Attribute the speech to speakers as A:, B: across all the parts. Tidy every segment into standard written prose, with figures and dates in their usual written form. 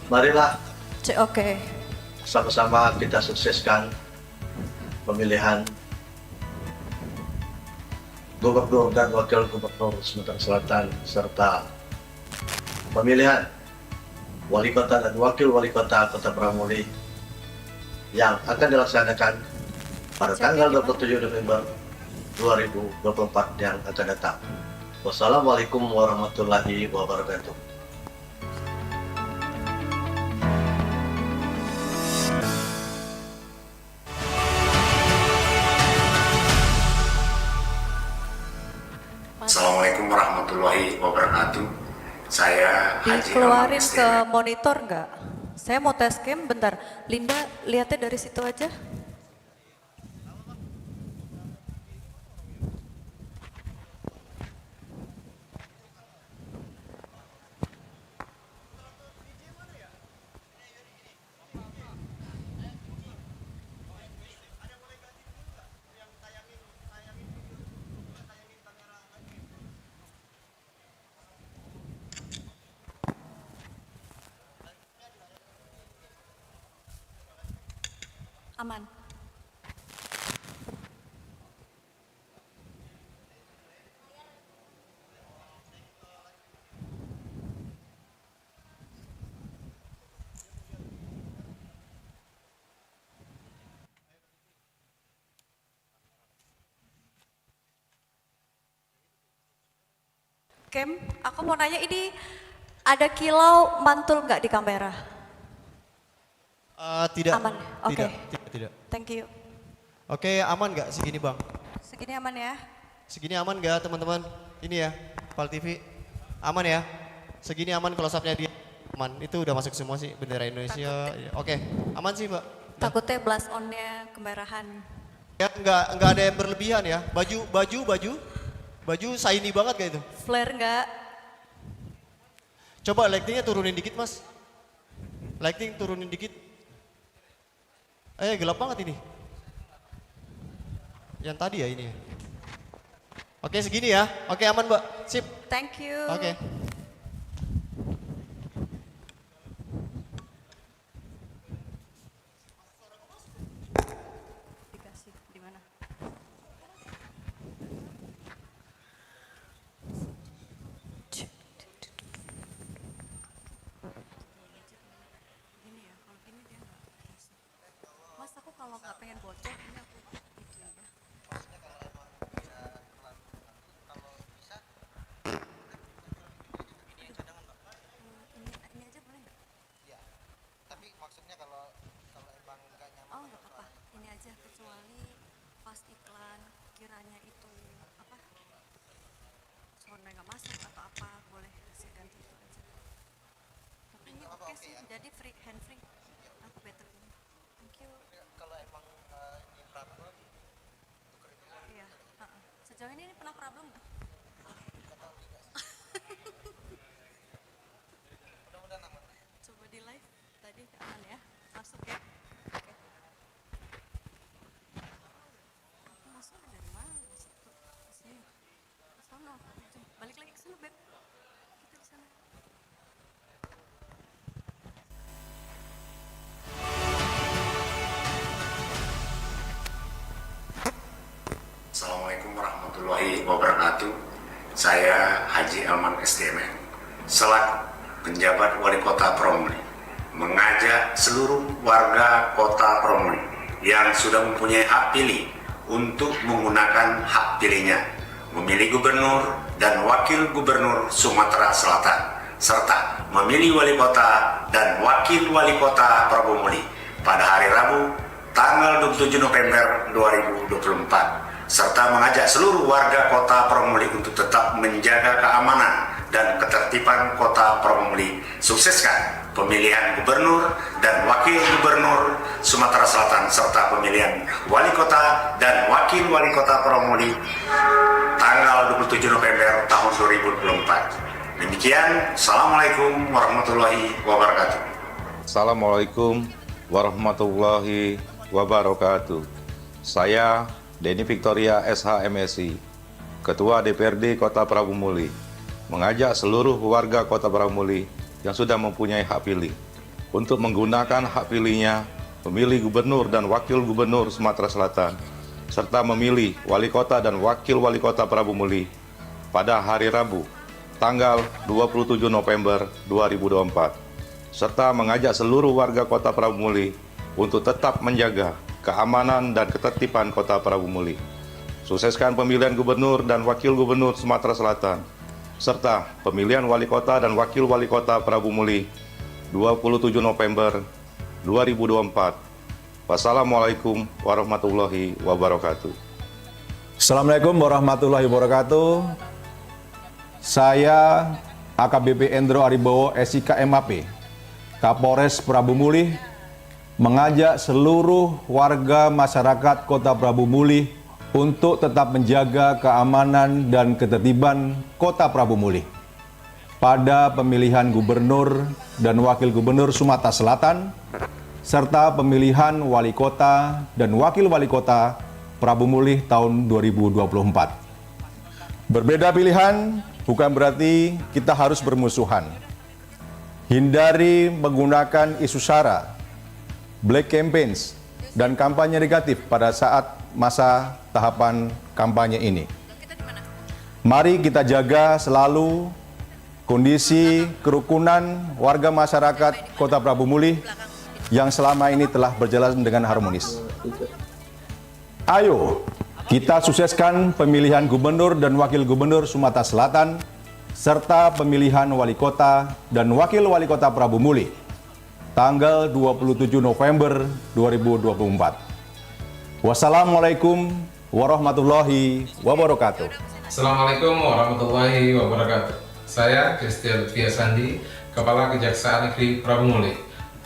A: Marilah
B: Oke.
A: sama-sama kita sukseskan pemilihan gubernur dan wakil gubernur Sumatera Selatan serta pemilihan wali kota dan wakil wali kota Kota Pramuka yang akan dilaksanakan pada tanggal 27 November 2024 yang akan datang. Wassalamualaikum warahmatullahi wabarakatuh.
C: Assalamualaikum warahmatullahi wabarakatuh. Saya Haji
B: Dikeluarin
C: Ahmad
B: ke
C: SDM.
B: monitor nggak? Saya mau tes cam bentar. Linda lihatnya dari situ aja. Aman. Kem, aku mau nanya ini ada kilau mantul nggak di kamera?
D: Tidak.
B: Aman, oke.
D: Tidak.
B: Thank you.
D: Oke, aman nggak segini bang?
B: Segini aman ya?
D: Segini aman nggak teman-teman? Ini ya, Pal TV. Aman ya? Segini aman kalau upnya dia aman. Itu udah masuk semua sih bendera Indonesia. Oke, aman sih mbak.
B: Takutnya blast on-nya kemerahan.
D: Ya nggak ada yang berlebihan ya. Baju shiny banget kayak itu.
B: Flare nggak?
D: Coba lightingnya turunin dikit mas. Lighting turunin dikit. Gelap banget ini. Yang tadi ya ini. Oke segini ya. Oke aman mbak. Sip.
B: Thank you.
D: Oke.
B: Dikasih di mana? Gini ya, kalau gini dia nggak kasih. Mas aku kalau nggak pengen bocor ini aku gitu ya. Ini aja boleh nggak?
E: Iya, tapi maksudnya kalau emang nggak nyaman.
B: Oh nggak apa-apa, ini aja kecuali pas iklan kiranya itu apa soundnya nggak masuk atau apa boleh saya ganti itu aja. Tapi ini oke sih,
E: ya.
B: jadi free hand free. Aku better ini. Thank you.
E: Kalau emang ini problem, tuker itu
B: Iya. Sejauh ini pernah problem nggak?
E: nggak tahu juga sih. Mudah-mudahan aman.
B: Coba di live tadi aman ya, masuk ya. Oke. Aku masuknya dari mana? Di situ, di sini, ke sana, ujung. Balik lagi ke sana beb. Kita di sana.
C: Assalamualaikum warahmatullahi wabarakatuh. Saya Haji Alman SDM selaku penjabat wali kota Pramuka mengajak seluruh warga kota Pramuka yang sudah mempunyai hak pilih untuk menggunakan hak pilihnya memilih gubernur dan wakil gubernur Sumatera Selatan serta memilih wali kota dan wakil wali kota Pramuka pada hari Rabu tanggal 27 November 2024 serta mengajak seluruh warga kota Pramuka untuk tetap menjaga keamanan dan ketertiban kota Pramuka. Sukseskan pemilihan gubernur dan wakil gubernur Sumatera Selatan serta pemilihan wali kota dan wakil wali kota Pramuka tanggal 27 November tahun 2024. Demikian, Assalamualaikum warahmatullahi wabarakatuh.
F: Assalamualaikum warahmatullahi wabarakatuh. Saya Denny Victoria SH-MSI, Ketua DPRD Kota Prabu Muli, mengajak seluruh warga Kota Prabu Muli yang sudah mempunyai hak pilih untuk menggunakan hak pilihnya memilih gubernur dan wakil gubernur Sumatera Selatan, serta memilih wali kota dan wakil wali kota Prabu Muli pada hari Rabu, tanggal 27 November 2024, serta mengajak seluruh warga kota Prabu Muli untuk tetap menjaga keamanan dan ketertiban kota Prabu Muli. Sukseskan pemilihan gubernur dan wakil gubernur Sumatera Selatan, serta pemilihan wali kota dan wakil wali kota Prabu Muli 27 November 2024. Wassalamualaikum warahmatullahi wabarakatuh.
G: Assalamualaikum warahmatullahi wabarakatuh. Saya AKBP Endro Aribowo SIK MAP, Kapolres Prabu Muli, mengajak seluruh warga masyarakat Kota Prabu Muli untuk tetap menjaga keamanan dan ketertiban Kota Prabu Muli pada pemilihan gubernur dan wakil gubernur Sumatera Selatan, serta pemilihan wali kota dan wakil wali kota Prabu Muli tahun 2024. Berbeda pilihan bukan berarti kita harus bermusuhan. Hindari menggunakan isu sara, black campaigns, dan kampanye negatif pada saat masa tahapan kampanye ini. Mari kita jaga selalu kondisi kerukunan warga masyarakat Kota Prabu Muli yang selama ini telah berjalan dengan harmonis. Ayo, kita sukseskan pemilihan gubernur dan wakil gubernur Sumatera Selatan, serta pemilihan wali kota dan wakil wali kota Prabu Muli, tanggal 27 November 2024. Wassalamualaikum warahmatullahi wabarakatuh.
H: Assalamualaikum warahmatullahi wabarakatuh. Saya Christian Lutfia Sandi, Kepala Kejaksaan Negeri Prabu Muli,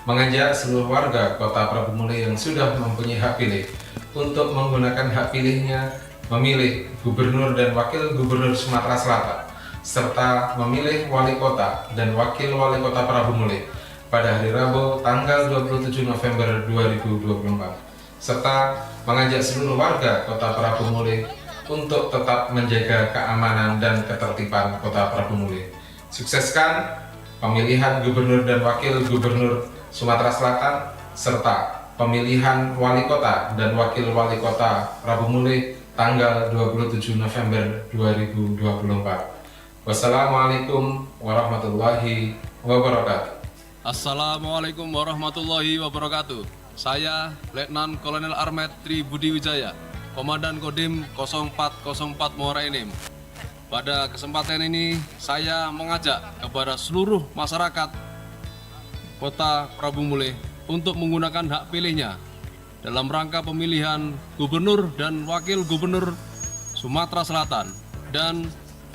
H: mengajak seluruh warga Kota Prabu Muli yang sudah mempunyai hak pilih untuk menggunakan hak pilihnya memilih gubernur dan wakil gubernur Sumatera Selatan, serta memilih wali kota dan wakil wali kota Prabu Muli pada hari Rabu tanggal 27 November 2024, serta mengajak seluruh warga Kota Prabu Muli untuk tetap menjaga keamanan dan ketertiban Kota Prabu Muli. Sukseskan pemilihan gubernur dan wakil gubernur Sumatera Selatan, serta pemilihan wali kota dan wakil wali kota Prabu Muli tanggal 27 November 2024. Wassalamualaikum warahmatullahi wabarakatuh.
I: Assalamualaikum warahmatullahi wabarakatuh. Saya Letnan Kolonel Armet Tri Budi Wijaya, Komandan Kodim 0404 Muara Enim. Pada kesempatan ini saya mengajak kepada seluruh masyarakat Kota Prabu Muli untuk menggunakan hak pilihnya dalam rangka pemilihan gubernur dan wakil gubernur Sumatera Selatan dan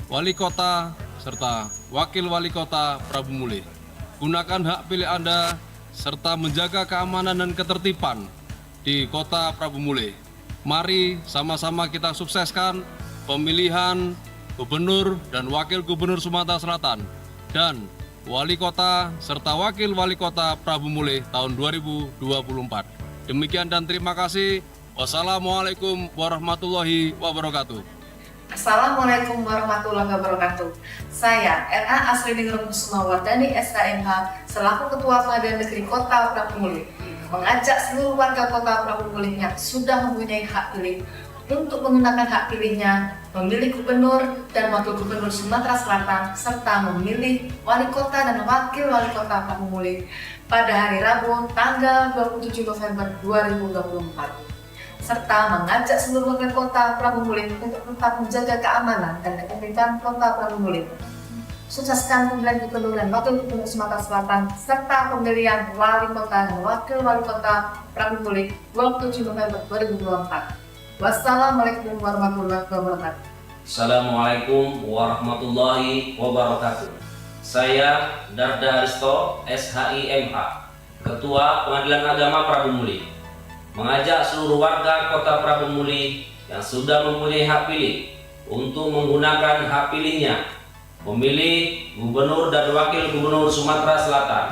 I: wali kota serta wakil wali kota Prabu Muli. Gunakan hak pilih Anda serta menjaga keamanan dan ketertiban di Kota Prabu Muli. Mari sama-sama kita sukseskan pemilihan gubernur dan wakil gubernur Sumatera Selatan dan wali kota serta wakil wali kota Prabu Muli tahun 2024. Demikian dan terima kasih. Wassalamualaikum warahmatullahi wabarakatuh.
J: Assalamualaikum warahmatullahi wabarakatuh. Saya RA Asriningrum Kusumawardani SKMH selaku Ketua Pengadilan Negeri Kota Prabu Muli mengajak seluruh warga Kota Prabu Muli yang sudah mempunyai hak pilih untuk menggunakan hak pilihnya memilih gubernur dan wakil gubernur Sumatera Selatan serta memilih wali kota dan wakil wali kota Prabu Muli pada hari Rabu tanggal 27 November 2024. Serta mengajak seluruh warga Kota Prabu Muli untuk tetap menjaga keamanan dan ketertiban Kota Prabu Muli. Sukseskan pemilihan gubernur dan wakil gubernur Sumatera Selatan serta pemilihan wali kota dan wakil wali kota Prabu Muli 27 November 2024. Wassalamualaikum warahmatullahi wabarakatuh.
K: Assalamualaikum warahmatullahi wabarakatuh. Saya Darda Aristo, SHI MH, Ketua Pengadilan Agama Prabu Muli, mengajak seluruh warga Kota Prabu Muli yang sudah mempunyai hak pilih untuk menggunakan hak pilihnya memilih gubernur dan wakil gubernur Sumatera Selatan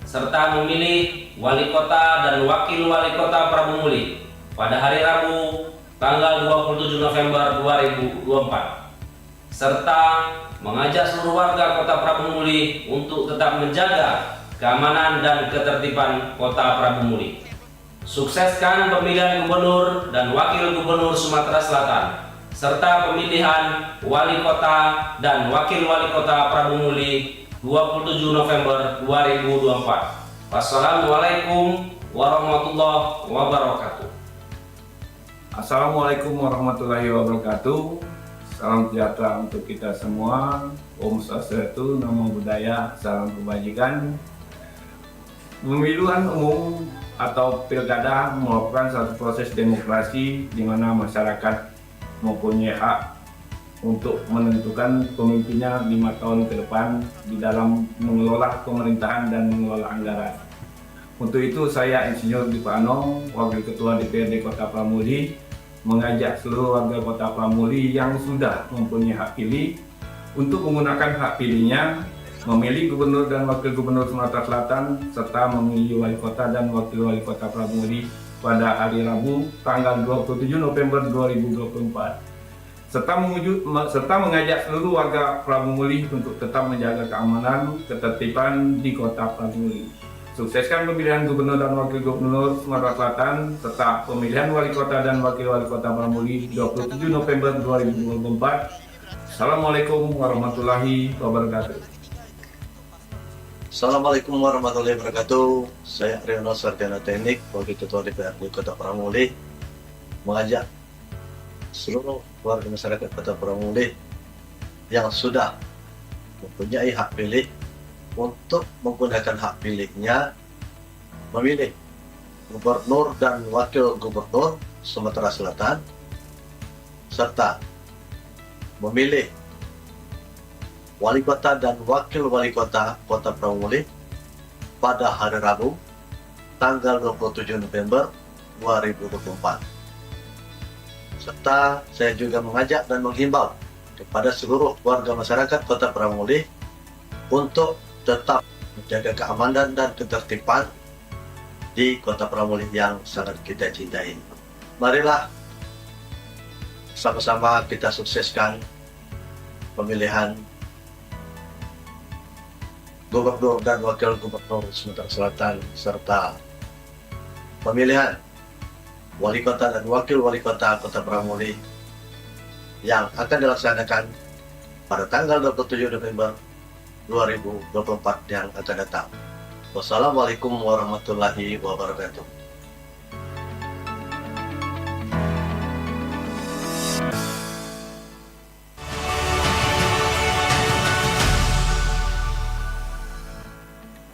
K: serta memilih wali kota dan wakil wali kota Prabu Muli pada hari Rabu tanggal 27 November 2024 serta mengajak seluruh warga Kota Prabu Muli untuk tetap menjaga keamanan dan ketertiban Kota Prabu Muli. Sukseskan pemilihan gubernur dan wakil gubernur Sumatera Selatan, serta pemilihan wali kota dan wakil wali kota Prabu Muli 27 November 2024. Wassalamualaikum warahmatullahi wabarakatuh.
L: Assalamualaikum warahmatullahi wabarakatuh. Salam sejahtera untuk kita semua. Om Swastiastu, Namo Buddhaya, salam kebajikan. Pemilihan umum atau pilkada merupakan satu proses demokrasi di mana masyarakat mempunyai hak untuk menentukan pemimpinnya 5 tahun ke depan di dalam mengelola pemerintahan dan mengelola anggaran. Untuk itu saya Insinyur Dipano, Wakil Ketua DPRD Kota Pramuli, mengajak seluruh warga Kota Pramuli yang sudah mempunyai hak pilih untuk menggunakan hak pilihnya memilih gubernur dan wakil gubernur Sumatera Selatan serta memilih wali kota dan wakil wali kota Pramuli pada hari Rabu tanggal 27 November 2024 serta mengajak seluruh warga Pramuli untuk tetap menjaga keamanan ketertiban di Kota Pramuli. Sukseskan pemilihan gubernur dan wakil gubernur Sumatera Selatan serta pemilihan wali kota dan wakil wali kota Pramuli 27 November 2024. Assalamualaikum warahmatullahi wabarakatuh.
A: Assalamualaikum warahmatullahi wabarakatuh. Saya Riono Sarjana Teknik, Wakil Ketua DPRD Kota Pramuli, mengajak seluruh warga masyarakat Kota Pramuli yang sudah mempunyai hak pilih untuk menggunakan hak pilihnya memilih gubernur dan wakil gubernur Sumatera Selatan serta memilih wali kota dan wakil wali kota Kota Pramuli pada hari Rabu tanggal 27 November 2024. Serta saya juga mengajak dan menghimbau kepada seluruh warga masyarakat Kota Pramuli untuk tetap menjaga keamanan dan ketertiban di Kota Pramuli yang sangat kita cintai. Marilah sama-sama kita sukseskan pemilihan gubernur dan wakil gubernur Sumatera Selatan serta pemilihan wali kota dan wakil wali kota Kota Pramuli yang akan dilaksanakan pada tanggal 27 November 2024 yang akan datang. Wassalamualaikum warahmatullahi wabarakatuh.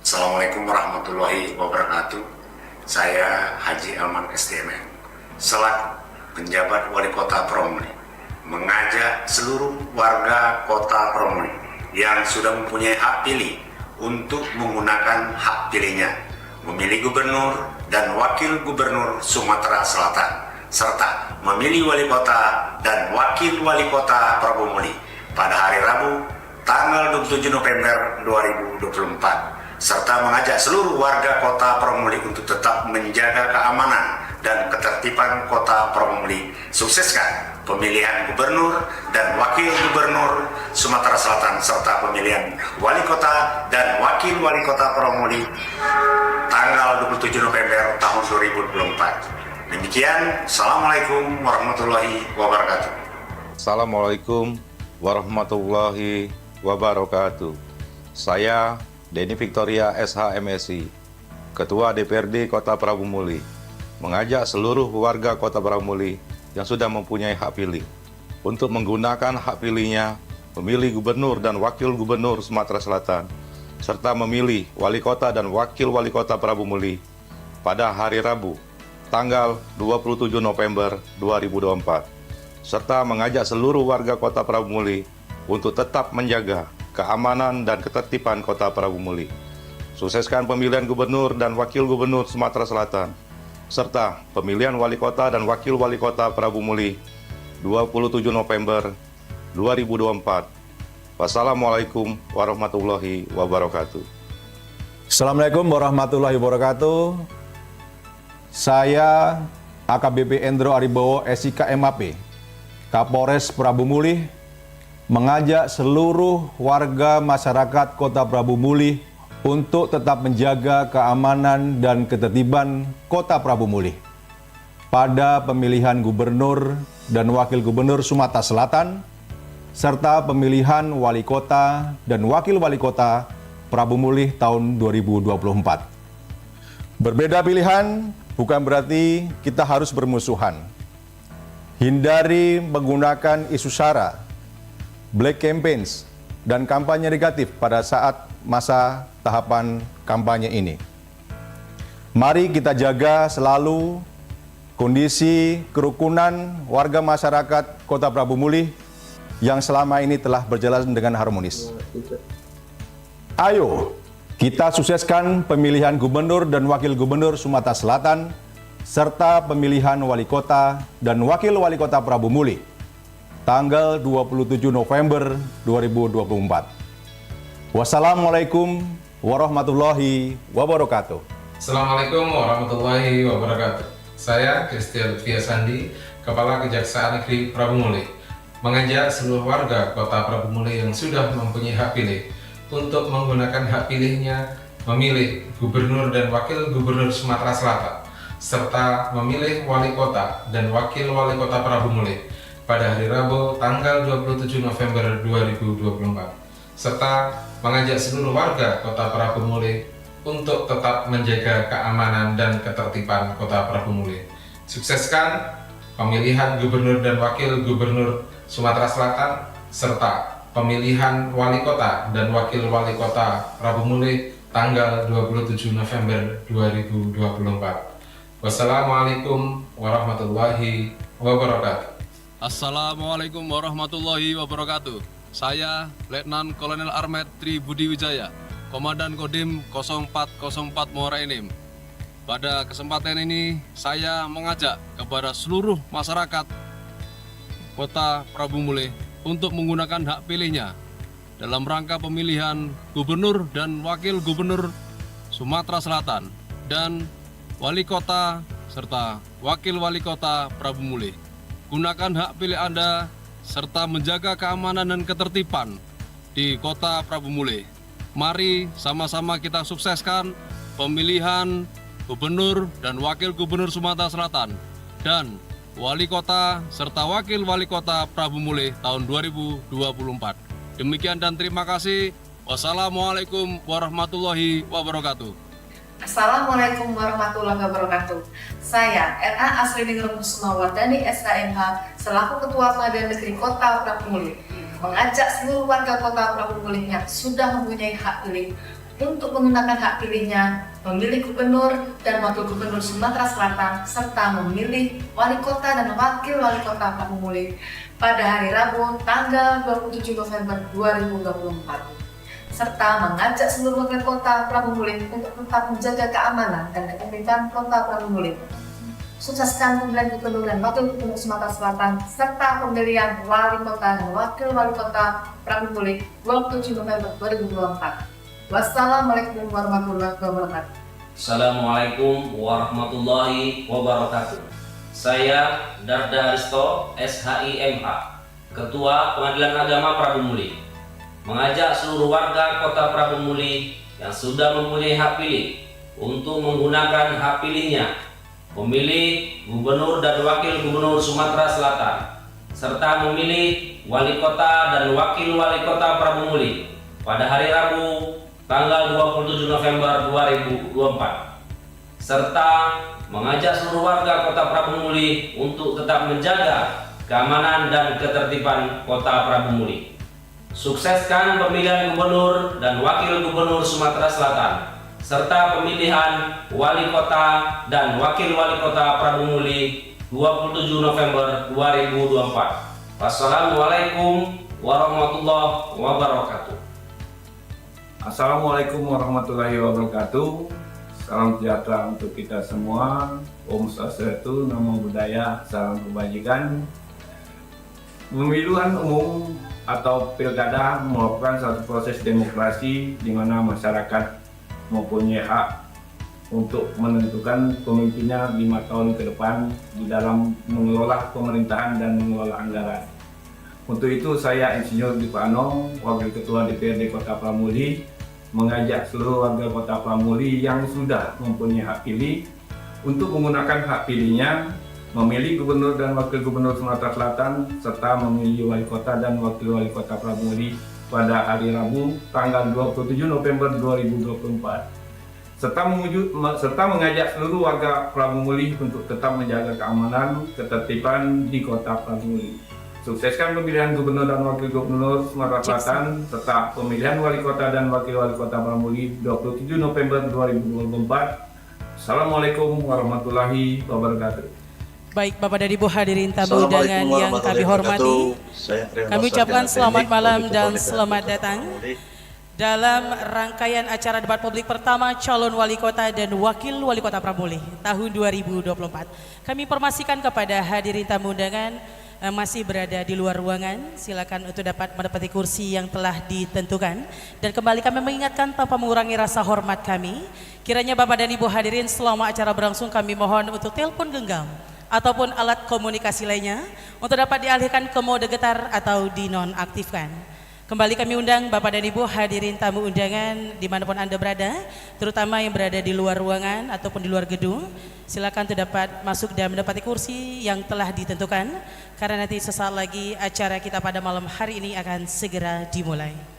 C: Assalamualaikum warahmatullahi wabarakatuh. Saya Haji Elman STMN, selaku penjabat wali kota Pramuli, mengajak seluruh warga kota Pramuli yang sudah mempunyai hak pilih untuk menggunakan hak pilihnya memilih gubernur dan wakil gubernur Sumatera Selatan serta memilih wali kota dan wakil wali kota Prabu Muli pada hari Rabu tanggal 27 November 2024 serta mengajak seluruh warga Kota Pramuli untuk tetap menjaga keamanan dan ketertiban Kota Pramuli. Sukseskan pemilihan gubernur dan wakil gubernur Sumatera Selatan serta pemilihan wali kota dan wakil wali kota Pramuli tanggal 27 November tahun 2024. Demikian, Assalamualaikum warahmatullahi wabarakatuh.
F: Assalamualaikum warahmatullahi wabarakatuh. Saya Denny Victoria SH-MSI, Ketua DPRD Kota Prabu Muli, mengajak seluruh warga Kota Prabu Muli yang sudah mempunyai hak pilih untuk menggunakan hak pilihnya memilih gubernur dan wakil gubernur Sumatera Selatan serta memilih wali kota dan wakil wali kota Prabu Muli pada hari Rabu tanggal 27 November 2024 serta mengajak seluruh warga Kota Prabu Muli untuk tetap menjaga keamanan dan ketertiban Kota Prabu Muli. Sukseskan pemilihan gubernur dan wakil gubernur Sumatera Selatan, serta pemilihan wali kota dan wakil wali kota Prabu Muli 27 November 2024. Wassalamualaikum warahmatullahi wabarakatuh.
G: Assalamualaikum warahmatullahi wabarakatuh. Saya AKBP Endro Aribowo SIK MAP, Kapolres Prabu Muli, mengajak seluruh warga masyarakat Kota Prabu Muli untuk tetap menjaga keamanan dan ketertiban Kota Prabu Mulih pada pemilihan gubernur dan wakil gubernur Sumatera Selatan serta pemilihan wali kota dan wakil wali kota Prabu Mulih tahun 2024. Berbeda pilihan bukan berarti kita harus bermusuhan. Hindari menggunakan isu sara, black campaigns, dan kampanye negatif pada saat masa tahapan kampanye ini. Mari kita jaga selalu kondisi kerukunan warga masyarakat Kota Prabu Mulih yang selama ini telah berjalan dengan harmonis. Ayo, kita sukseskan pemilihan gubernur dan wakil gubernur Sumatera Selatan serta pemilihan wali kota dan wakil wali kota Prabu Mulih tanggal 27 November 2024. Wassalamualaikum warahmatullahi wabarakatuh.
H: Assalamualaikum warahmatullahi wabarakatuh. Saya Kristel Via Sandi, Kepala Kejaksaan Negeri Prabu Mulih, mengajak seluruh warga Kota Prabu Mulih yang sudah mempunyai hak pilih untuk menggunakan hak pilihnya memilih gubernur dan wakil gubernur Sumatera Selatan serta memilih wali kota dan wakil wali kota Prabu Mulih pada hari Rabu tanggal 27 November 2024 serta mengajak seluruh warga Kota Prabu Mulih untuk tetap menjaga keamanan dan ketertiban Kota Prabu Mulih. Sukseskan pemilihan gubernur dan wakil gubernur Sumatera Selatan serta pemilihan wali kota dan wakil wali kota Prabu Mulih tanggal 27 November 2024. Wassalamualaikum warahmatullahi wabarakatuh.
I: Assalamualaikum warahmatullahi wabarakatuh. Saya Letnan Kolonel Armet Tri Budi Wijaya, Komandan Kodim 0404 Muara Enim. Pada kesempatan ini saya mengajak kepada seluruh masyarakat Kota Prabu Mulih untuk menggunakan hak pilihnya dalam rangka pemilihan gubernur dan wakil gubernur Sumatera Selatan dan wali kota serta wakil wali kota Prabu Mulih. Gunakan hak pilih Anda serta menjaga keamanan dan ketertiban di Kota Prabu Mulih. Mari sama-sama kita sukseskan pemilihan gubernur dan wakil gubernur Sumatera Selatan dan wali kota serta wakil wali kota Prabu Mulih tahun 2024. Demikian dan terima kasih. Wassalamualaikum warahmatullahi wabarakatuh.
J: Assalamualaikum warahmatullahi wabarakatuh. Saya RA Asrining Kusumawardani SKMH selaku Ketua Pengadilan Negeri Kota Prabu Mulih mengajak seluruh warga Kota Prabu Mulih yang sudah mempunyai hak pilih untuk menggunakan hak pilihnya memilih gubernur dan wakil gubernur Sumatera Selatan serta memilih wali kota dan wakil wali kota Prabu Mulih pada hari Rabu tanggal 27 November 2024. Serta mengajak seluruh warga Kota Prabu Mulih untuk tetap menjaga keamanan dan ketertiban Kota Prabu Mulih. Sukseskan pemilihan gubernur dan wakil gubernur Sumatera Selatan serta pemilihan wali kota dan wakil wali kota Prabu Mulih 27 November 2024. Wassalamualaikum warahmatullahi wabarakatuh.
K: Assalamualaikum warahmatullahi wabarakatuh. Saya Darda Aristo, SHI MH, Ketua Pengadilan Agama Prabu Mulih, mengajak seluruh warga Kota Prabu Mulih yang sudah mempunyai hak pilih untuk menggunakan hak pilihnya memilih gubernur dan wakil gubernur Sumatera Selatan serta memilih wali kota dan wakil wali kota Prabu Mulih pada hari Rabu tanggal 27 November 2024 serta mengajak seluruh warga Kota Prabu Mulih untuk tetap menjaga keamanan dan ketertiban Kota Prabu Mulih. Sukseskan pemilihan gubernur dan wakil gubernur Sumatera Selatan serta pemilihan wali kota dan wakil wali kota Prabu Mulih 27 November 2024. Wassalamualaikum warahmatullahi wabarakatuh.
L: Assalamualaikum warahmatullahi wabarakatuh. Salam sejahtera untuk kita semua. Om Swastiastu, Namo Buddhaya, salam kebajikan. Pemilihan umum atau pilkada merupakan satu proses demokrasi di mana masyarakat mempunyai hak untuk menentukan pemimpinnya 5 tahun ke depan di dalam mengelola pemerintahan dan mengelola anggaran. Untuk itu saya Insinyur Dipa Anong, Wakil Ketua DPRD Kota Prabu Mulih, mengajak seluruh warga Kota Pramuli yang sudah mempunyai hak pilih untuk menggunakan hak pilihnya memilih Gubernur dan Wakil Gubernur Sumatera Selatan serta memilih Wali Kota dan Wakil Wali Kota Pramuli pada hari Rabu tanggal 27 November 2024 serta mengajak seluruh warga Pramuli untuk tetap menjaga keamanan ketertiban di Kota Pramuli. Sukseskan pemilihan Gubernur dan Wakil Gubernur Sumatera Selatan serta pemilihan Wali Kota dan Wakil Wali Kota Pramuli 27 November 2024. Assalamualaikum warahmatullahi wabarakatuh.
M: Baik Bapak dan Ibu hadirin tamu undangan yang kami hormati, kami ucapkan selamat malam dan selamat datang dalam rangkaian acara debat publik pertama calon wali kota dan wakil wali kota Pramuli tahun 2024. Kami informasikan kepada hadirin tamu undangan masih berada di luar ruangan, silakan untuk dapat menempati kursi yang telah ditentukan. Dan kembali kami mengingatkan tanpa mengurangi rasa hormat kami, kiranya Bapak dan Ibu hadirin selama acara berlangsung kami mohon untuk telepon genggam ataupun alat komunikasi lainnya untuk dapat dialihkan ke mode getar atau dinonaktifkan. Kembali kami undang Bapak dan Ibu hadirin tamu undangan dimanapun Anda berada, terutama yang berada di luar ruangan ataupun di luar gedung, silakan untuk dapat masuk dan mendapati kursi yang telah ditentukan, karena nanti sesaat lagi acara kita pada malam hari ini akan segera dimulai.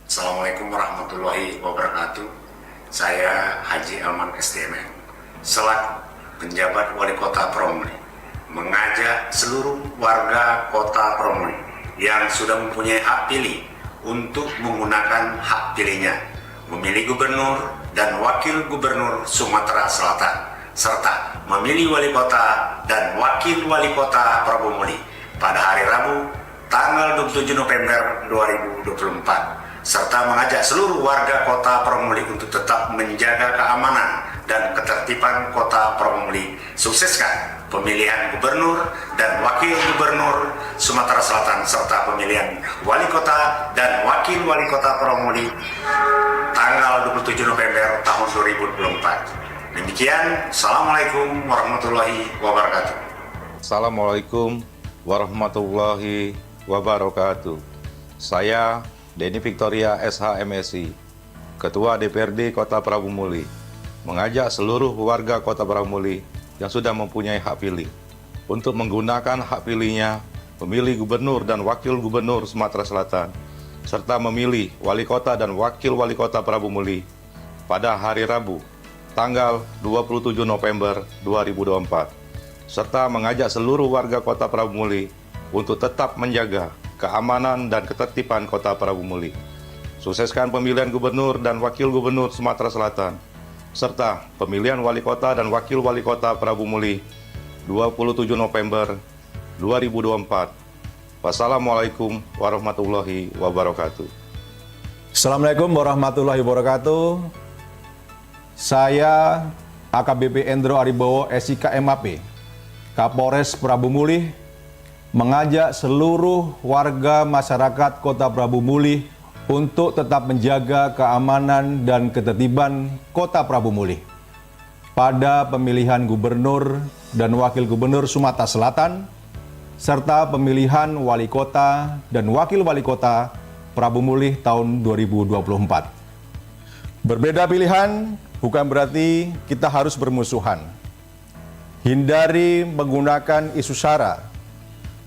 C: Assalamualaikum warahmatullahi wabarakatuh. Saya Haji Elman STMN, selaku penjabat Wali Kota Pramuli, mengajak seluruh warga Kota Pramuli yang sudah mempunyai hak pilih untuk menggunakan hak pilihnya memilih Gubernur dan Wakil Gubernur Sumatera Selatan serta memilih Wali Kota dan Wakil Wali Kota Pramuli pada hari Rabu tanggal 27 November 2024 serta mengajak seluruh warga Kota Pramuli untuk tetap menjaga keamanan dan ketertiban Kota Pramuli. Sukseskan pemilihan Gubernur dan Wakil Gubernur Sumatera Selatan serta pemilihan Wali Kota dan Wakil Wali Kota Pramuli tanggal 27 November tahun 2024. Demikian, Assalamualaikum warahmatullahi wabarakatuh.
F: Assalamualaikum warahmatullahi wabarakatuh. Saya Denny Victoria SH-MSI, Ketua DPRD Kota Pramuli, mengajak seluruh warga Kota Pramuli yang sudah mempunyai hak pilih untuk menggunakan hak pilihnya memilih Gubernur dan Wakil Gubernur Sumatera Selatan serta memilih Wali Kota dan Wakil Wali Kota Pramuli pada hari Rabu tanggal 27 November 2024 serta mengajak seluruh warga Kota Pramuli untuk tetap menjaga keamanan dan ketertiban Kota Pramuli. Sukseskan pemilihan Gubernur dan Wakil Gubernur Sumatera Selatan serta pemilihan Wali Kota dan Wakil Wali Kota Pramuli 27 November 2024. Wassalamualaikum warahmatullahi wabarakatuh.
G: Assalamualaikum warahmatullahi wabarakatuh. Saya AKBP Endro Aribowo SIK MAP, Kapolres Pramuli, mengajak seluruh warga masyarakat Kota Pramuli untuk tetap menjaga keamanan dan ketertiban Kota Pramuli pada pemilihan Gubernur dan Wakil Gubernur Sumatera Selatan serta pemilihan Wali Kota dan Wakil Wali Kota Pramuli tahun 2024. Berbeda pilihan bukan berarti kita harus bermusuhan. Hindari menggunakan isu sara,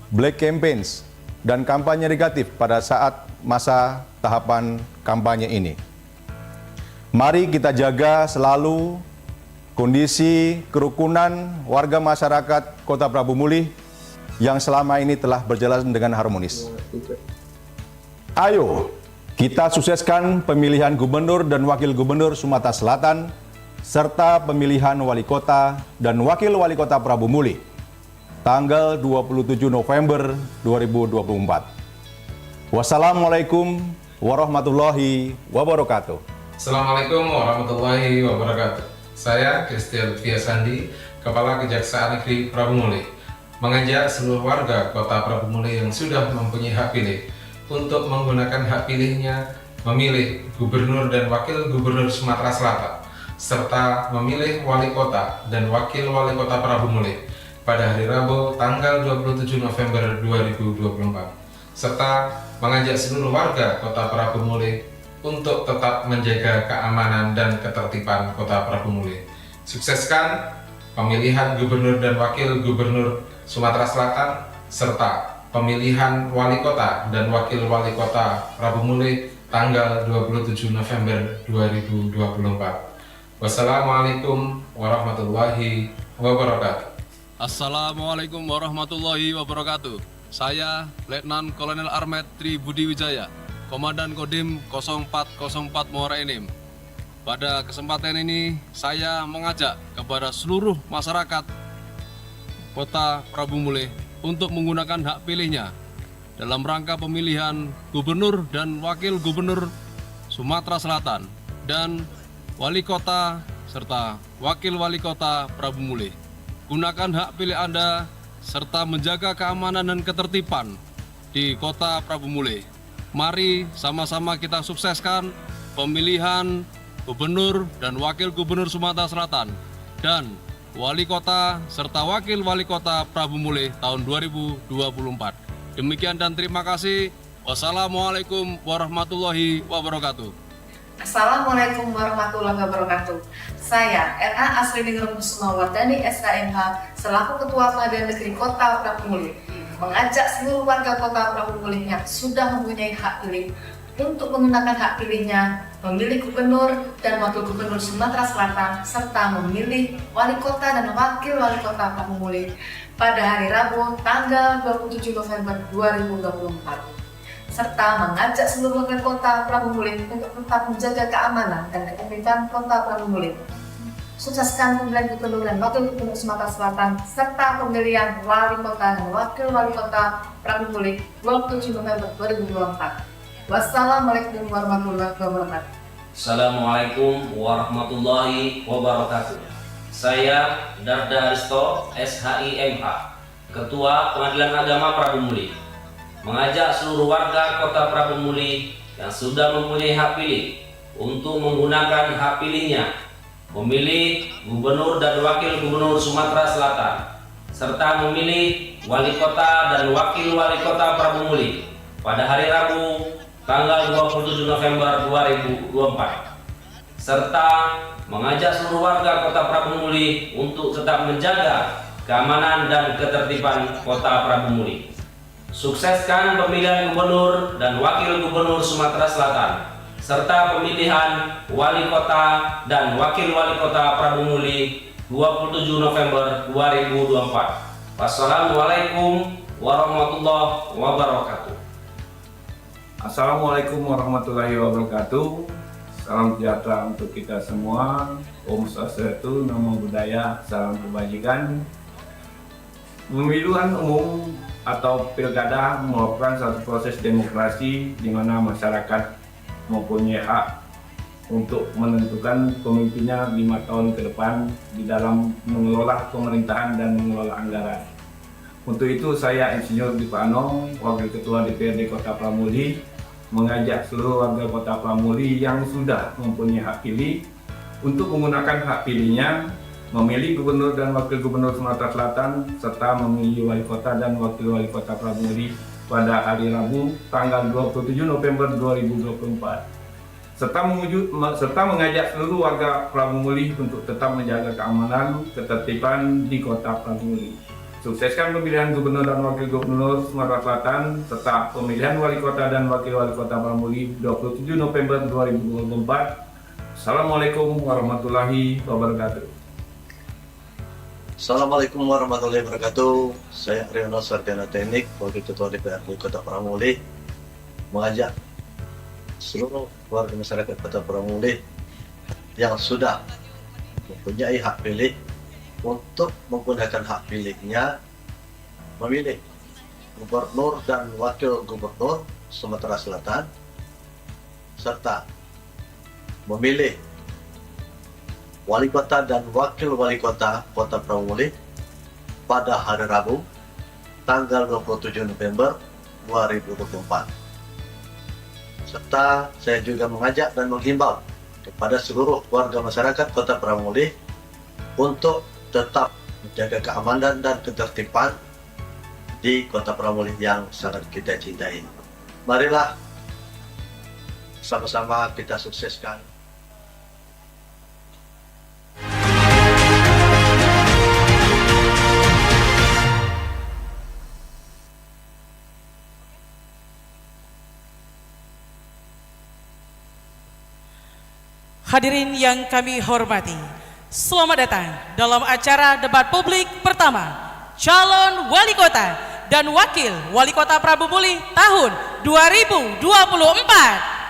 G: black campaigns, dan kampanye negatif pada saat masa tahapan kampanye ini. Mari kita jaga selalu kondisi kerukunan warga masyarakat Kota Pramuli yang selama ini telah berjalan dengan harmonis. Ayo, kita sukseskan pemilihan Gubernur dan Wakil Gubernur Sumatera Selatan serta pemilihan wali kota dan wakil wali kota Prabu Muli, tanggal 27 November 2024. Wassalamualaikum warahmatullahi wabarakatuh.
H: Assalamualaikum warahmatullahi wabarakatuh. Saya Christian Via Sandi, Kepala Kejaksaan Negeri Prabu Muli, mengajak seluruh warga Kota Prabu Muli yang sudah mempunyai hak pilih untuk menggunakan hak pilihnya memilih Gubernur dan Wakil Gubernur Sumatera Selatan, serta memilih Wali Kota dan Wakil Wali Kota Prabu Muli pada hari Rabu tanggal 27 November 2024, serta mengajak seluruh warga Kota Prabu Muli untuk tetap menjaga keamanan dan ketertiban Kota Prabu Muli. Sukseskan pemilihan Gubernur dan Wakil Gubernur Sumatera Selatan serta pemilihan Wali Kota dan Wakil Wali Kota Prabu Muli tanggal 27 November 2024. Wassalamualaikum warahmatullahi wabarakatuh.
I: Assalamualaikum warahmatullahi wabarakatuh. Saya Letnan Kolonel Armet Tri Budi Wijaya, Komandan Kodim 0404 Muara Enim. Pada kesempatan ini saya mengajak kepada seluruh masyarakat Kota Prabu Muli untuk menggunakan hak pilihnya dalam rangka pemilihan Gubernur dan Wakil Gubernur Sumatera Selatan dan Wali Kota serta Wakil Wali Kota Prabu Muli. Gunakan hak pilih Anda serta menjaga keamanan dan ketertiban di Kota Prabu Muli. Mari sama-sama kita sukseskan pemilihan Gubernur dan Wakil Gubernur Sumatera Selatan dan Wali Kota serta Wakil Wali Kota Prabu Muli tahun 2024. Demikian dan terima kasih. Wassalamualaikum warahmatullahi wabarakatuh.
J: Assalamualaikum warahmatullahi wabarakatuh. Saya RA Asrining Remusma Wardani SKMH selaku Ketua Pengadilan Negeri Kota Prabu Muli mengajak seluruh warga Kota Prabu Muli yang sudah mempunyai hak pilih untuk menggunakan hak pilihnya memilih Gubernur dan Wakil Gubernur Sumatera Selatan serta memilih Wali Kota dan Wakil Wali Kota Prabu Muli pada hari Rabu tanggal 27 November 2024 serta mengajak seluruh warga Kota Prabu Muli untuk tetap menjaga keamanan dan ketertiban Kota Prabu Muli. Sukseskan pemilihan Gubernur dan Wakil Gubernur Sumatera Selatan serta pemilihan Wali Kota dan Wakil Wali Kota Prabu Muli 27 November 2024. Wassalamualaikum warahmatullahi wabarakatuh.
K: Assalamualaikum warahmatullahi wabarakatuh. Saya Darda Aristo, SHIMH, Ketua Pengadilan Agama Prabu Muli, mengajak seluruh warga Kota Prabu Muli yang sudah mempunyai hak pilih untuk menggunakan hak pilihnya memilih Gubernur dan Wakil Gubernur Sumatera Selatan serta memilih Wali Kota dan Wakil Wali Kota Prabu Muli pada hari Rabu tanggal 27 November 2024 serta mengajak seluruh warga Kota Prabu Muli untuk tetap menjaga keamanan dan ketertiban Kota Prabu Muli. Sukseskan pemilihan Gubernur dan Wakil Gubernur Sumatera Selatan serta pemilihan Wali Kota dan Wakil Wali Kota Prabu Muli 27 November 2024. Wassalamualaikum warahmatullahi wabarakatuh.
L: Assalamualaikum warahmatullahi wabarakatuh. Salam sejahtera untuk kita semua. Om Swastiastu, Namo Buddhaya, salam kebajikan. Pemilihan umum atau pilkada merupakan satu proses demokrasi di mana masyarakat mempunyai hak untuk menentukan pemimpinnya 5 tahun ke depan di dalam mengelola pemerintahan dan mengelola anggaran. Untuk itu saya Insinyur Dipano, Wakil Ketua DPRD Kota Prabu Muli, mengajak seluruh warga Kota Prabu Muli yang sudah mempunyai hak pilih untuk menggunakan hak pilihnya memilih Gubernur dan Wakil Gubernur Sumatera Selatan serta memilih Wali Kota dan Wakil Wali Kota Prabu Muli pada hari Rabu tanggal 27 November 2024 serta mengajak seluruh warga Prabu Muli untuk tetap menjaga keamanan ketertiban di Kota Prabu Muli. Sukseskan pemilihan Gubernur dan Wakil Gubernur Sumatera Selatan serta pemilihan Wali Kota dan Wakil Wali Kota Prabu Muli 27 November 2024. Assalamualaikum warahmatullahi wabarakatuh.
A: Assalamualaikum warahmatullahi wabarakatuh. Saya Riono Sarjana Teknik, Wakil Ketua DPRD Kota Prabu Muli, mengajak seluruh warga masyarakat Kota Prabu Muli yang sudah mempunyai hak pilih untuk menggunakan hak pilihnya memilih gubernur dan wakil gubernur Sumatera Selatan serta memilih wali kota dan wakil wali kota Kota Prabu pada hari Rabu tanggal 27 November 2024. Serta saya juga mengajak dan menghimbau kepada seluruh warga masyarakat Kota Prabu untuk tetap menjaga keamanan dan ketertiban di Kota Prabu yang sangat kita cintai. Marilah sama-sama kita sukseskan.
M: Hadirin yang kami hormati, selamat datang dalam acara debat publik pertama calon wali kota dan wakil wali kota Prabu Muli tahun 2024.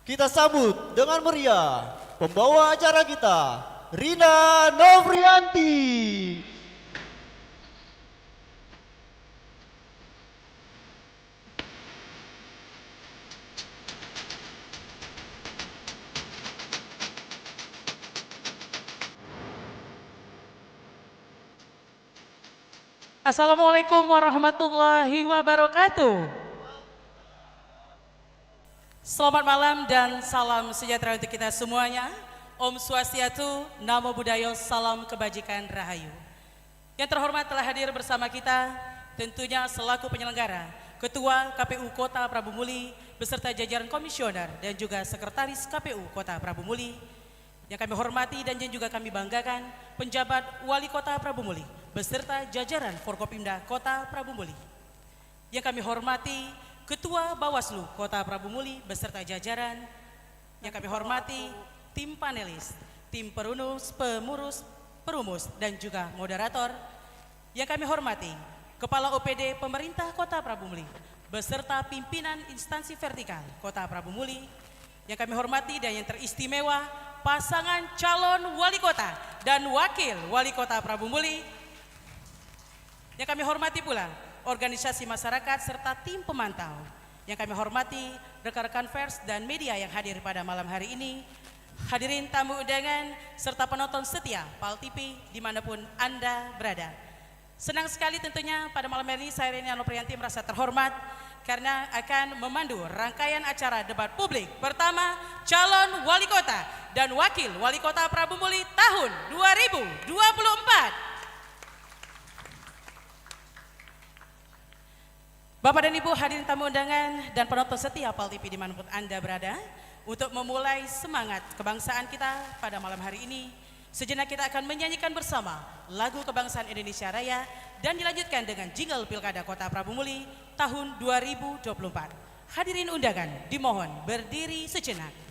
D: Kita sambut dengan meriah pembawa acara kita, Rina Novrianti.
M: Assalamualaikum warahmatullahi wabarakatuh. Selamat malam dan salam sejahtera untuk kita semuanya. Om Swastiastu, Namo Buddhaya, salam kebajikan rahayu. Yang terhormat telah hadir bersama kita, tentunya selaku penyelenggara, Ketua KPU Kota Prabu Muli, beserta jajaran komisioner dan juga sekretaris KPU Kota Prabu Muli. Yang kami hormati dan yang juga kami banggakan, penjabat Wali Kota Prabu Muli, beserta jajaran Forkopimda Kota Prabu Muli. Yang kami hormati, Ketua Bawaslu Kota Prabu Muli, beserta jajaran. Yang kami hormati, tim panelis, tim perunus, pemurus, perumus, dan juga moderator. Yang kami hormati, Kepala OPD Pemerintah Kota Prabu Muli, beserta pimpinan instansi vertikal Kota Prabu Muli. Yang kami hormati dan yang teristimewa, pasangan calon wali kota dan wakil wali kota Prabu Muli. Yang kami hormati pula, organisasi masyarakat serta tim pemantau. Yang kami hormati, rekan-rekan pers dan media yang hadir pada malam hari ini. Hadirin tamu undangan serta penonton setia PAL TV dimanapun Anda berada. Senang sekali tentunya pada malam hari ini saya Rina Novrianti merasa terhormat karena akan memandu rangkaian acara debat publik pertama calon wali kota dan wakil wali kota Prabu Muli tahun 2024. Bapak dan Ibu hadirin tamu undangan dan penonton setia PAL TV dimanapun Anda berada, untuk memulai semangat kebangsaan kita pada malam hari ini, sejenak kita akan menyanyikan bersama lagu kebangsaan Indonesia Raya dan dilanjutkan dengan jingle Pilkada Kota Prabu Muli tahun 2024. Hadirin undangan dimohon berdiri sejenak.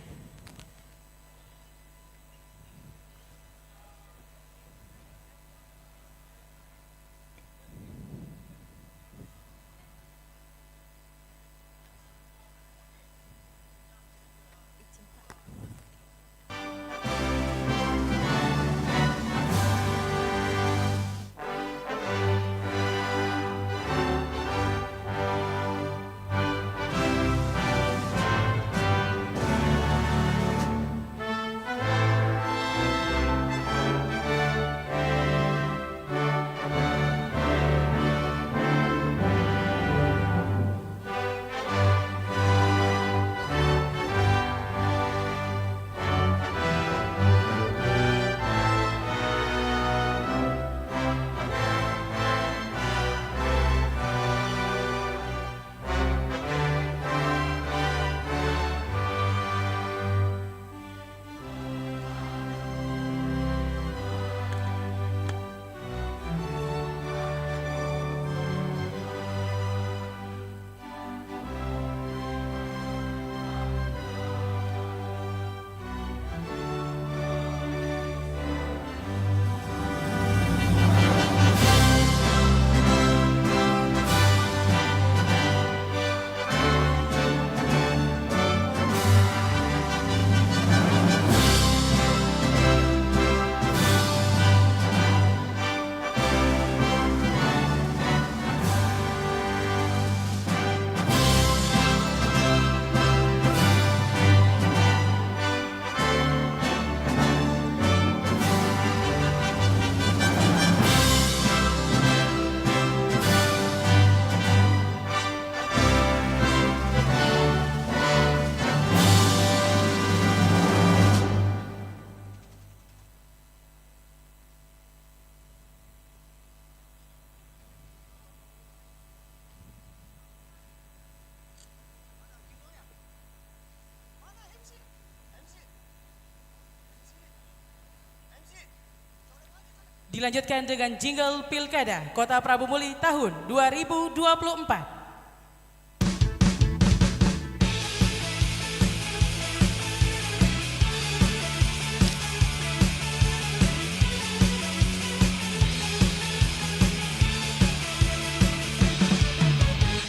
M: Dilanjutkan dengan jingle Pilkada Kota Prabu Muli tahun 2024.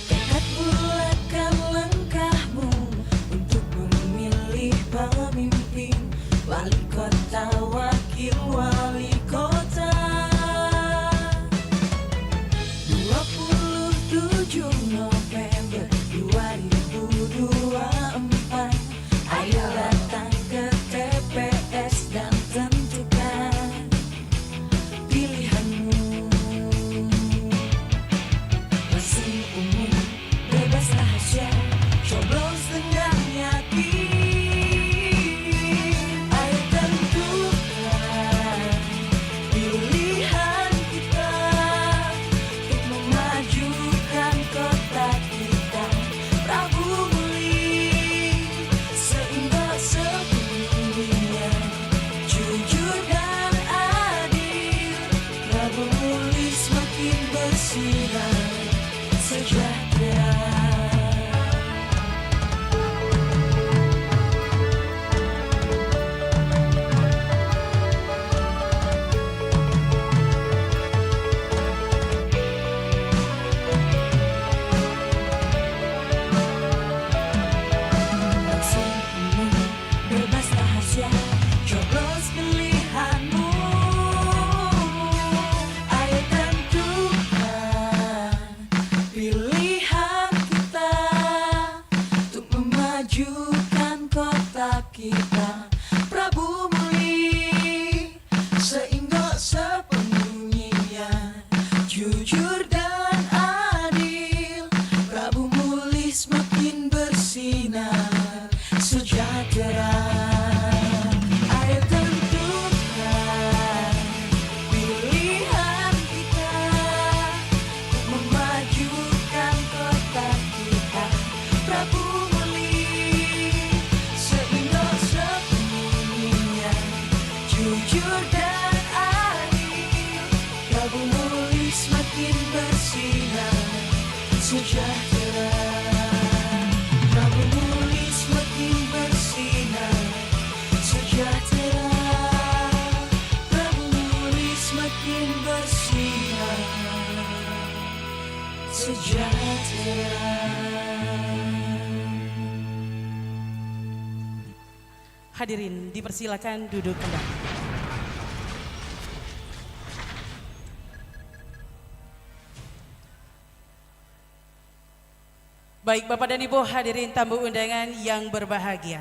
N: Tekad bulatkan langkahmu untuk memilih sejahtera. Bebas rahasia, coblos pilihanmu. Ayo tentukan pilihan kita untuk memajukan kota kita. Prabu Muli sehingga sepenuhnya jujur dan adil. Prabu Muli semakin bersinar sejahtera. Ayo tentukan pilihan kita untuk memajukan kota kita. Prabu Muli sehingga sepenuhnya jujur dan adil. Prabu Muli semakin bersinar sejahtera. Prabu Muli semakin bersinar sejahtera. Prabu Muli semakin bersinar sejahtera.
M: Hadirin dipersilakan duduk kembali. Baik Bapak dan Ibu hadirin tamu undangan yang berbahagia.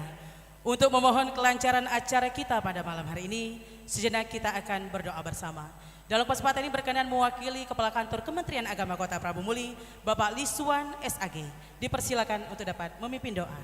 M: Untuk memohon kelancaran acara kita pada malam hari ini, sejenak kita akan berdoa bersama. Dalam kesempatan ini berkenan mewakili Kepala Kantor Kementerian Agama Kota Prabu Muli, Bapak Liswan SAG. Dipersilakan untuk dapat memimpin doa.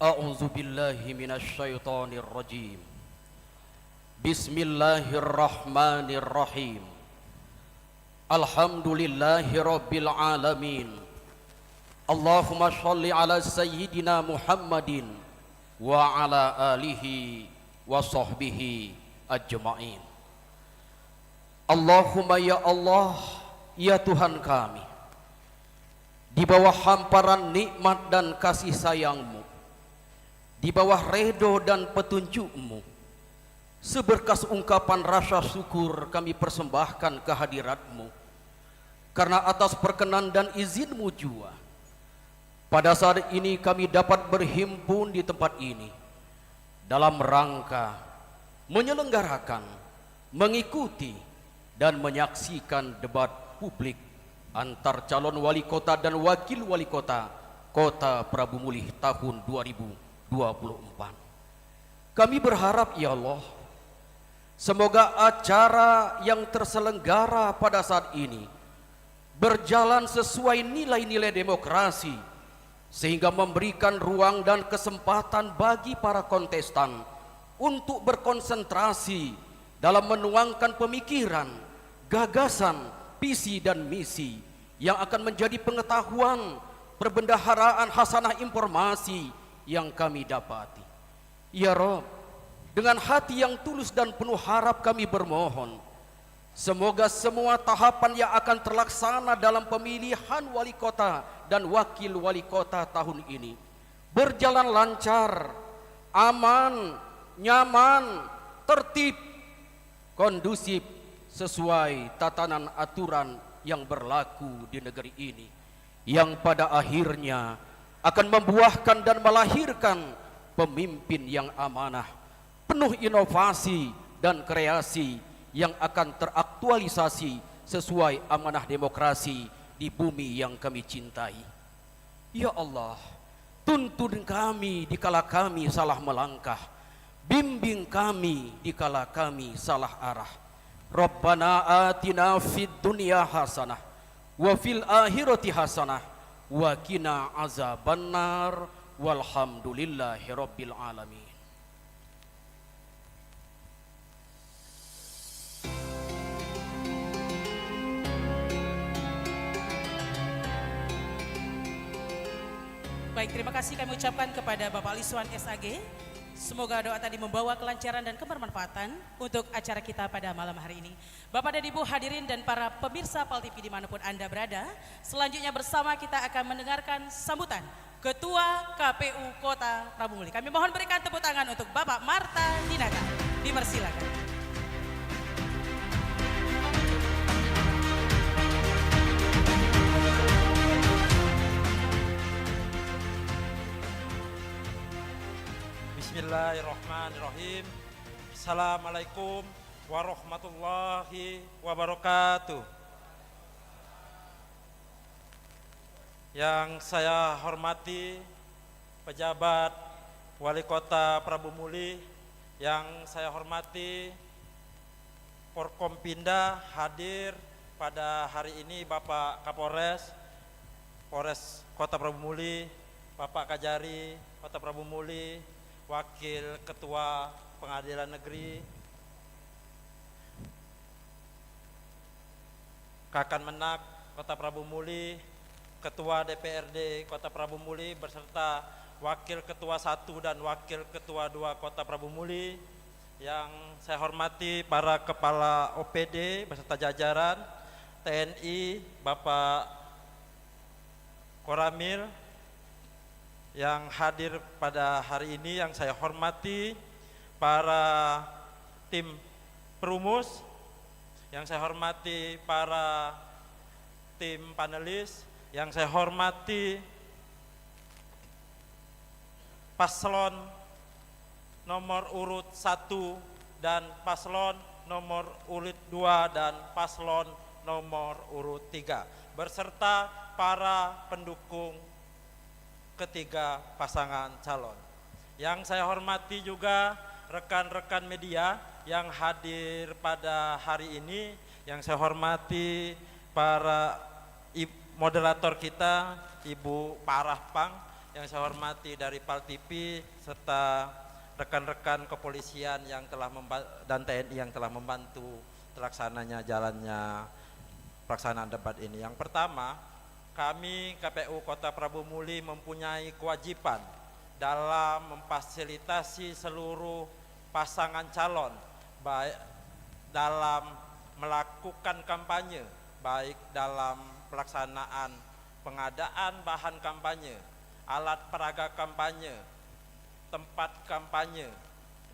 O: A'udzu billahi minasyaitonir rajim. Bismillahirrahmanirrahim. Alhamdulillahi rabbil alamin. Allahumma shalli ala sayyidina Muhammadin wa ala alihi wa sahbihi ajma'in. Allahumma ya Allah, ya Tuhan kami, di bawah hamparan nikmat dan kasih sayang-Mu, di bawah redho dan petunjuk-Mu, seberkas ungkapan rasa syukur kami persembahkan kehadirat-Mu. Karena atas perkenan dan izin-Mu jua, pada saat ini kami dapat berhimpun di tempat ini dalam rangka menyelenggarakan, mengikuti dan menyaksikan debat publik antar calon wali kota dan wakil wali kota Kota Prabu Muli tahun 2024. Kami berharap ya Allah, semoga acara yang terselenggara pada saat ini berjalan sesuai nilai-nilai demokrasi, sehingga memberikan ruang dan kesempatan bagi para kontestan untuk berkonsentrasi dalam menuangkan pemikiran, gagasan, visi dan misi yang akan menjadi pengetahuan, perbendaharaan hasanah informasi yang kami dapati. Ya Rob, dengan hati yang tulus dan penuh harap kami bermohon, semoga semua tahapan yang akan terlaksana dalam pemilihan wali kota dan wakil wali kota tahun ini berjalan lancar, aman, nyaman, tertib, kondusif, sesuai tatanan aturan yang berlaku di negeri ini, yang pada akhirnya akan membuahkan dan melahirkan pemimpin yang amanah, penuh inovasi dan kreasi yang akan teraktualisasi sesuai amanah demokrasi di bumi yang kami cintai. Ya Allah, tuntun kami dikala kami salah melangkah, bimbing kami dikala kami salah arah. Rabbana atina fid dunya hasanah wa fil akhirati hasanah wa qina azabannar walhamdulillahi rabbil alamin.
M: Baik, terima kasih kami ucapkan kepada Bapak Liswan SAG. Semoga doa tadi membawa kelancaran dan kebermanfaatan untuk acara kita pada malam hari ini. Bapak dan Ibu hadirin dan para pemirsa PAL TV dimanapun Anda berada, selanjutnya bersama kita akan mendengarkan sambutan Ketua KPU Kota Prabu Muli. Kami mohon berikan tepuk tangan untuk Bapak Marta Dinata. Dipersilakan.
P: Bismillahirrahmanirrahim. Assalamualaikum warahmatullahi wabarakatuh. Yang saya hormati pejabat Wali Kota Prabu Muli, yang saya hormati Forkompinda hadir pada hari ini Bapak Kapolres Kota Prabu Muli, Bapak Kajari Kota Prabu Muli, Wakil Ketua Pengadilan Negeri, Kakan Menak Kota Prabu Muli, Ketua DPRD Kota Prabu Muli beserta Wakil Ketua 1 dan Wakil Ketua 2 Kota Prabu Muli, yang saya hormati para Kepala OPD beserta jajaran, TNI, Bapak Koramil, yang hadir pada hari ini, yang saya hormati para tim perumus, yang saya hormati para tim panelis, yang saya hormati paslon nomor urut 1 dan paslon nomor urut 2 dan paslon nomor urut 3 beserta para pendukung ketiga pasangan calon. Yang saya hormati juga rekan-rekan media yang hadir pada hari ini, yang saya hormati para moderator kita Ibu Parah Pang, yang saya hormati dari PAL TV serta rekan-rekan kepolisian yang telah dan TNI yang telah membantu terlaksananya jalannya pelaksanaan debat ini. Yang pertama, kami KPU Kota Prabu Muli mempunyai kewajiban dalam memfasilitasi seluruh pasangan calon baik dalam melakukan kampanye, baik dalam pelaksanaan pengadaan bahan kampanye, alat peraga kampanye, tempat kampanye,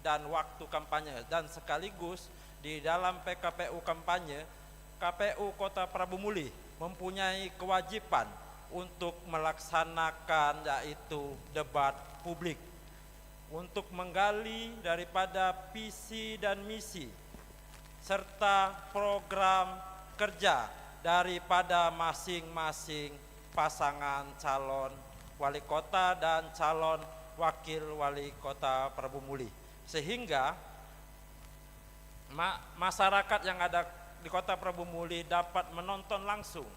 P: dan waktu kampanye, dan sekaligus di dalam PKPU kampanye, KPU Kota Prabu Muli mempunyai kewajiban untuk melaksanakan yaitu debat publik untuk menggali daripada visi dan misi serta program kerja daripada masing-masing pasangan calon wali kota dan calon wakil wali kota Prabu Muli, sehingga masyarakat yang ada di Kota Prabu Muli dapat menonton langsung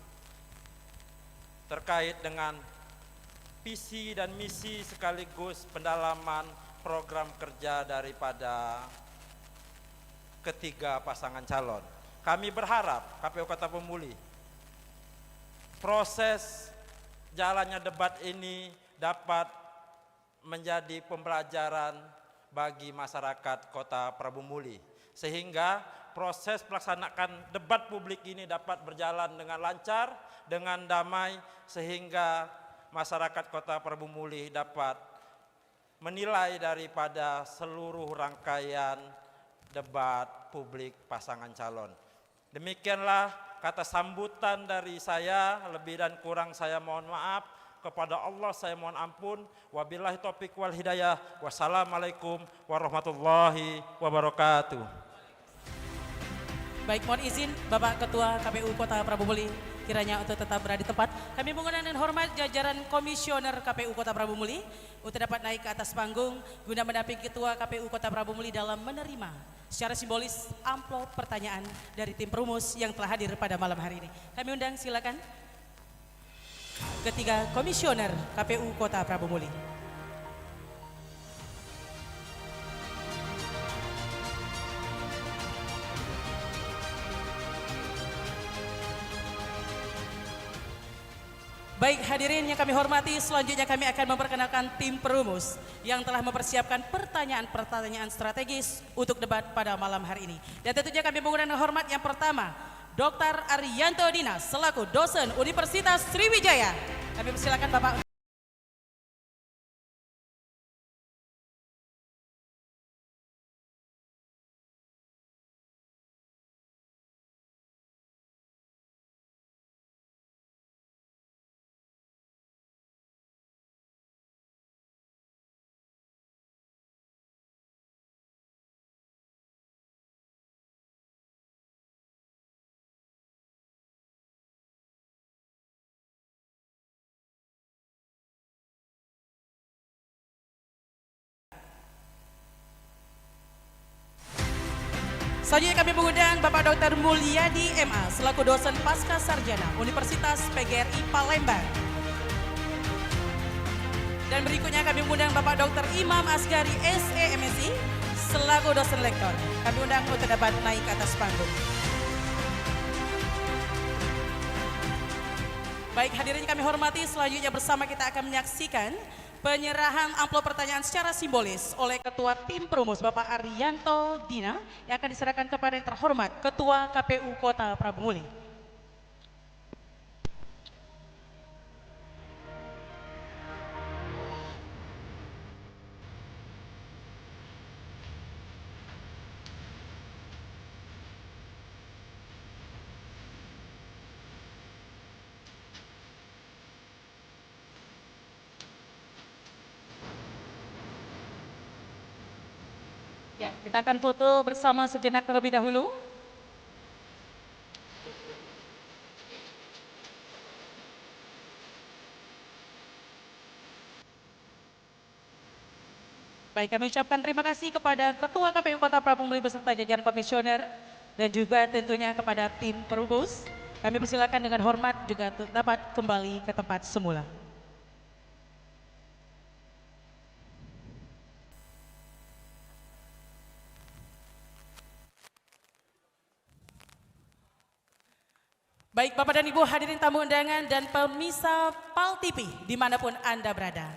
P: terkait dengan visi dan misi sekaligus pendalaman program kerja daripada ketiga pasangan calon. Kami berharap KPU Kota Prabu Muli proses jalannya debat ini dapat menjadi pembelajaran bagi masyarakat Kota Prabu Muli, sehingga proses pelaksanaan debat publik ini dapat berjalan dengan lancar, dengan damai, sehingga masyarakat Kota Prabu Muli dapat menilai daripada seluruh rangkaian debat publik pasangan calon. Demikianlah kata sambutan dari saya, lebih dan kurang saya mohon maaf. Kepada Allah saya mohon ampun. Wabillahi taufiq wal hidayah. Wassalamualaikum warahmatullahi wabarakatuh.
M: Baik, mohon izin Bapak Ketua KPU Kota Prabu Muli kiranya untuk tetap berada di tempat. Kami menggunakan hormat jajaran Komisioner KPU Kota Prabu Muli untuk dapat naik ke atas panggung guna mendampingi Ketua KPU Kota Prabu Muli dalam menerima secara simbolis amplop pertanyaan dari tim perumus yang telah hadir pada malam hari ini. Kami undang, silakan. Ketiga Komisioner KPU Kota Prabu Muli. Baik hadirin yang kami hormati, selanjutnya kami akan memperkenalkan tim perumus yang telah mempersiapkan pertanyaan-pertanyaan strategis untuk debat pada malam hari ini. Dan tentunya kami menggunakan hormat yang pertama, Dr. Ariyanto Dina selaku dosen Universitas Sriwijaya. Kami persilakan Bapak. Selanjutnya kami mengundang Bapak Dr. Mulyadi MA selaku dosen Pasca Sarjana Universitas PGRI Palembang. Dan berikutnya kami mengundang Bapak Dr. Imam Asgari SE MSI selaku dosen lektor. Kami undang untuk dapat naik ke atas panggung. Baik hadirin kami hormati, selanjutnya bersama kita akan menyaksikan penyerahan amplop pertanyaan secara simbolis oleh Ketua Tim Perumus Bapak Ariyanto Dina yang akan diserahkan kepada yang terhormat Ketua KPU Kota Prabu Muli. Ya, kita akan foto bersama sejenak terlebih dahulu. Baik, kami ucapkan terima kasih kepada Ketua KPU Kota Prabu Muli beserta jajaran komisioner dan juga tentunya kepada tim perumus. Kami persilakan dengan hormat juga dapat kembali ke tempat semula. Baik Bapak dan Ibu hadirin tamu undangan dan pemirsa PAL TV dimanapun Anda berada.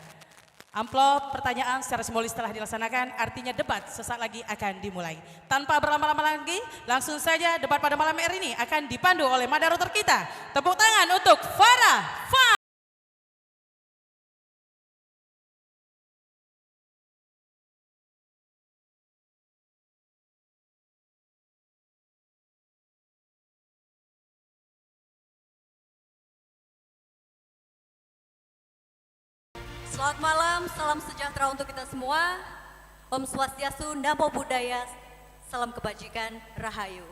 M: Amplop pertanyaan secara simbolis telah dilaksanakan, artinya debat sesaat lagi akan dimulai. Tanpa berlama-lama lagi, langsung saja debat pada malam hari ini akan dipandu oleh moderator kita. Tepuk tangan untuk Farah.
B: Selamat malam, salam sejahtera untuk kita semua. Om Swastiastu, Namo Buddhaya, salam kebajikan, Rahayu.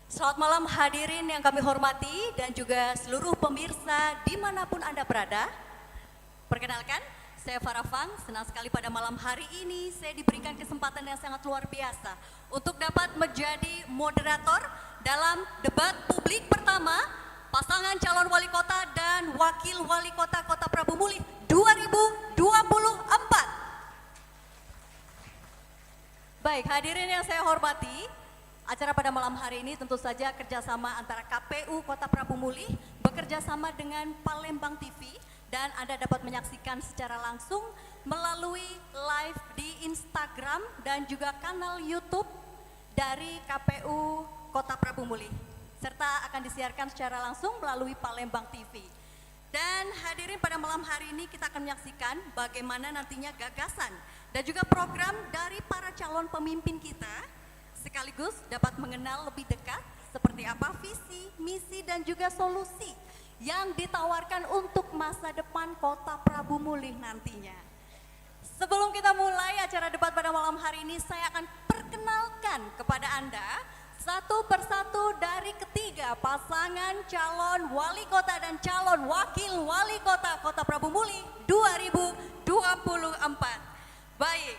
B: Selamat malam hadirin yang kami hormati dan juga seluruh pemirsa dimanapun Anda berada. Perkenalkan, saya Farah Fang, senang sekali pada malam hari ini saya diberikan kesempatan yang sangat luar biasa untuk dapat menjadi moderator dalam debat publik pertama pasangan calon wali kota dan wakil wali kota Kota Prabu Muli 2024. Baik, hadirin yang saya hormati, acara pada malam hari ini tentu saja kerjasama antara KPU Kota Prabu Muli bekerja sama dengan Palembang TV dan Anda dapat menyaksikan secara langsung melalui live di Instagram dan juga kanal YouTube dari KPU Kota Prabu Muli, serta akan disiarkan secara langsung melalui Palembang TV. Dan hadirin pada malam hari ini kita akan menyaksikan bagaimana nantinya gagasan dan juga program dari para calon pemimpin kita, sekaligus dapat mengenal lebih dekat seperti apa visi, misi dan juga solusi yang ditawarkan untuk masa depan Kota Prabu Muli nantinya. Sebelum kita mulai acara debat pada malam hari ini, saya akan perkenalkan kepada Anda satu persatu dari ketiga pasangan calon wali kota dan calon wakil wali kota Kota Prabu Muli 2024. Baik,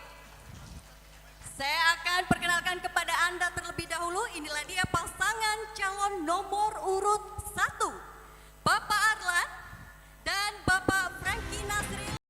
B: saya akan perkenalkan kepada Anda terlebih dahulu. Inilah dia pasangan calon nomor urut 1, Bapak Arlan dan Bapak Franky Nasri.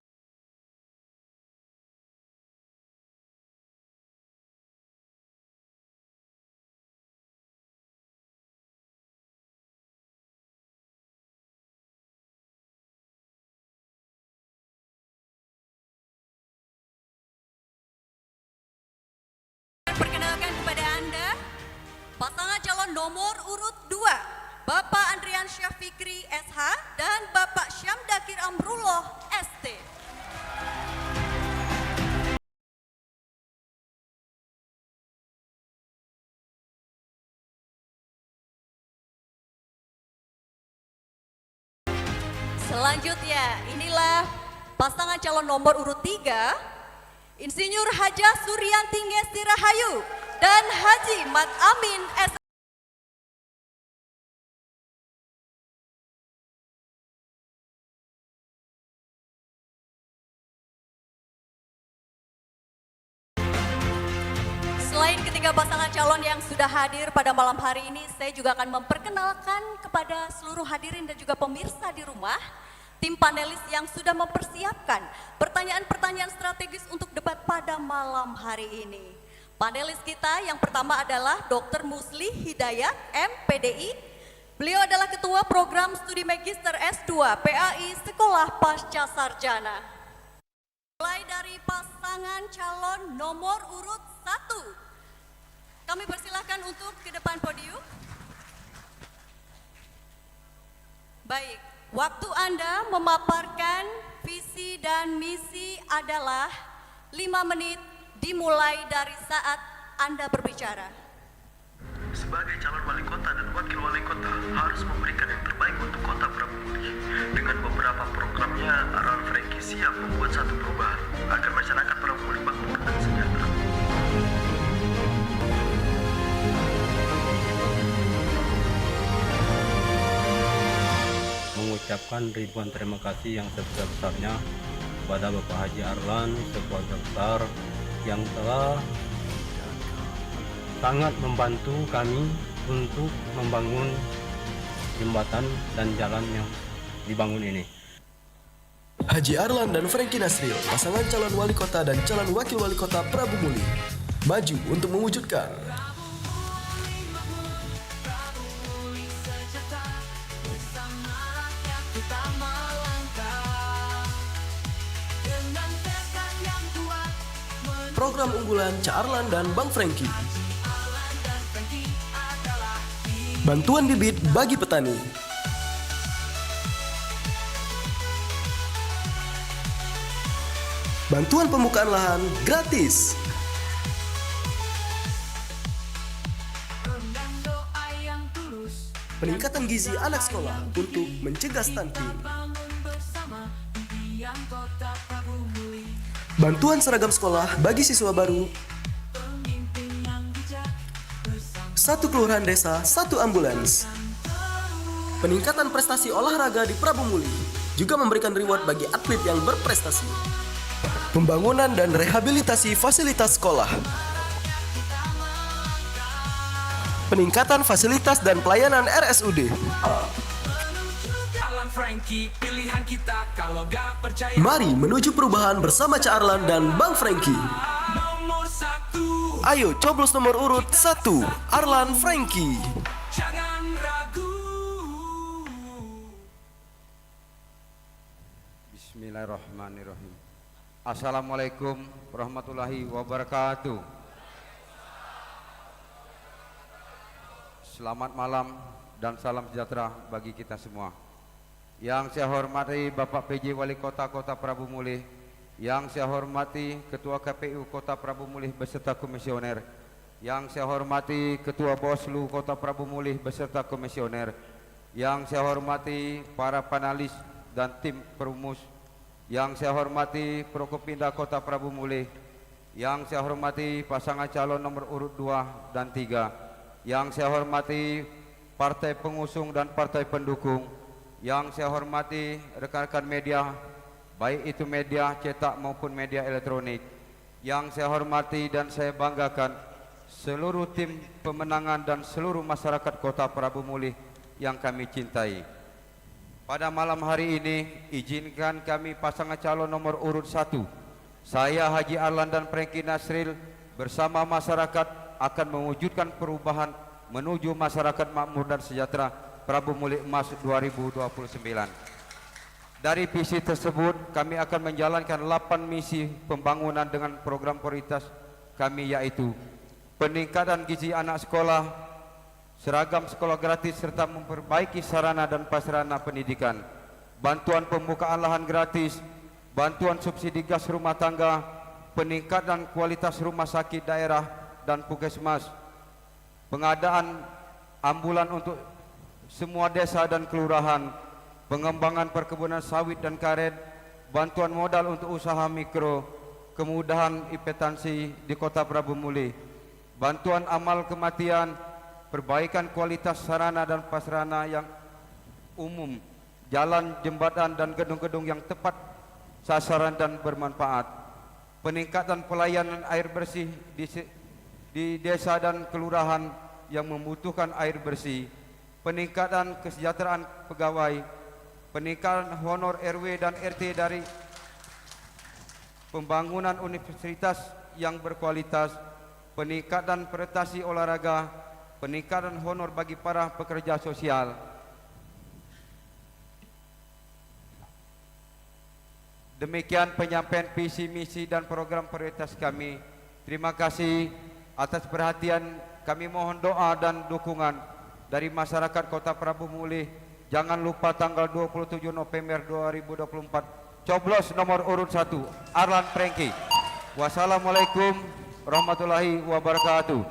B: Pasangan calon nomor urut 2, Bapak Andrian Syafikri SH dan Bapak Syamdakir Amrullah ST. Selanjutnya, inilah pasangan calon nomor urut 3, Insinyur Hajah Suryanti Ngesti Rahayu dan Haji Mat Amin S. Selain ketiga pasangan calon yang sudah hadir pada malam hari ini, saya juga akan memperkenalkan kepada seluruh hadirin dan juga pemirsa di rumah, tim panelis yang sudah mempersiapkan pertanyaan-pertanyaan strategis untuk debat pada malam hari ini. Panelis kita yang pertama adalah Dr. Musli Hidayat, MPDI. Beliau adalah Ketua Program Studi Magister S2 PAI Sekolah Pasca Sarjana. Mulai dari pasangan calon nomor urut 1. Kami persilahkan untuk ke depan podium. Baik, waktu Anda memaparkan visi dan misi adalah 5 menit dimulai dari saat Anda berbicara.
Q: Sebagai calon wali kota dan wakil wali kota harus memberikan yang terbaik untuk kota Prabu Muli. Dengan beberapa programnya, Arlan Franky siap membuat satu perubahan agar masyarakat Prabu Muli makmur dan sejahtera.
R: Mengucapkan ribuan terima kasih yang sebesar-besarnya kepada Bapak Haji Arlan sekeluarga besar yang telah sangat membantu kami untuk membangun jembatan dan jalan yang dibangun ini.
S: Haji Arlan dan Franky Nasril, pasangan calon wali kota dan calon wakil wali kota Prabu Muli, maju untuk mewujudkan program unggulan Ca Arlan dan Bang Franky. Bantuan bibit bagi petani. Bantuan pembukaan lahan gratis. Peningkatan gizi anak sekolah untuk mencegah stunting. Bantuan seragam sekolah bagi siswa baru. 1 kelurahan desa, 1 ambulans. Peningkatan prestasi olahraga di Prabu Muli juga memberikan reward bagi atlet yang berprestasi. Pembangunan dan rehabilitasi fasilitas sekolah. Peningkatan fasilitas dan pelayanan RSUD. Mari menuju perubahan bersama Ca Arlan dan Bang Franky. Ayo coblos nomor urut 1, Arlan Franky.
T: Bismillahirrahmanirrahim. Assalamualaikum warahmatullahi wabarakatuh. Selamat malam dan salam sejahtera bagi kita semua. Yang saya hormati Bapak PJ Wali Kota Kota Prabu Muli, yang saya hormati Ketua KPU Kota Prabu Muli beserta komisioner, yang saya hormati Ketua Bawaslu Kota Prabu Muli beserta komisioner, yang saya hormati para panelis dan tim perumus, yang saya hormati Prokopimda Kota Prabu Muli, yang saya hormati pasangan calon nomor urut 2 dan 3, yang saya hormati partai pengusung dan partai pendukung, yang saya hormati rekan-rekan media, baik itu media cetak maupun media elektronik, yang saya hormati dan saya banggakan seluruh tim pemenangan dan seluruh masyarakat Kota Prabu Muli yang kami cintai. Pada malam hari ini, izinkan kami pasangan calon nomor urut 1, saya Haji Arlan dan Franky Nasril bersama masyarakat akan mewujudkan perubahan menuju masyarakat makmur dan sejahtera Prabu Muli Emas 2029. Dari visi tersebut, kami akan menjalankan 8 misi pembangunan dengan program prioritas kami, yaitu peningkatan gizi anak sekolah, seragam sekolah gratis serta memperbaiki sarana dan prasarana pendidikan, bantuan pembukaan lahan gratis, bantuan subsidi gas rumah tangga, peningkatan kualitas rumah sakit daerah dan puskesmas, pengadaan ambulan untuk semua desa dan kelurahan, pengembangan perkebunan sawit dan karet, bantuan modal untuk usaha mikro, kemudahan impetansi di Kota Prabu Muli, bantuan amal kematian, perbaikan kualitas sarana dan prasarana yang umum, jalan, jembatan, dan gedung-gedung yang tepat sasaran dan bermanfaat, peningkatan pelayanan air bersih di desa dan kelurahan yang membutuhkan air bersih, peningkatan kesejahteraan pegawai, peningkatan honor RW dan RT dari pembangunan universitas yang berkualitas, peningkatan prestasi olahraga, peningkatan honor bagi para pekerja sosial. Demikian penyampaian visi misi dan program prioritas kami. Terima kasih atas perhatian. Kami mohon doa dan dukungan dari masyarakat Kota Prabu Muli. Jangan lupa tanggal 27 November 2024 coblos nomor urut 1 Arlan Franky. Wassalamualaikum warahmatullahi wabarakatuh.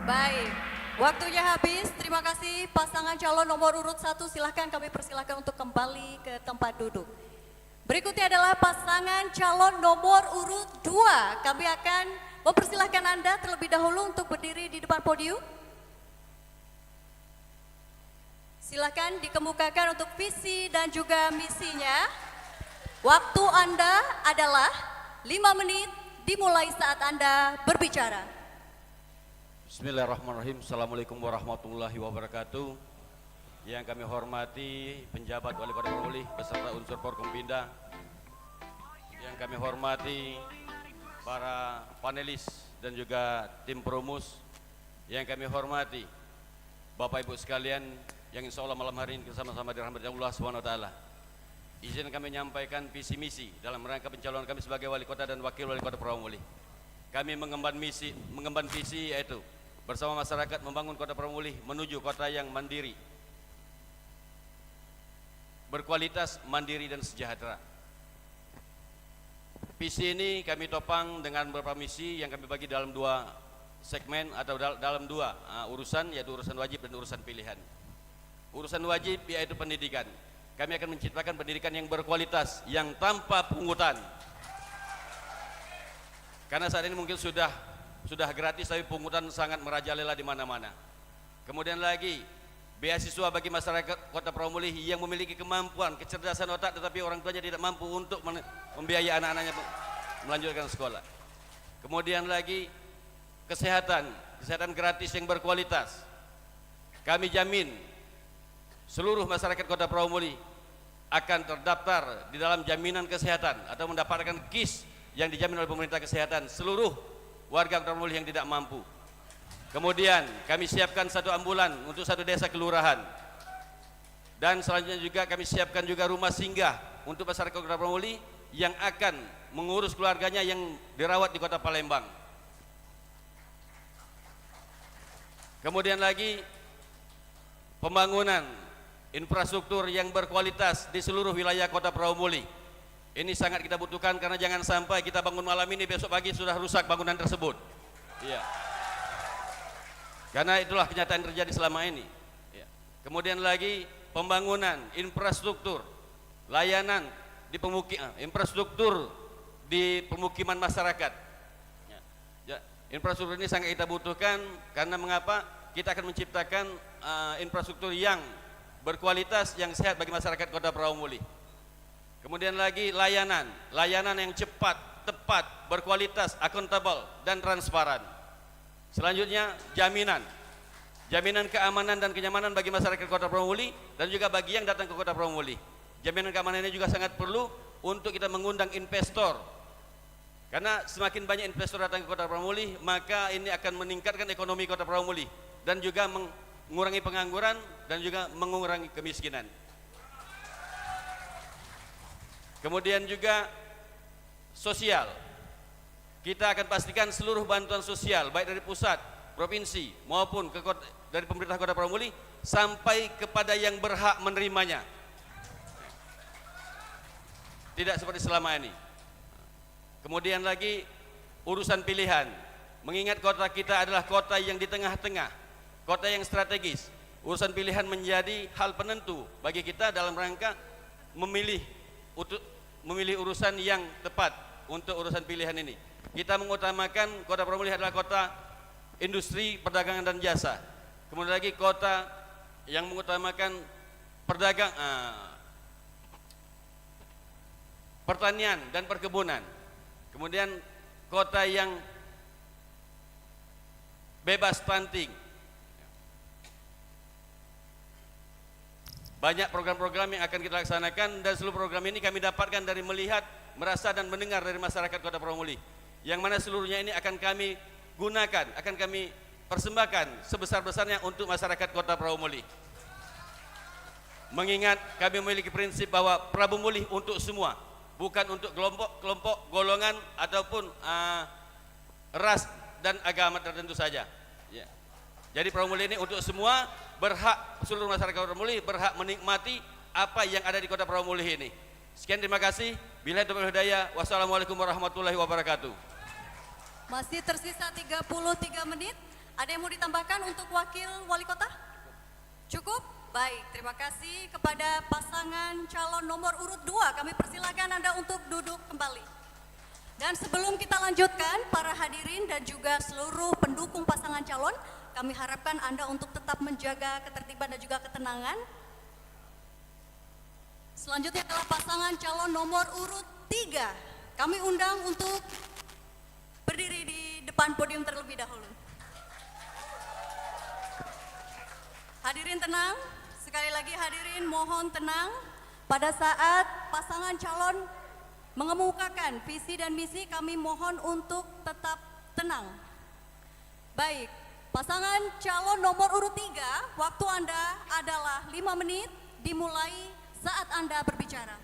B: Baik, waktunya habis. Terima kasih pasangan calon nomor urut 1. Silahkan kami persilahkan untuk kembali ke tempat duduk. Berikutnya adalah pasangan calon nomor urut 2. Kami akan mempersilahkan Anda terlebih dahulu untuk berdiri di depan podium. Silakan dikemukakan untuk visi dan juga misinya. Waktu Anda adalah 5 menit dimulai saat Anda berbicara.
U: Bismillahirrahmanirrahim. Assalamualaikum warahmatullahi wabarakatuh. Yang kami hormati penjabat Wali Kota Prabu Muli beserta unsur Forkompinda. Yang kami hormati para panelis dan juga tim Promus. Yang kami hormati Bapak Ibu sekalian yang insya Allah malam hari ini bersama-sama dirahmati Allah SWT. Izin kami menyampaikan visi misi dalam rangka pencalonan kami sebagai Wali Kota dan Wakil Wali Kota Prabu Muli. Kami mengemban visi yaitu bersama masyarakat membangun Kota Prabu Muli menuju kota yang mandiri, berkualitas, mandiri, dan sejahtera. Visi ini kami topang dengan beberapa misi yang kami bagi dalam 2 segmen atau dalam 2 urusan, yaitu urusan wajib dan urusan pilihan. Urusan wajib yaitu pendidikan. Kami akan menciptakan pendidikan yang berkualitas, yang tanpa pungutan. Karena saat ini mungkin sudah gratis, tapi pungutan sangat merajalela di mana-mana. Kemudian lagi, beasiswa bagi masyarakat Kota Prabu Muli yang memiliki kemampuan, kecerdasan otak, tetapi orang tuanya tidak mampu untuk membiayai anak-anaknya melanjutkan sekolah. Kemudian lagi, kesehatan gratis yang berkualitas. Kami jamin seluruh masyarakat Kota Prabu Muli akan terdaftar di dalam jaminan kesehatan atau mendapatkan KIS yang dijamin oleh pemerintah kesehatan seluruh warga Kota Prabu Muli yang tidak mampu. Kemudian kami siapkan 1 ambulan untuk 1 desa kelurahan. Dan selanjutnya juga kami siapkan juga rumah singgah untuk masyarakat Kota Prabu Muli yang akan mengurus keluarganya yang dirawat di Kota Palembang. Kemudian lagi pembangunan infrastruktur yang berkualitas di seluruh wilayah Kota Prabu Muli. Ini sangat kita butuhkan karena jangan sampai kita bangun malam ini besok pagi sudah rusak bangunan tersebut. Iya. Karena itulah kenyataan yang terjadi selama ini. Ya. Kemudian lagi pembangunan infrastruktur layanan di infrastruktur di pemukiman masyarakat. Ya. Infrastruktur ini sangat kita butuhkan karena mengapa? Kita akan menciptakan infrastruktur yang berkualitas, yang sehat bagi masyarakat Kota Prabu Muli. Kemudian lagi layanan yang cepat, tepat, berkualitas, akuntabel, dan transparan. Selanjutnya jaminan keamanan dan kenyamanan bagi masyarakat Kota Prabu Muli dan juga bagi yang datang ke Kota Prabu Muli. Jaminan keamanan ini juga sangat perlu untuk kita mengundang investor. Karena semakin banyak investor datang ke Kota Prabu Muli, maka ini akan meningkatkan ekonomi Kota Prabu Muli dan juga mengurangi pengangguran dan juga mengurangi kemiskinan. Kemudian juga sosial. kita akan pastikan seluruh bantuan sosial baik dari pusat, provinsi maupun dari pemerintah Kota Pramuli sampai kepada yang berhak menerimanya. Tidak seperti selama ini. Kemudian lagi urusan pilihan. Mengingat kota kita adalah kota yang di tengah-tengah, kota yang strategis. Urusan pilihan menjadi hal penentu bagi kita dalam rangka memilih urusan yang tepat untuk urusan pilihan ini. Kita mengutamakan Kota Pramuli adalah kota industri, perdagangan dan jasa. Kemudian lagi kota yang mengutamakan pertanian dan perkebunan. Kemudian kota yang bebas stunting. Banyak program-program yang akan kita laksanakan dan seluruh program ini kami dapatkan dari melihat, merasa dan mendengar dari masyarakat Kota Pramuli. Yang mana seluruhnya ini akan kami gunakan, akan kami persembahkan sebesar-besarnya untuk masyarakat Kota Pramuli. Mengingat kami memiliki prinsip bahwa Pramuli untuk semua, bukan untuk kelompok, golongan ataupun ras dan agama tertentu saja. Ya. Jadi Pramuli ini untuk semua, seluruh masyarakat Kota Pramuli berhak menikmati apa yang ada di Kota Pramuli ini. Sekian, terima kasih. Billahi taufiq wal hidayah. Wassalamualaikum warahmatullahi wabarakatuh.
B: Masih tersisa 33 menit. Ada yang mau ditambahkan untuk wakil wali kota? Cukup? Baik, terima kasih kepada pasangan calon nomor urut 2. Kami persilakan Anda untuk duduk kembali. Dan sebelum kita lanjutkan, para hadirin dan juga seluruh pendukung pasangan calon, kami harapkan Anda untuk tetap menjaga ketertiban dan juga ketenangan. Selanjutnya adalah pasangan calon nomor urut 3. Kami undang untuk berdiri di depan podium terlebih dahulu. Hadirin tenang, sekali lagi hadirin mohon tenang. Pada saat pasangan calon mengemukakan visi dan misi, kami mohon untuk tetap tenang. Baik, pasangan calon nomor urut 3, waktu Anda adalah 5 menit dimulai saat Anda berbicara.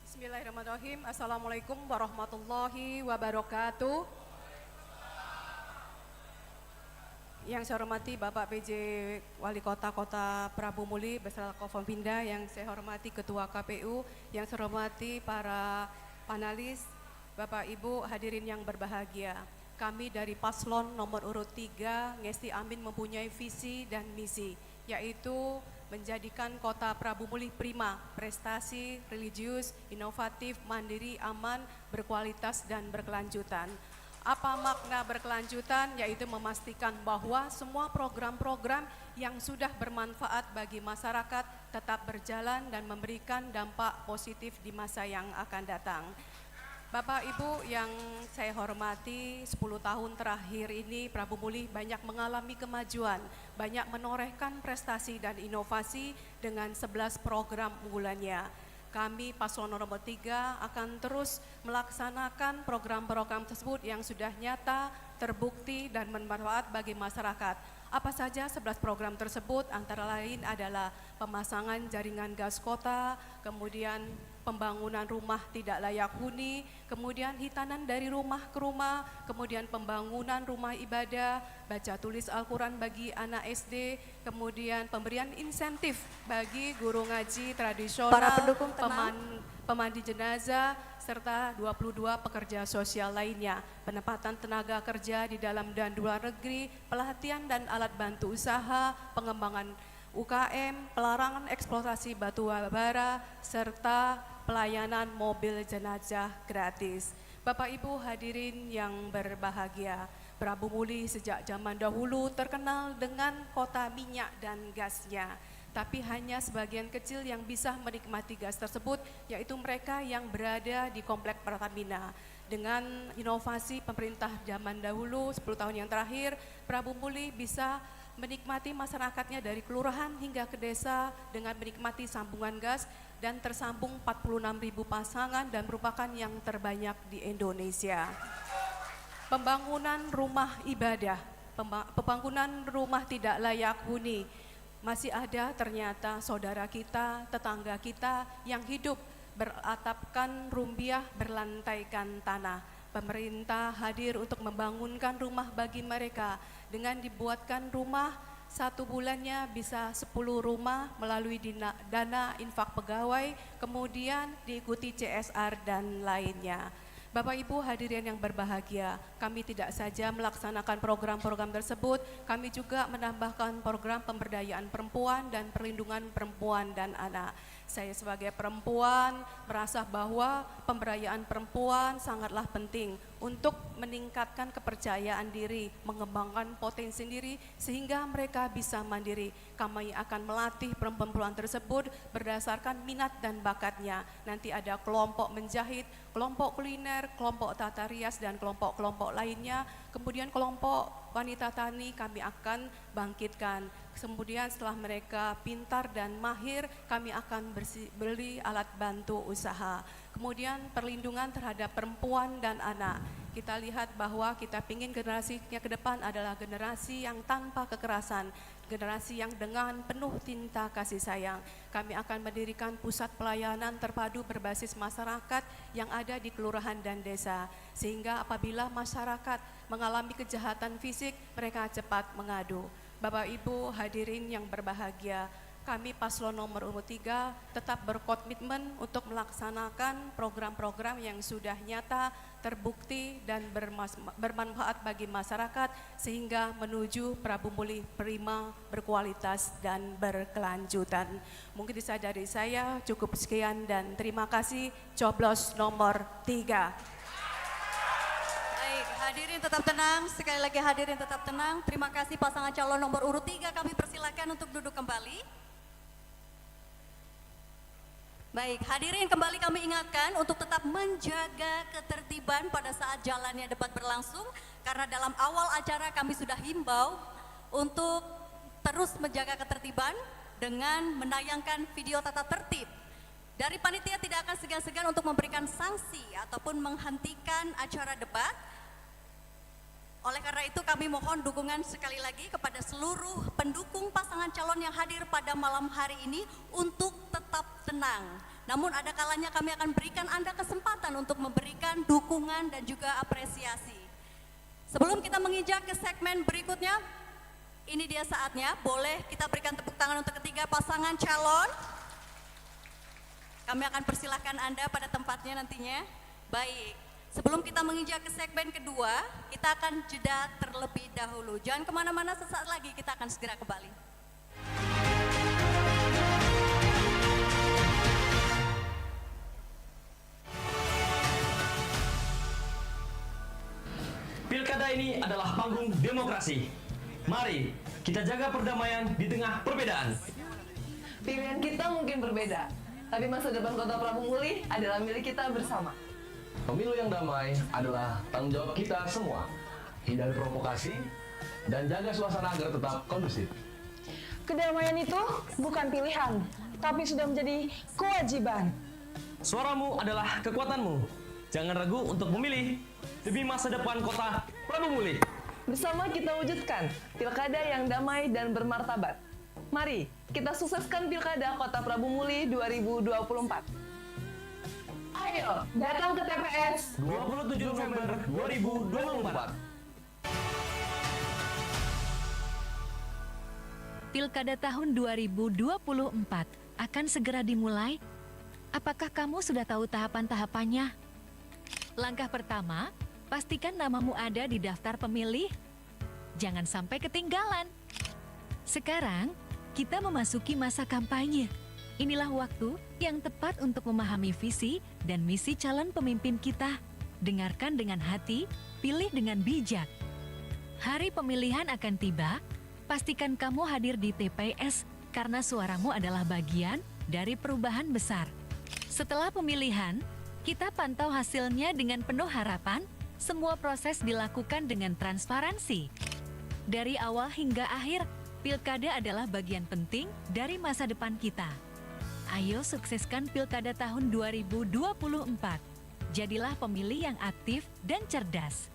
E: Bismillahirrahmanirrahim. Assalamualaikum warahmatullahi wabarakatuh. Yang saya hormati Bapak PJ Wali Kota Kota Pramuli beserta Forkompinda, yang saya hormati Ketua KPU, yang saya hormati para panelis, Bapak Ibu hadirin yang berbahagia. Kami dari paslon nomor urut 3 Ngesti Amin mempunyai visi dan misi, yaitu menjadikan Kota Pramuli prima, prestasi, religius, inovatif, mandiri, aman, berkualitas dan berkelanjutan. Apa makna berkelanjutan? Yaitu memastikan bahwa semua program-program yang sudah bermanfaat bagi masyarakat tetap berjalan dan memberikan dampak positif di masa yang akan datang. Bapak Ibu yang saya hormati, 10 tahun terakhir ini Pramuli banyak mengalami kemajuan, banyak menorehkan prestasi dan inovasi dengan 11 program unggulannya. Kami paslon nomor 3 akan terus melaksanakan program-program tersebut yang sudah nyata, terbukti dan bermanfaat bagi masyarakat. Apa saja 11 program tersebut? Antara lain adalah pemasangan jaringan gas kota, kemudian pembangunan rumah tidak layak huni, kemudian hitanan dari rumah ke rumah, kemudian pembangunan rumah ibadah, baca tulis Al-Quran bagi anak SD, kemudian pemberian insentif bagi guru ngaji tradisional,
B: Para pendukung tenang.
E: pemandi jenazah, serta 22 pekerja sosial lainnya, penempatan tenaga kerja di dalam dan luar negeri, pelatihan dan alat bantu usaha, pengembangan UKM, pelarangan eksploitasi batu bara, serta pelayanan mobil jenazah gratis. Bapak Ibu hadirin yang berbahagia, Pramuli sejak zaman dahulu terkenal dengan kota minyak dan gasnya. Tapi hanya sebagian kecil yang bisa menikmati gas tersebut, yaitu mereka yang berada di komplek Pertamina. Dengan inovasi pemerintah zaman dahulu, 10 tahun yang terakhir, Pramuli bisa menikmati masyarakatnya dari kelurahan hingga ke desa dengan menikmati sambungan gas dan tersambung 46.000 pasangan dan merupakan yang terbanyak di Indonesia. Pembangunan rumah ibadah, pembangunan rumah tidak layak huni, masih ada ternyata saudara kita, tetangga kita yang hidup beratapkan rumbiah, berlantaikan tanah. Pemerintah hadir untuk membangunkan rumah bagi mereka dengan dibuatkan rumah 1 bulannya bisa 10 rumah melalui dana infak pegawai, kemudian diikuti CSR dan lainnya. Bapak Ibu hadirin yang berbahagia, kami tidak saja melaksanakan program-program tersebut, kami juga menambahkan program pemberdayaan perempuan dan perlindungan perempuan dan anak. Saya sebagai perempuan merasa bahwa pemberdayaan perempuan sangatlah penting untuk meningkatkan kepercayaan diri, mengembangkan potensi diri sehingga mereka bisa mandiri. Kami akan melatih perempuan-perempuan tersebut berdasarkan minat dan bakatnya. Nanti ada kelompok menjahit, kelompok kuliner, kelompok tata rias dan kelompok-kelompok lainnya. Kemudian kelompok wanita tani kami akan bangkitkan. Kemudian setelah mereka pintar dan mahir, kami akan beli alat bantu usaha. Kemudian perlindungan terhadap perempuan dan anak. Kita lihat bahwa kita ingin generasinya ke depan adalah generasi yang tanpa kekerasan, generasi yang dengan penuh cinta kasih sayang. Kami akan mendirikan pusat pelayanan terpadu berbasis masyarakat yang ada di kelurahan dan desa. Sehingga apabila masyarakat mengalami kejahatan fisik, mereka cepat mengadu. Bapak Ibu hadirin yang berbahagia, kami paslon nomor urut 3 tetap berkomitmen untuk melaksanakan program-program yang sudah nyata, terbukti dan bermanfaat bagi masyarakat sehingga menuju Prabu Muli prima, berkualitas dan berkelanjutan. Mungkin dari saya cukup sekian dan terima kasih. Coblos nomor 3.
B: Baik, hadirin tetap tenang, sekali lagi hadirin tetap tenang. Terima kasih pasangan calon nomor urut 3, kami persilakan untuk duduk kembali. Baik, hadirin kembali kami ingatkan untuk tetap menjaga ketertiban pada saat jalannya debat berlangsung. Karena dalam awal acara kami sudah himbau untuk terus menjaga ketertiban dengan menayangkan video tata tertib. Dari panitia tidak akan segan-segan untuk memberikan sanksi ataupun menghentikan acara debat. Oleh karena itu kami mohon dukungan sekali lagi kepada seluruh pendukung pasangan calon yang hadir pada malam hari ini untuk tetap tenang. Namun ada kalanya kami akan berikan Anda kesempatan untuk memberikan dukungan dan juga apresiasi. Sebelum kita menginjak ke segmen berikutnya, ini dia saatnya, boleh kita berikan tepuk tangan untuk ketiga pasangan calon. Kami akan persilahkan Anda pada tempatnya nantinya. Baik. Sebelum kita menginjak ke segmen kedua, kita akan jeda terlebih dahulu. Jangan kemana-mana, sesaat lagi kita akan segera kembali.
C: Pilkada ini adalah panggung demokrasi. Mari kita jaga perdamaian di tengah perbedaan.
V: Pilihan kita mungkin berbeda, tapi masa depan Kota Prabu Muli adalah milik kita bersama.
C: Pemilu yang damai adalah tanggung jawab kita semua. Hindari provokasi dan jaga suasana agar tetap kondusif.
V: Kedamaian itu bukan pilihan, tapi sudah menjadi kewajiban.
C: Suaramu adalah kekuatanmu. Jangan ragu untuk memilih demi masa depan Kota Prabu Muli.
V: Bersama kita wujudkan pilkada yang damai dan bermartabat. Mari kita sukseskan Pilkada Kota Prabu Muli 2024. Ayo, datang ke TPS
C: 27 November 2024.
W: Pilkada tahun 2024 akan segera dimulai. Apakah kamu sudah tahu tahapan-tahapannya? Langkah pertama, pastikan namamu ada di daftar pemilih. Jangan sampai ketinggalan. Sekarang, kita memasuki masa kampanye. Inilah waktu yang tepat untuk memahami visi dan misi calon pemimpin kita. Dengarkan dengan hati, pilih dengan bijak. Hari pemilihan akan tiba, pastikan kamu hadir di TPS karena suaramu adalah bagian dari perubahan besar. Setelah pemilihan, kita pantau hasilnya dengan penuh harapan, semua proses dilakukan dengan transparansi. Dari awal hingga akhir, pilkada adalah bagian penting dari masa depan kita. Ayo sukseskan Pilkada tahun 2024. Jadilah pemilih yang aktif dan cerdas.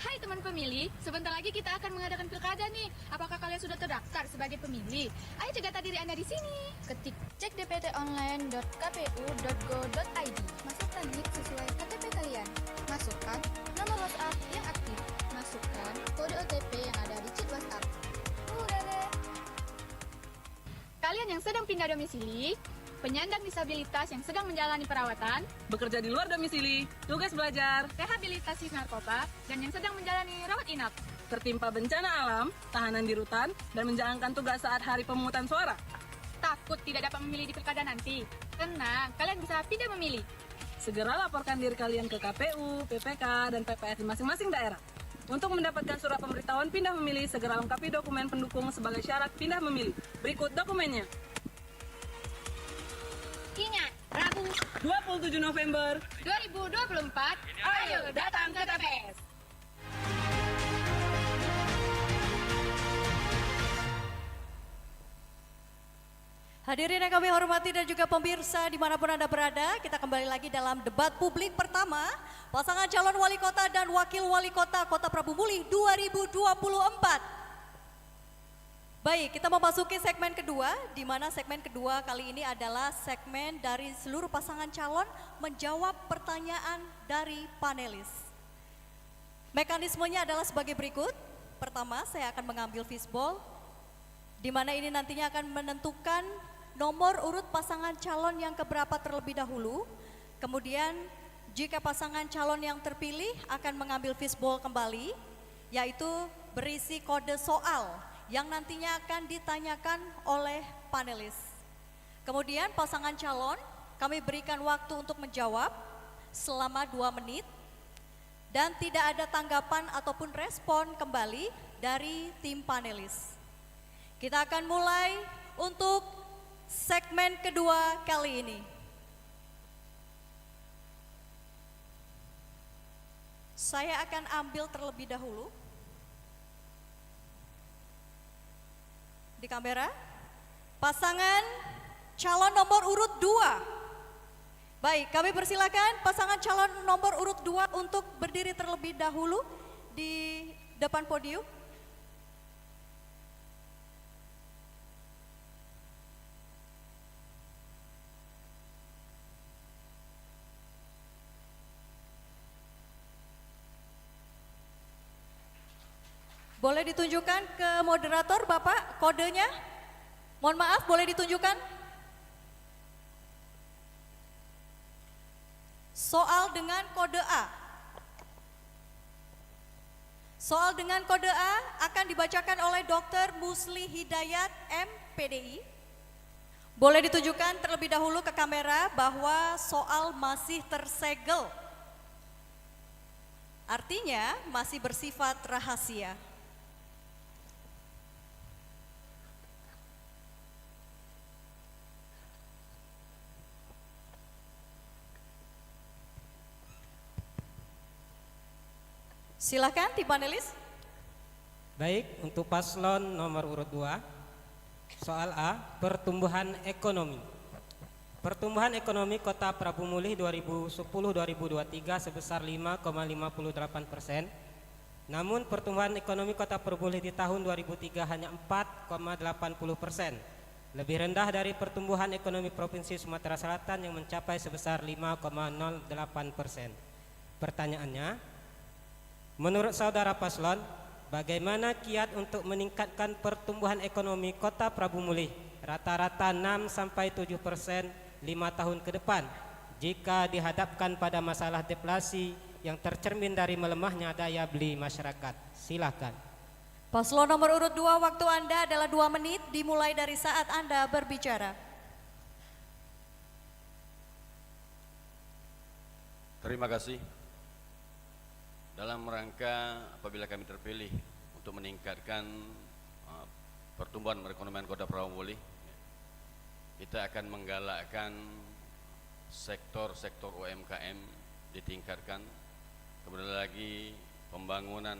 F: Hai teman pemilih, sebentar lagi kita akan mengadakan pilkada nih. Apakah kalian sudah terdaftar sebagai pemilih? Ayo jaga diri Anda di sini. Ketik cek dptonline.kpu.go.id. Masukkan NIK sesuai KTP kalian. Masukkan nomor WhatsApp yang aktif. Masukkan kode OTP yang ada di chat WhatsApp. Udah deh. Kalian yang sedang pindah domisili, penyandang disabilitas yang sedang menjalani perawatan,
M: Bekerja di luar domisili, tugas belajar,
F: rehabilitasi narkoba, dan yang sedang menjalani rawat inap.
M: tertimpa bencana alam, tahanan di rutan, dan menjalankan tugas saat hari pemungutan suara.
F: Takut tidak dapat memilih di pilkada nanti? Tenang, kalian bisa pindah memilih.
M: Segera laporkan diri kalian ke KPU, PPK, dan PPS di masing-masing daerah. Untuk mendapatkan surat pemberitahuan pindah memilih, segera lengkapi dokumen pendukung sebagai syarat pindah memilih. Berikut dokumennya.
F: Ingat, Rabu
M: 27 November
F: 2024, ayo datang ke TPS.
B: Hadirin yang kami hormati dan juga pemirsa dimanapun Anda berada, kita kembali lagi dalam debat publik pertama pasangan calon wali kota dan wakil wali kota Kota Prabu Muli 2024. Baik, kita memasuki segmen kedua, di mana segmen kedua kali ini adalah segmen dari seluruh pasangan calon menjawab pertanyaan dari panelis. Mekanismenya adalah sebagai berikut. Pertama, saya akan mengambil fishbowl, di mana ini nantinya akan menentukan nomor urut pasangan calon yang keberapa terlebih dahulu. Kemudian jika pasangan calon yang terpilih akan mengambil fishbowl kembali, yaitu berisi kode soal yang nantinya akan ditanyakan oleh panelis. Kemudian pasangan calon kami berikan waktu untuk menjawab selama 2 menit dan tidak ada tanggapan ataupun respon kembali dari tim panelis. Kita akan mulai untuk segmen kedua kali ini. Saya akan ambil terlebih dahulu di kamera pasangan calon nomor urut 2. Baik, kami persilakan pasangan calon nomor urut 2 untuk berdiri terlebih dahulu di depan podium. Boleh ditunjukkan ke moderator Bapak kodenya? Mohon maaf, boleh ditunjukkan? Soal dengan kode A. Soal dengan kode A akan dibacakan oleh Dr. Musli Hidayat MPDI. Boleh ditunjukkan terlebih dahulu ke kamera bahwa soal masih tersegel. Artinya masih bersifat rahasia. Silakan tim panelis.
G: Baik, untuk paslon nomor urut 2, soal A, pertumbuhan ekonomi. Pertumbuhan ekonomi Kota Prabu Muli 2010-2023 sebesar 5,58%. Namun pertumbuhan ekonomi Kota Prabu Muli di tahun 2003 hanya 4,80%. Lebih rendah dari pertumbuhan ekonomi Provinsi Sumatera Selatan yang mencapai sebesar 5,08%. Pertanyaannya, menurut saudara paslon, bagaimana kiat untuk meningkatkan pertumbuhan ekonomi Kota Prabu Muli rata-rata 6-7% 5 tahun ke depan jika dihadapkan pada masalah deflasi yang tercermin dari melemahnya daya beli masyarakat? Silakan.
B: Paslon nomor urut 2, waktu Anda adalah 2 menit dimulai dari saat Anda berbicara.
U: Terima kasih. Dalam rangka apabila kami terpilih untuk meningkatkan pertumbuhan perekonomian Kota Prabu Muli, kita akan menggalakkan sektor-sektor UMKM ditingkatkan, kemudian lagi pembangunan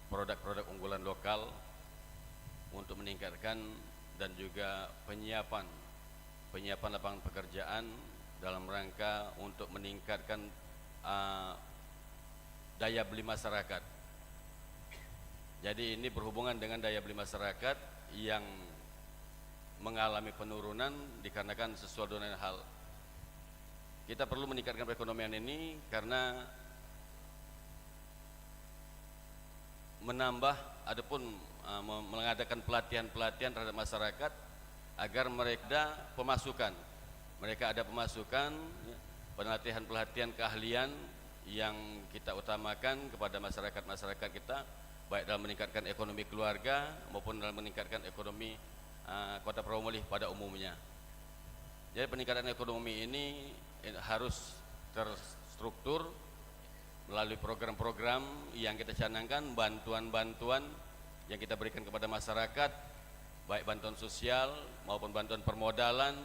U: produk-produk unggulan lokal untuk meningkatkan dan juga penyiapan lapangan pekerjaan dalam rangka untuk meningkatkan daya beli masyarakat Jadi ini berhubungan dengan daya beli masyarakat yang mengalami penurunan dikarenakan sesuatu dengan hal. Kita perlu meningkatkan perekonomian ini karena menambah adapun mengadakan pelatihan-pelatihan terhadap masyarakat agar mereka pemasukan. Mereka ada pemasukan, pelatihan-pelatihan keahlian yang kita utamakan kepada masyarakat-masyarakat kita, baik dalam meningkatkan ekonomi keluarga maupun dalam meningkatkan ekonomi Kota Pramuli pada umumnya. Jadi peningkatan ekonomi ini harus terstruktur melalui program-program yang kita canangkan, bantuan-bantuan yang kita berikan kepada masyarakat, baik bantuan sosial maupun bantuan permodalan,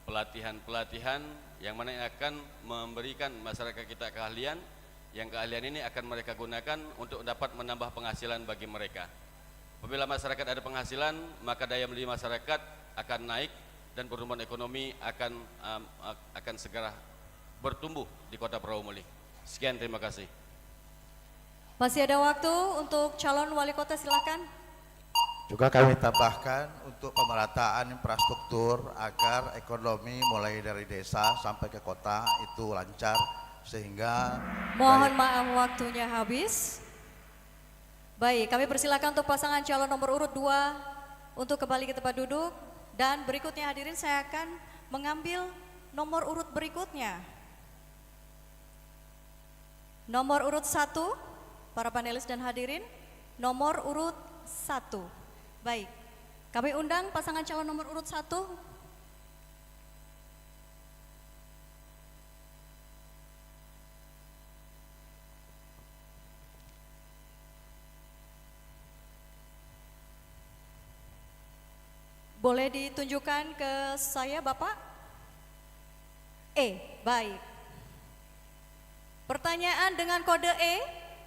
U: pelatihan-pelatihan yang mana yang akan memberikan masyarakat kita keahlian, yang keahlian ini akan mereka gunakan untuk dapat menambah penghasilan bagi mereka. Apabila masyarakat ada penghasilan, maka daya beli masyarakat akan naik dan pertumbuhan ekonomi akan segera bertumbuh di Kota Pramuli. Sekian, terima kasih.
B: Masih ada waktu untuk calon wali kota, silakan.
H: Juga kami tambahkan untuk pemerataan infrastruktur agar ekonomi mulai dari desa sampai ke kota itu lancar sehingga
B: Mohon maaf waktunya habis. Baik, kami persilakan untuk pasangan calon nomor urut 2 untuk kembali ke tempat duduk, dan berikutnya hadirin saya akan mengambil nomor urut berikutnya. Nomor urut 1, para panelis dan hadirin, nomor urut 1. Baik, kami undang pasangan calon nomor urut 1. Boleh ditunjukkan ke saya, Bapak? Baik. Pertanyaan dengan kode E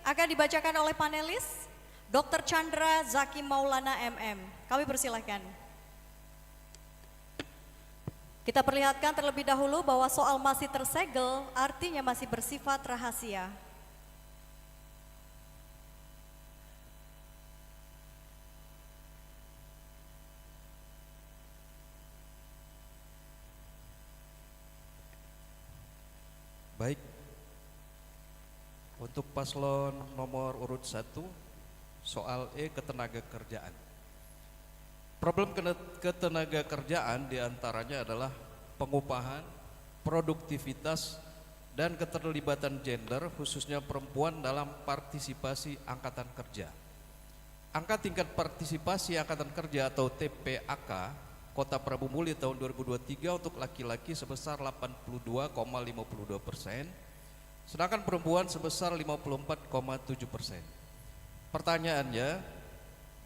B: akan dibacakan oleh panelis Dr. Chandra Zaki Maulana MM. Kami persilahkan. Kita perlihatkan terlebih dahulu bahwa soal masih tersegel artinya masih bersifat rahasia.
I: Baik, untuk paslon nomor urut 1, soal E, ketenaga kerjaan. Problem ketenaga kerjaan diantaranya adalah pengupahan, produktivitas, dan keterlibatan gender khususnya perempuan dalam partisipasi angkatan kerja. Angka tingkat partisipasi angkatan kerja atau TPAK Kota Pramuli tahun 2023 untuk laki-laki sebesar 82,52%, sedangkan perempuan sebesar 54,7%. Pertanyaannya,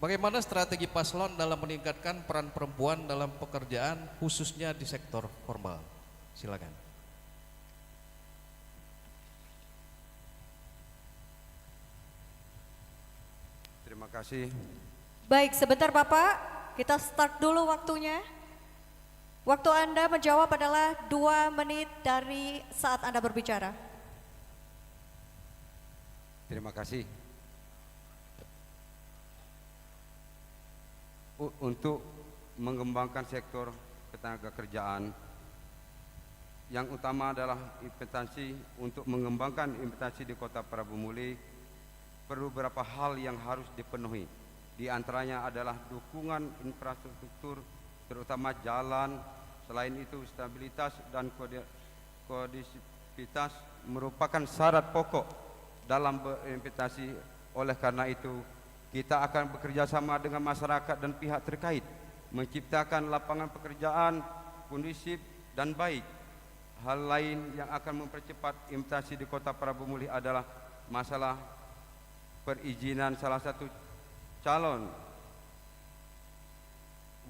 I: bagaimana strategi paslon dalam meningkatkan peran perempuan dalam pekerjaan khususnya di sektor formal? Silakan.
T: Terima kasih.
B: Baik, sebentar Bapak. Kita start dulu waktunya. Waktu Anda menjawab adalah 2 menit dari saat Anda berbicara.
T: Terima kasih. Untuk mengembangkan sektor ketenaga kerjaan, yang utama adalah investasi. Untuk mengembangkan investasi di Kota Pramuli perlu beberapa hal yang harus dipenuhi. Di antaranya adalah dukungan infrastruktur, terutama jalan. Selain itu, stabilitas dan kondisivitas merupakan syarat pokok dalam berinvestasi. Oleh karena itu, kita akan bekerja sama dengan masyarakat dan pihak terkait, menciptakan lapangan pekerjaan kondusif dan baik. Hal lain yang akan mempercepat investasi di Kota Pramuli adalah masalah perizinan. Salah satu calon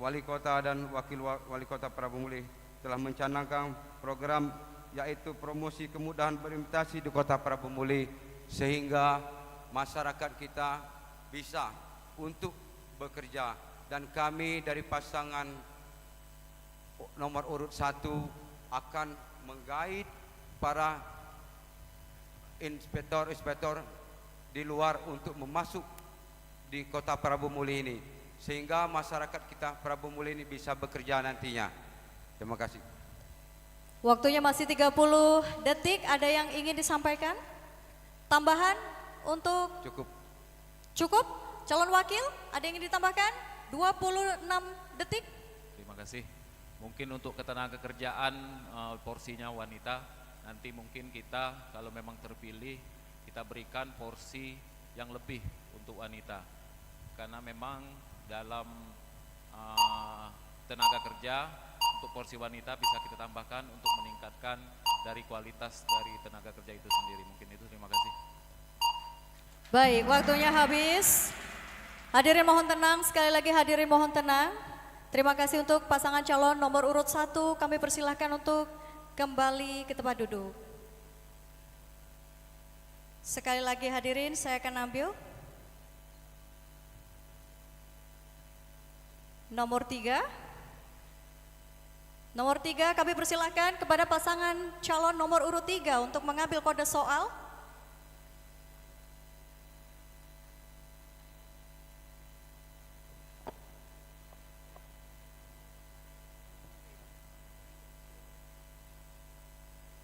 T: wali kota dan wakil wali kota Pramuli telah mencanangkan program yaitu promosi kemudahan berinvestasi di Kota Pramuli sehingga masyarakat kita bisa untuk bekerja, dan kami dari pasangan nomor urut 1 akan menggait para inspektor-inspektor di luar untuk di Kota Prabu Muli ini, sehingga masyarakat kita Prabu Muli ini bisa bekerja nantinya. Terima kasih.
B: Waktunya masih 30 detik, ada yang ingin disampaikan? Tambahan untuk?
T: Cukup.
B: Cukup? Calon wakil, ada yang ingin ditambahkan? 26 detik.
J: Terima kasih. Mungkin untuk ketenaga kerjaan porsinya wanita, nanti mungkin kita kalau memang terpilih, kita berikan porsi yang lebih untuk wanita. Karena memang dalam tenaga kerja, untuk porsi wanita bisa kita tambahkan untuk meningkatkan dari kualitas dari tenaga kerja itu sendiri. Mungkin itu, terima kasih.
B: Baik, waktunya habis. Hadirin mohon tenang, sekali lagi hadirin mohon tenang. Terima kasih untuk pasangan calon nomor urut 1, kami persilahkan untuk kembali ke tempat duduk. Sekali lagi hadirin, saya akan ambil nomor 3. Nomor 3 kami persilahkan kepada pasangan calon nomor urut 3 untuk mengambil kode soal.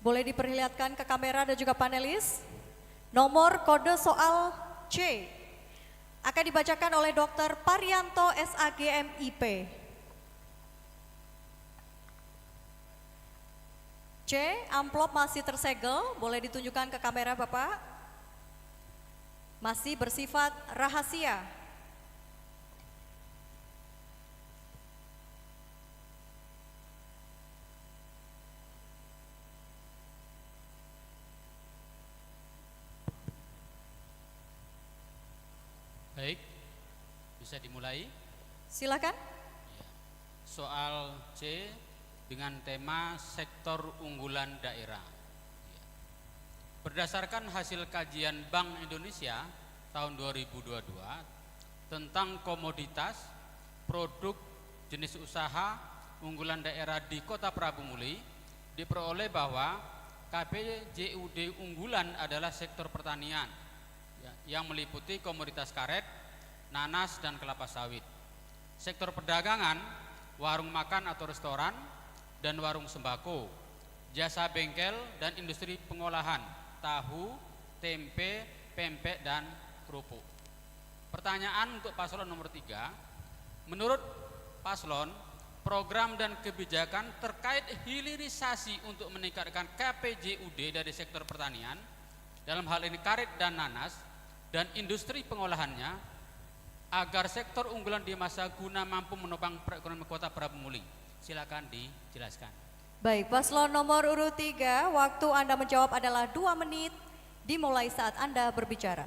B: Boleh diperlihatkan ke kamera dan juga panelis. Nomor kode soal C akan dibacakan oleh Dr. Parianto SAGMIP. C, amplop masih tersegel, boleh ditunjukkan ke kamera Bapak. Masih bersifat rahasia.
K: Baik, bisa dimulai.
B: Silakan.
K: Soal C dengan tema sektor unggulan daerah. Berdasarkan hasil kajian Bank Indonesia tahun 2022 tentang komoditas, produk, jenis usaha unggulan daerah di Kota Prabu Muli, diperoleh bahwa KPJUD unggulan adalah sektor pertanian yang meliputi komoditas karet, nanas, dan kelapa sawit. Sektor perdagangan, warung makan atau restoran, dan warung sembako, jasa bengkel, dan industri pengolahan, tahu, tempe, pempek, dan kerupuk. Pertanyaan untuk paslon nomor 3, menurut paslon, program dan kebijakan terkait hilirisasi untuk meningkatkan KPJUD dari sektor pertanian, dalam hal ini karet dan nanas, dan industri pengolahannya, agar sektor unggulan di masa guna mampu menopang perekonomian Kota Prabu Muli. Silakan dijelaskan.
B: Baik, paslon nomor urut 3, waktu Anda menjawab adalah 2 menit, dimulai saat Anda berbicara.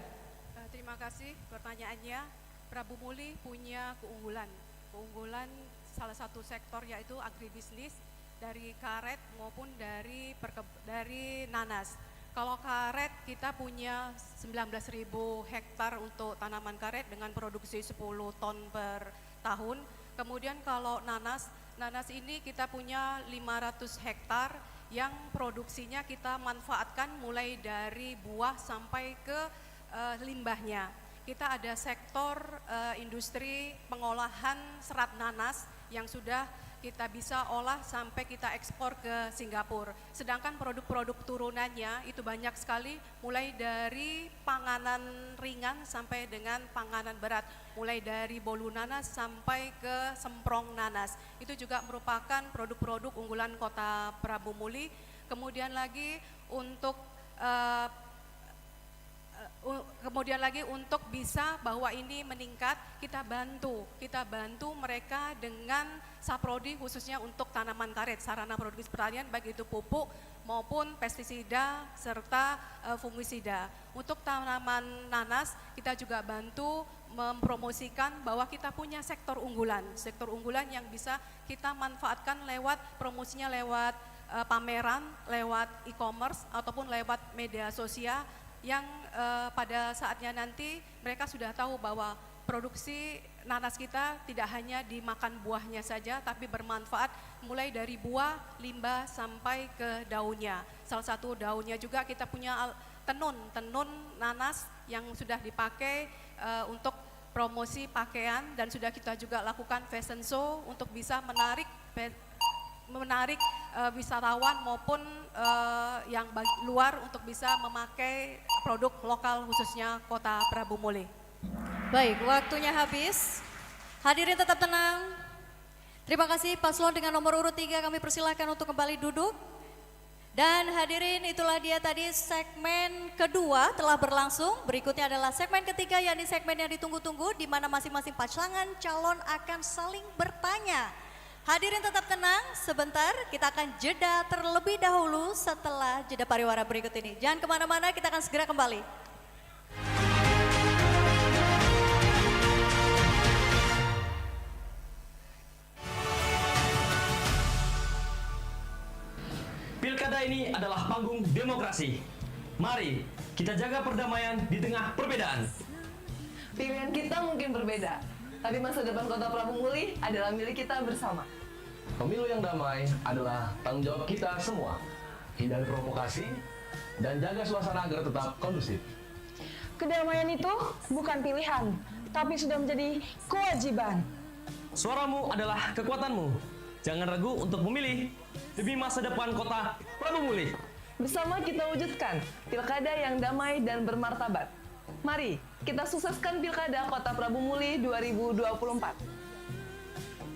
E: Terima kasih pertanyaannya. Prabu Muli punya keunggulan. Keunggulan salah satu sektor yaitu agribisnis dari karet maupun dari nanas. Kalau karet kita punya 19.000 hektar untuk tanaman karet dengan produksi 10 ton per tahun. Kemudian kalau nanas ini kita punya 500 hektar yang produksinya kita manfaatkan mulai dari buah sampai ke limbahnya. Kita ada sektor industri pengolahan serat nanas yang sudah kita bisa olah sampai kita ekspor ke Singapura. Sedangkan produk-produk turunannya itu banyak sekali, mulai dari panganan ringan sampai dengan panganan berat. Mulai dari bolu nanas sampai ke semprong nanas. Itu juga merupakan produk-produk unggulan Kota Prabu Muli. Kemudian lagi untuk bisa bahwa ini meningkat, kita bantu mereka dengan saprodi khususnya untuk tanaman karet, sarana produksi pertanian baik itu pupuk maupun pestisida serta fungisida. Untuk tanaman nanas kita juga bantu mempromosikan bahwa kita punya sektor unggulan yang bisa kita manfaatkan lewat promosinya lewat pameran, lewat e-commerce ataupun lewat media sosial yang pada saatnya nanti mereka sudah tahu bahwa produksi nanas kita tidak hanya dimakan buahnya saja tapi bermanfaat mulai dari buah, limbah sampai ke daunnya. Salah satu daunnya juga kita punya tenun nanas yang sudah dipakai untuk promosi pakaian dan sudah kita juga lakukan fashion show untuk bisa menarik wisatawan maupun yang luar untuk bisa memakai produk lokal khususnya Kota Prabu Muli.
B: Baik, waktunya habis. Hadirin tetap tenang. Terima kasih paslon dengan nomor urut 3 kami persilahkan untuk kembali duduk. Dan hadirin, itulah dia tadi segmen kedua telah berlangsung. Berikutnya adalah segmen ketiga, yakni segmen yang ditunggu-tunggu di mana masing-masing pasangan calon akan saling bertanya. Hadirin tetap tenang, sebentar kita akan jeda terlebih dahulu setelah jeda pariwara berikut ini. Jangan kemana-mana, kita akan segera kembali.
A: Pilkada ini adalah panggung demokrasi. Mari kita jaga perdamaian di tengah perbedaan.
V: Pilihan kita mungkin berbeda, tapi masa depan Kota Prabu Muli adalah milik kita bersama.
C: Pemilu yang damai adalah tanggung jawab kita semua. Hindari provokasi dan jaga suasana agar tetap kondusif.
D: Kedamaian itu bukan pilihan, tapi sudah menjadi kewajiban.
A: Suaramu adalah kekuatanmu. Jangan ragu untuk memilih demi masa depan Kota Prabu Muli.
V: Bersama kita wujudkan pilkada yang damai dan bermartabat. Mari kita sukseskan pilkada Kota Prabu Muli 2024.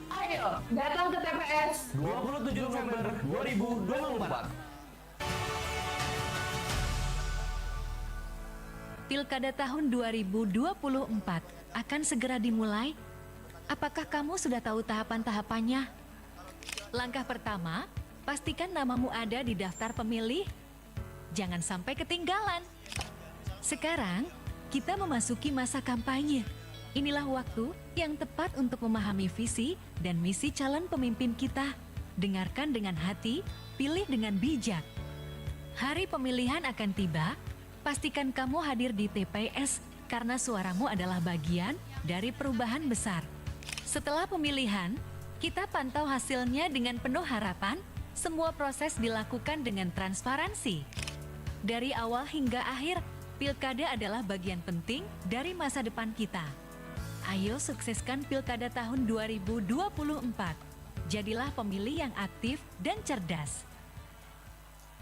D: Ayo, datang ke TPS
A: 27 November 2024.
W: Pilkada tahun 2024 akan segera dimulai. Apakah kamu sudah tahu tahapan-tahapannya? Langkah pertama, pastikan namamu ada di daftar pemilih. Jangan sampai ketinggalan. Sekarang, kita memasuki masa kampanye. Inilah waktu yang tepat untuk memahami visi dan misi calon pemimpin kita. Dengarkan dengan hati, pilih dengan bijak. Hari pemilihan akan tiba, pastikan kamu hadir di TPS karena suaramu adalah bagian dari perubahan besar. Setelah pemilihan, kita pantau hasilnya dengan penuh harapan. Semua proses dilakukan dengan transparansi. Dari awal hingga akhir, pilkada adalah bagian penting dari masa depan kita. Ayo sukseskan pilkada tahun 2024. Jadilah pemilih yang aktif dan cerdas.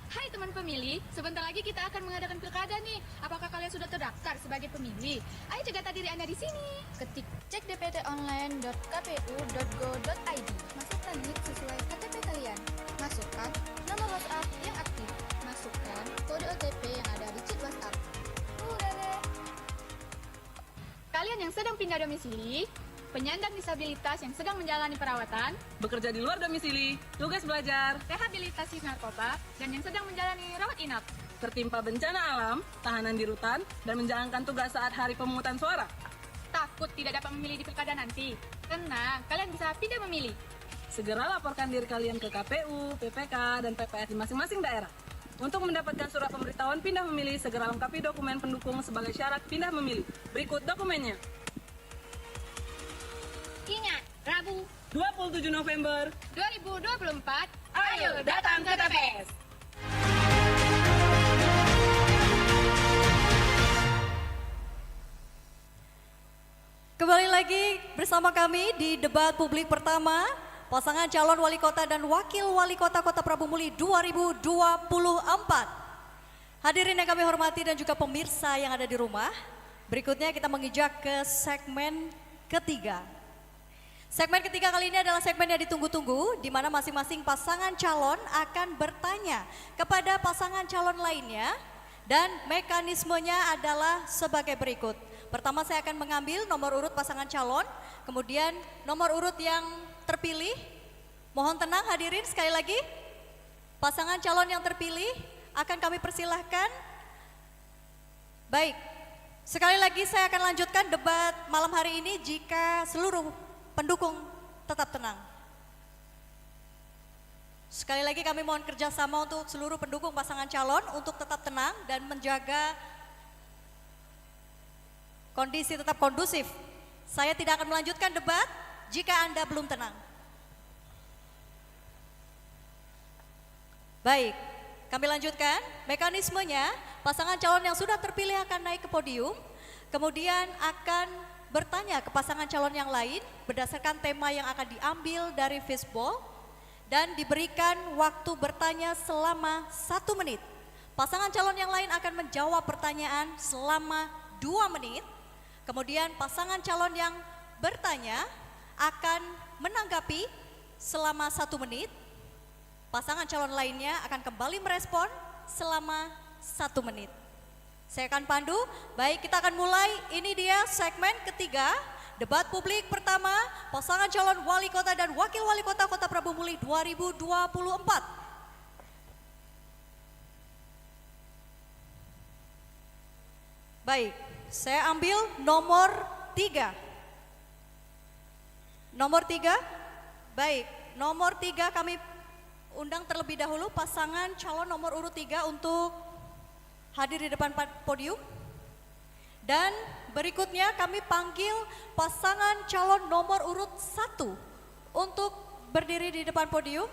F: Hai teman pemilih, sebentar lagi kita akan mengadakan pilkada nih. Apakah kalian sudah terdaftar sebagai pemilih? Ayo cegat diri Anda di sini. Ketik cek dptonline.kpu.go.id. Masukkan nik sesuai KTP kalian. Masukkan nomor WhatsApp yang aktif. Masukkan kode OTP yang ada di chat WhatsApp. Udah deh. Kalian yang sedang pindah domisili, penyandang disabilitas yang sedang menjalani perawatan,
M: Bekerja di luar domisili, tugas belajar,
F: rehabilitasi narkoba, dan yang sedang menjalani rawat inap.
M: tertimpa bencana alam, tahanan di rutan, dan menjalankan tugas saat hari pemungutan suara.
F: Takut tidak dapat memilih di pilkada nanti? Tenang, kalian bisa pindah memilih.
M: Segera laporkan diri kalian ke KPU, PPK, dan PPS di masing-masing daerah. Untuk mendapatkan surat pemberitahuan pindah memilih, segera lengkapi dokumen pendukung sebagai syarat pindah memilih. Berikut dokumennya.
F: Ingat, Rabu
M: 27 November
F: 2024,
M: ayo datang ke TPS.
B: Kembali lagi bersama kami di debat publik pertama pasangan calon wali kota dan wakil wali kota Kota Prabu Muli 2024. Hadirin yang kami hormati dan juga pemirsa yang ada di rumah, berikutnya kita menginjak ke segmen ketiga. Segmen ketiga kali ini adalah segmen yang ditunggu-tunggu, di mana masing-masing pasangan calon akan bertanya kepada pasangan calon lainnya, dan mekanismenya adalah sebagai berikut. Pertama saya akan mengambil nomor urut pasangan calon, kemudian nomor urut yang terpilih. Mohon tenang hadirin, sekali lagi pasangan calon yang terpilih akan kami persilahkan. Baik, sekali lagi saya akan lanjutkan debat malam hari ini jika seluruh pendukung tetap tenang. Sekali lagi kami mohon kerjasama untuk seluruh pendukung pasangan calon untuk tetap tenang dan menjaga kondisi tetap kondusif. Saya tidak akan melanjutkan debat jika Anda belum tenang. Baik, kami lanjutkan. Mekanismenya, pasangan calon yang sudah terpilih akan naik ke podium, kemudian akan bertanya ke pasangan calon yang lain berdasarkan tema yang akan diambil dari fishbowl dan diberikan waktu bertanya selama 1 menit. Pasangan calon yang lain akan menjawab pertanyaan selama 2 menit. Kemudian pasangan calon yang bertanya akan menanggapi selama 1 menit. Pasangan calon lainnya akan kembali merespon selama 1 menit. Saya akan pandu, baik kita akan mulai, ini dia segmen ketiga, debat publik pertama, pasangan calon wali kota dan wakil wali kota Kota Prabu Muli 2024. Baik, saya ambil nomor 3. Nomor 3, baik, nomor 3 kami undang terlebih dahulu pasangan calon nomor urut 3 untuk hadir di depan podium. Dan berikutnya kami panggil pasangan calon nomor urut 1 untuk berdiri di depan podium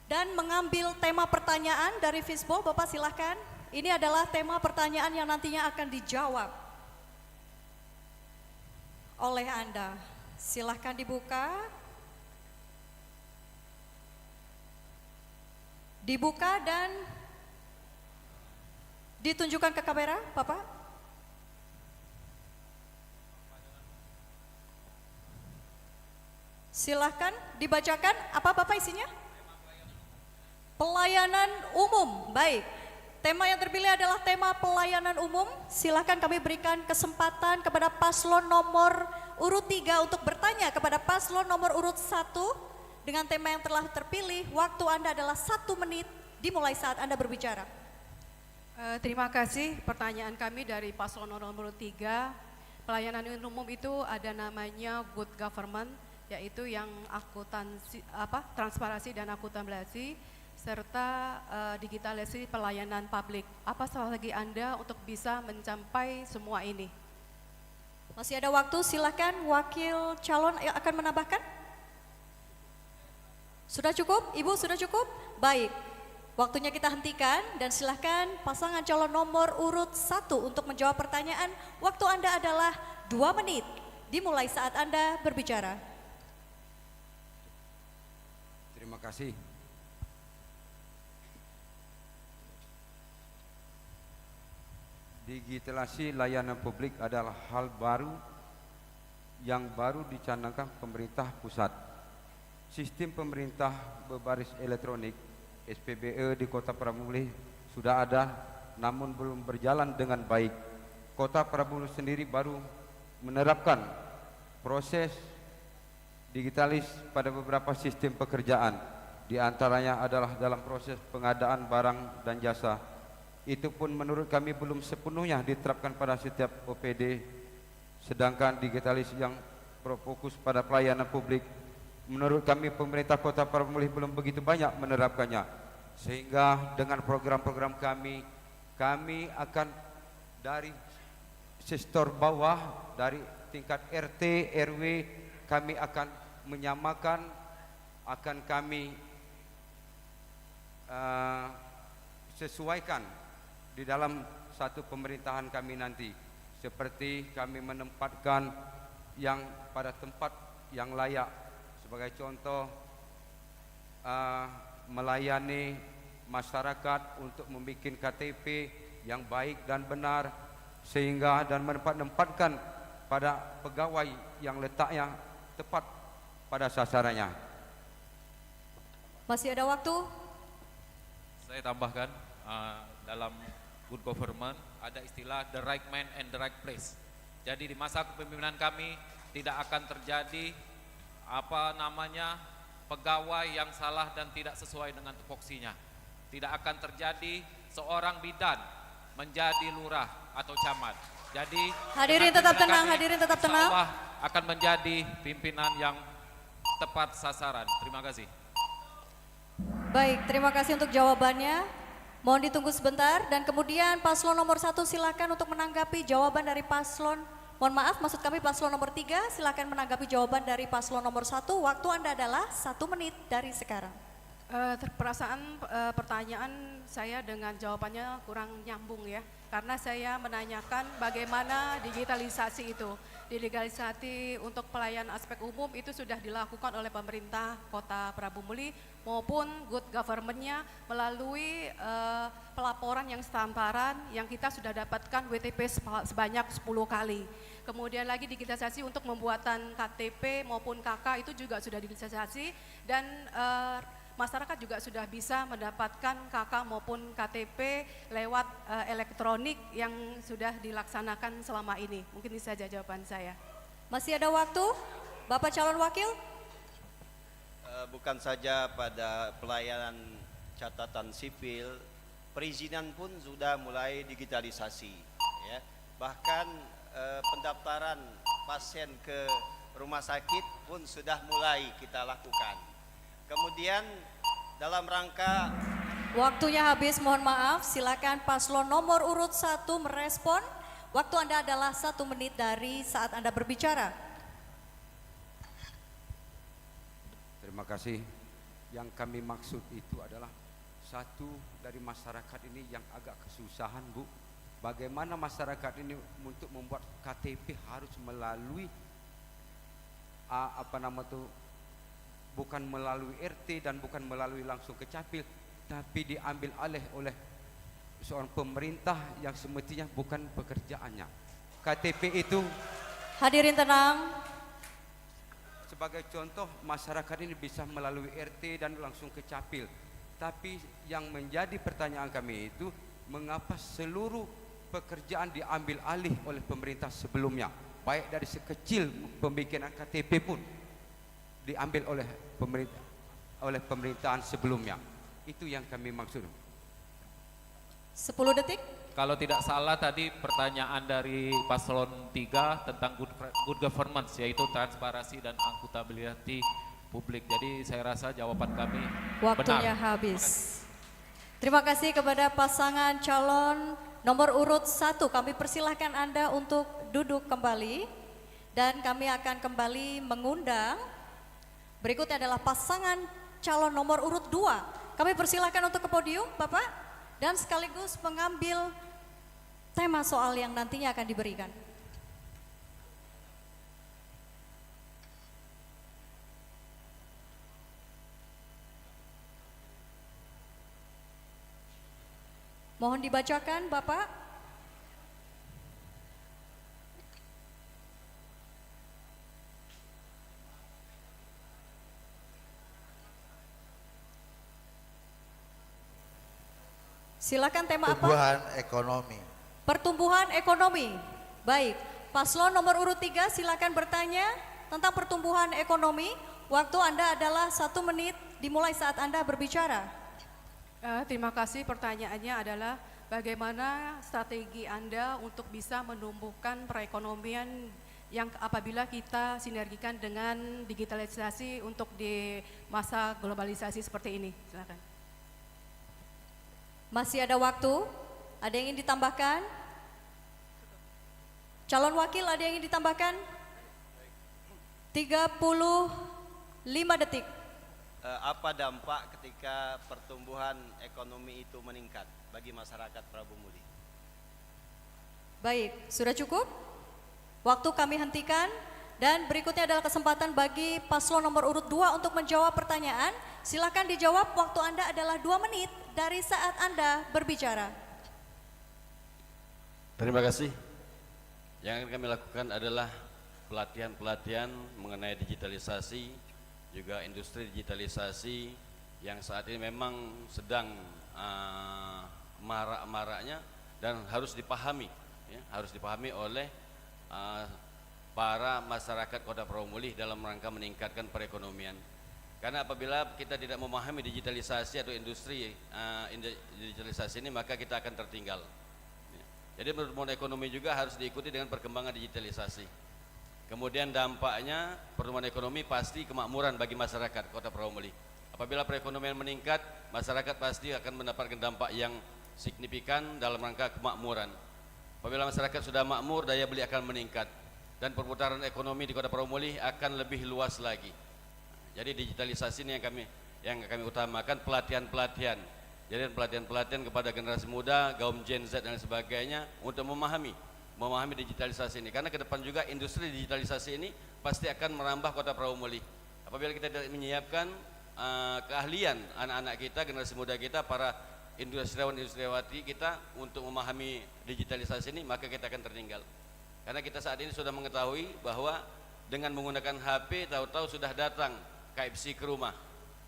B: dan mengambil tema pertanyaan dari fishbowl. Bapak silahkan, ini adalah tema pertanyaan yang nantinya akan dijawab oleh Anda. Silahkan dibuka. Dibuka dan ditunjukkan ke kamera, Bapak. Silahkan dibacakan, apa Bapak isinya? Pelayanan umum, baik. Tema yang terpilih adalah tema pelayanan umum. Silahkan kami berikan kesempatan kepada paslon nomor urut 3 untuk bertanya kepada paslon nomor urut 1 dengan tema yang telah terpilih. Waktu Anda adalah 1 menit, dimulai saat Anda berbicara.
E: Terima kasih. Pertanyaan kami dari paslon nomor 3, pelayanan umum itu ada namanya good government, yaitu yang akuntansi, transparansi dan akuntansi serta digitalisasi pelayanan publik. Apa strategi Anda untuk bisa mencapai semua ini?
B: Masih ada waktu, silakan wakil calon yang akan menambahkan. Sudah cukup? Ibu sudah cukup? Baik. Waktunya kita hentikan dan silahkan pasangan calon nomor urut 1 untuk menjawab pertanyaan. Waktu Anda adalah 2 menit, dimulai saat Anda berbicara.
T: Terima kasih. Digitalisasi layanan publik adalah hal baru yang baru dicanangkan pemerintah pusat. Sistem pemerintah berbaris elektronik SPBE di Kota Prabu Muli sudah ada, namun belum berjalan dengan baik. Kota Prabu Muli sendiri baru menerapkan proses digitalis pada beberapa sistem pekerjaan. Di antaranya adalah dalam proses pengadaan barang dan jasa. Itu pun menurut kami belum sepenuhnya diterapkan pada setiap OPD. Sedangkan digitalis yang berfokus pada pelayanan publik, menurut kami pemerintah Kota Prabu Muli belum begitu banyak menerapkannya. Sehingga dengan program-program kami akan dari sektor bawah, dari tingkat RT, RW, kami akan menyamakan, akan kami sesuaikan di dalam satu pemerintahan kami nanti. Seperti kami menempatkan yang pada tempat yang layak. Sebagai contoh, melayani masyarakat untuk membuat KTP yang baik dan benar, sehingga dan menempatkan pada pegawai yang letaknya tepat pada sasarannya.
B: Masih ada waktu?
J: Saya tambahkan, dalam good government ada istilah the right man and the right place. Jadi di masa kepemimpinan kami tidak akan terjadi pegawai yang salah dan tidak sesuai dengan tupoksinya. Tidak akan terjadi seorang bidan menjadi lurah atau camat. Jadi
B: hadirin tetap tenang, hadirin tetap tenang.
J: Allah akan menjadi pimpinan yang tepat sasaran. Terima kasih.
B: Baik, terima kasih untuk jawabannya. Mohon ditunggu sebentar dan kemudian paslon nomor 1 silakan untuk menanggapi jawaban dari paslon. Mohon maaf, maksud kami paslon nomor 3 silakan menanggapi jawaban dari paslon nomor 1. Waktu Anda adalah 1 menit dari sekarang.
E: Perasaan pertanyaan saya dengan jawabannya kurang nyambung ya, karena saya menanyakan bagaimana digitalisasi itu. Digitalisasi untuk pelayanan aspek umum itu sudah dilakukan oleh pemerintah Kota Prabu Muli maupun good government-nya melalui pelaporan yang setambaran yang kita sudah dapatkan WTP sebanyak 10 kali. Kemudian lagi digitalisasi untuk pembuatan KTP maupun KK itu juga sudah digitalisasi, dan masyarakat juga sudah bisa mendapatkan KK maupun KTP lewat elektronik yang sudah dilaksanakan selama ini. Mungkin ini saja jawaban saya.
B: Masih ada waktu, Bapak calon wakil?
L: Bukan saja pada pelayanan catatan sipil, perizinan pun sudah mulai digitalisasi. Ya. Bahkan pendaftaran pasien ke rumah sakit pun sudah mulai kita lakukan. Kemudian dalam rangka
B: Waktunya habis, mohon maaf. Silakan paslon nomor urut 1 merespon. Waktu Anda adalah 1 menit dari saat Anda berbicara.
T: Terima kasih. Yang kami maksud itu adalah satu dari masyarakat ini yang agak kesusahan, Bu. Bagaimana masyarakat ini untuk membuat KTP harus melalui bukan melalui RT dan bukan melalui langsung ke Capil, tapi diambil alih oleh seorang pemerintah yang semestinya bukan pekerjaannya. KTP itu,
B: hadirin tenang.
T: sebagai contoh, masyarakat ini bisa melalui RT dan langsung ke Capil. Tapi yang menjadi pertanyaan kami itu, mengapa seluruh pekerjaan diambil alih oleh pemerintah sebelumnya, baik dari sekecil pembikinan KTP pun diambil oleh pemerintahan sebelumnya. Itu yang kami maksud.
B: 10 detik.
J: Kalau tidak salah tadi pertanyaan dari paslon 3 tentang good governance, yaitu transparansi dan akuntabilitas publik. Jadi saya rasa jawaban kami
B: Waktunya
J: benar.
B: habis. Terima kasih kepada pasangan calon nomor urut 1. Kami persilahkan Anda untuk duduk kembali dan kami akan kembali mengundang. Berikutnya adalah pasangan calon nomor urut 2. Kami persilahkan untuk ke podium, Bapak, dan sekaligus mengambil tema soal yang nantinya akan diberikan. Mohon dibacakan, Bapak. Silakan, tema apa?
H: Pertumbuhan ekonomi.
B: Pertumbuhan ekonomi. Baik, paslon nomor urut 3 silakan bertanya tentang pertumbuhan ekonomi. Waktu Anda adalah 1 menit dimulai saat Anda berbicara.
E: Terima kasih. Pertanyaannya adalah bagaimana strategi Anda untuk bisa menumbuhkan perekonomian yang apabila kita sinergikan dengan digitalisasi untuk di masa globalisasi seperti ini. Silakan.
B: Masih ada waktu? Ada yang ingin ditambahkan? Calon wakil ada yang ingin ditambahkan? 35 detik.
L: apa dampak ketika pertumbuhan ekonomi itu meningkat bagi masyarakat Prabu Muli?
B: Baik, sudah cukup? Waktu kami hentikan dan berikutnya adalah kesempatan bagi paslon nomor urut 2 untuk menjawab pertanyaan. Silakan dijawab, waktu Anda adalah 2 menit dari saat Anda berbicara.
U: Terima kasih. Yang akan kami lakukan adalah pelatihan-pelatihan mengenai digitalisasi, juga industri digitalisasi yang saat ini memang sedang marak-maraknya dan harus dipahami, ya, harus dipahami oleh para masyarakat Kota Prabu Muli dalam rangka meningkatkan perekonomian. Karena apabila kita tidak memahami digitalisasi atau industri digitalisasi ini, maka kita akan tertinggal. Jadi pertumbuhan ekonomi juga harus diikuti dengan perkembangan digitalisasi. Kemudian dampaknya pertumbuhan ekonomi pasti kemakmuran bagi masyarakat Kota Prabu Muli. Apabila perekonomian meningkat, masyarakat pasti akan mendapatkan dampak yang signifikan dalam rangka kemakmuran. Apabila masyarakat sudah makmur, daya beli akan meningkat dan perputaran ekonomi di Kota Prabu Muli akan lebih luas lagi. Jadi digitalisasi ini yang kami yang kami utamakan pelatihan-pelatihan. Jadi pelatihan-pelatihan kepada generasi muda, kaum Gen Z dan sebagainya untuk memahami digitalisasi ini. Karena ke depan juga industri digitalisasi ini pasti akan merambah Kota Prabu-Muli. Apabila kita tidak menyiapkan keahlian anak-anak kita, generasi muda kita, para industriawan-industriawati kita untuk memahami digitalisasi ini, maka kita akan tertinggal. Karena kita saat ini sudah mengetahui bahwa dengan menggunakan HP tahu-tahu sudah datang KFC ke rumah,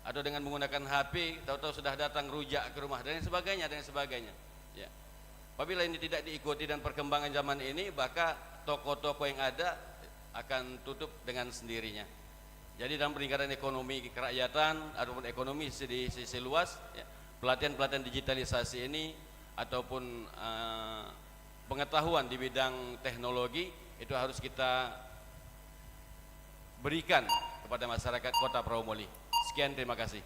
U: atau dengan menggunakan HP tahu-tahu sudah datang rujak ke rumah dan sebagainya ya. Apabila ini tidak diikuti dan perkembangan zaman ini, maka toko-toko yang ada akan tutup dengan sendirinya. Jadi dalam peningkatan ekonomi kerakyatan ataupun ekonomi di sisi luas ya, pelatihan-pelatihan digitalisasi ini ataupun pengetahuan di bidang teknologi itu harus kita berikan kepada masyarakat Kota Prabu-Muli. Sekian, terima kasih.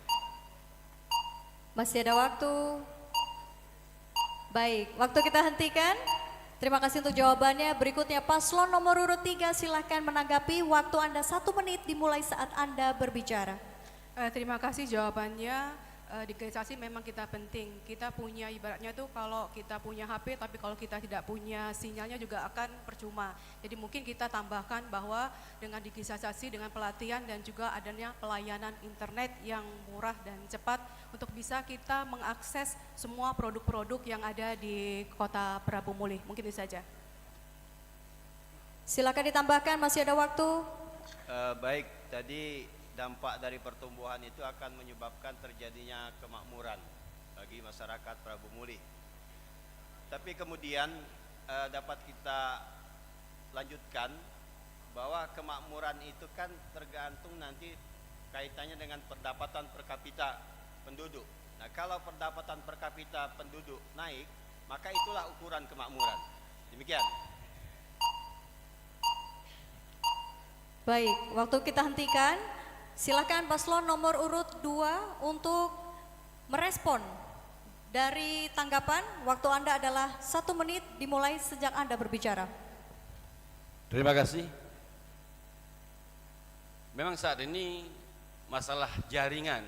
B: Masih ada waktu. Baik, waktu kita hentikan. Terima kasih untuk jawabannya. Berikutnya paslon nomor urut 3 silahkan menanggapi. Waktu Anda 1 menit dimulai saat Anda berbicara.
E: Terima kasih jawabannya. Digitalisasi memang kita penting. Kita punya ibaratnya tuh kalau kita punya HP tapi kalau kita tidak punya sinyalnya juga akan percuma. Jadi mungkin kita tambahkan bahwa dengan digitalisasi, dengan pelatihan dan juga adanya pelayanan internet yang murah dan cepat untuk bisa kita mengakses semua produk-produk yang ada di Kota Prabu-Muli. Mungkin itu saja.
B: Silakan ditambahkan, masih ada waktu.
L: Baik, tadi dampak dari pertumbuhan itu akan menyebabkan terjadinya kemakmuran bagi masyarakat Prabu-Muli. Tapi kemudian dapat kita lanjutkan bahwa kemakmuran itu kan tergantung nanti kaitannya dengan pendapatan per kapita penduduk. Nah, kalau pendapatan per kapita penduduk naik, maka itulah ukuran kemakmuran. Demikian.
B: Baik, waktu kita hentikan. Silakan paslon nomor urut 2 untuk merespon dari tanggapan. Waktu Anda adalah 1 menit dimulai sejak Anda berbicara.
U: Terima kasih. Memang saat ini masalah jaringan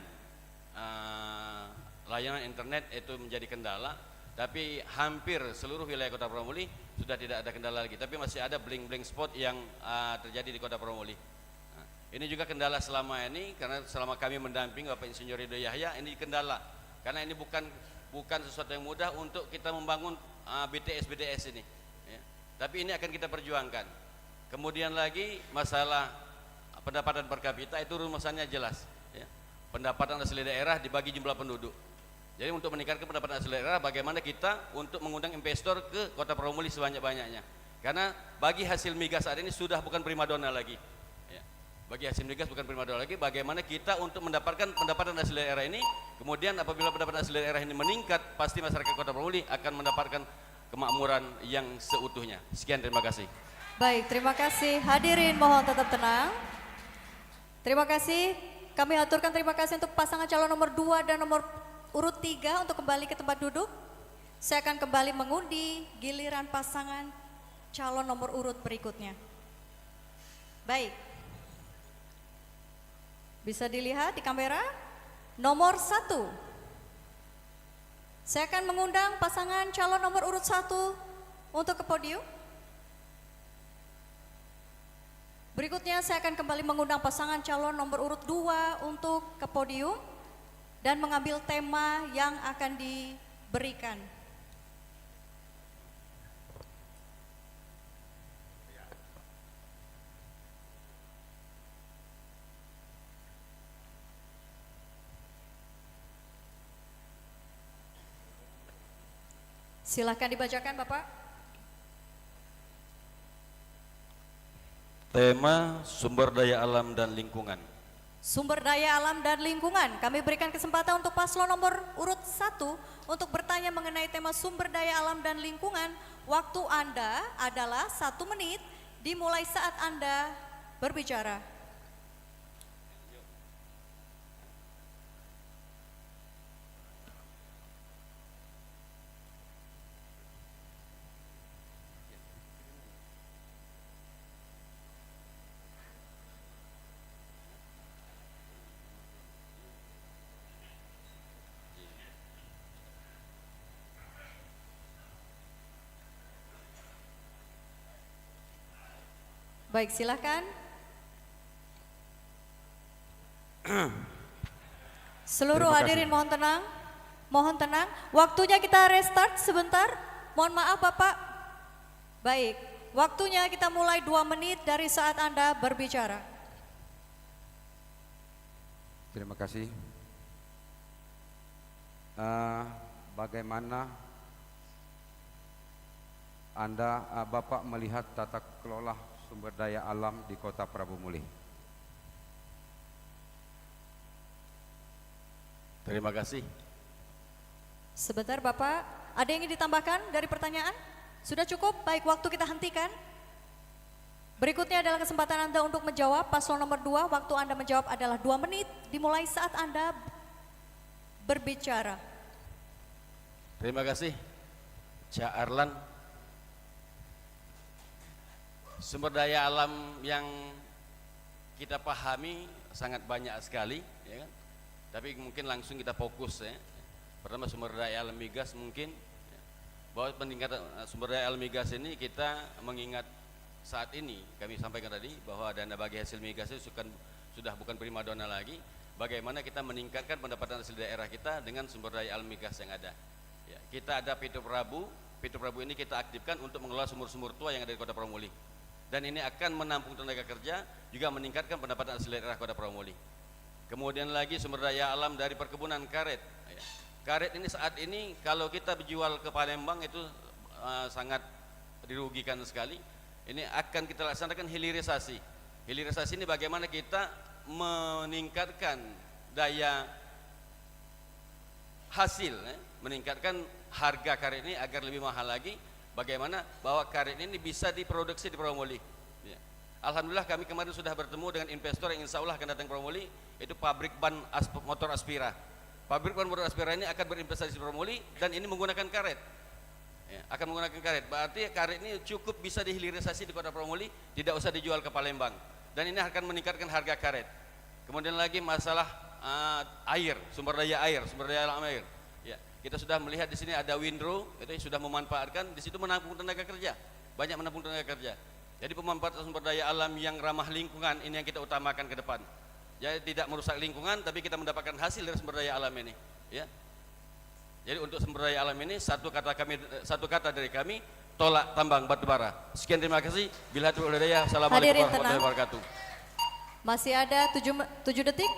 U: layanan internet itu menjadi kendala, tapi hampir seluruh wilayah Kota Prabu-Muli sudah tidak ada kendala lagi, tapi masih ada bling-bling spot yang terjadi di Kota Prabu-Muli. Ini juga kendala selama ini, karena selama kami mendamping Bapak Insinyur Ridho Yahya, ini kendala. Karena ini bukan sesuatu yang mudah untuk kita membangun BTS ini. Ya. Tapi ini akan kita perjuangkan. Kemudian lagi masalah pendapatan per kapita itu rumusannya jelas. Ya. Pendapatan asli daerah dibagi jumlah penduduk. Jadi untuk meningkatkan pendapatan asli daerah, bagaimana kita untuk mengundang investor ke Kota Prabu-Muli sebanyak-banyaknya. Karena bagi hasil migas saat ini sudah bukan primadona lagi. Bagi hasil migas bukan primadona lagi, bagaimana kita untuk mendapatkan pendapatan asli daerah ini, kemudian apabila pendapatan asli daerah ini meningkat, pasti masyarakat Kota Prabu-Muli akan mendapatkan kemakmuran yang seutuhnya. Sekian, terima kasih.
B: Baik, terima kasih. Hadirin mohon tetap tenang. Terima kasih. Kami aturkan terima kasih untuk pasangan calon nomor 2 dan nomor urut 3 untuk kembali ke tempat duduk. Saya akan kembali mengundi giliran pasangan calon nomor urut berikutnya. Baik. Bisa dilihat di kamera, nomor 1. Saya akan mengundang pasangan calon nomor urut 1 untuk ke podium. Berikutnya saya akan kembali mengundang pasangan calon nomor urut 2 untuk ke podium dan mengambil tema yang akan diberikan. Silakan dibacakan, Bapak.
U: Tema sumber daya alam dan lingkungan.
B: Sumber daya alam dan lingkungan. Kami berikan kesempatan untuk paslon nomor urut 1 untuk bertanya mengenai tema sumber daya alam dan lingkungan. Waktu Anda adalah 1 menit dimulai saat Anda berbicara. Baik, silakan. Seluruh
T: Terima kasih.
B: hadirin mohon tenang. Mohon tenang. Waktunya kita restart sebentar. Mohon maaf Bapak. Baik, waktunya kita mulai 2 menit dari saat Anda berbicara.
T: Terima kasih. Bagaimana Anda, Bapak melihat tata kelola sumber daya alam di Kota Prabu Muli?
U: Terima kasih.
B: Sebentar Bapak, ada yang ingin ditambahkan dari pertanyaan? Sudah cukup? Baik, waktu kita hentikan. Berikutnya adalah kesempatan Anda untuk menjawab. Paslon nomor 2, waktu Anda menjawab adalah 2 menit, dimulai saat Anda berbicara.
U: Terima kasih, Cak Arlan. Sumber daya alam yang kita pahami sangat banyak sekali, ya kan? Tapi mungkin langsung kita fokus ya. Pertama sumber daya alam migas mungkin, ya. Bahwa peningkatan sumber daya alam migas ini kita mengingat saat ini kami sampaikan tadi bahwa dana bagi hasil migas itu sudah bukan primadona lagi. Bagaimana kita meningkatkan pendapatan hasil daerah kita dengan sumber daya alam migas yang ada. Ya, kita ada Pitu Prabu ini kita aktifkan untuk mengelola sumur-sumur tua yang ada di Kota Prabu Muli. Dan ini akan menampung tenaga kerja, juga meningkatkan pendapatan hasil daerah Kota Prabu Muli. Kemudian lagi sumber daya alam dari perkebunan karet. Ya. Karet ini saat ini kalau kita berjual ke Palembang itu sangat dirugikan sekali. Ini akan kita laksanakan hilirisasi. Hilirisasi ini bagaimana kita meningkatkan daya hasil, meningkatkan harga karet ini agar lebih mahal lagi. Bagaimana bahwa karet ini bisa diproduksi di Prabu Muli. Ya. Alhamdulillah kami kemarin sudah bertemu dengan investor yang insya Allah akan datang ke Prabu Muli, itu pabrik ban motor Aspira. Pabrik ban motor Aspira ini akan berinvestasi di Prabu Muli dan ini menggunakan karet. Ya, akan menggunakan karet. Berarti karet ini cukup bisa dihilirisasi di Kota Prabu Muli, tidak usah dijual ke Palembang. Dan ini akan meningkatkan harga karet. Kemudian lagi masalah air, sumber daya alam air. Ya, kita sudah melihat di sini ada windrow, itu sudah memanfaatkan, di situ menampung tenaga kerja, banyak menampung tenaga kerja. Jadi pemanfaatan sumber daya alam yang ramah lingkungan ini yang kita utamakan ke depan. Jadi tidak merusak lingkungan, tapi kita mendapatkan hasil dari sumber daya alam ini. Ya. Jadi untuk sumber daya alam ini satu kata dari kami, tolak tambang batubara. Sekian, terima kasih. Bila hati daya, assalamualaikum warahmatullahi wabarakatuh.
B: Masih ada 7 detik.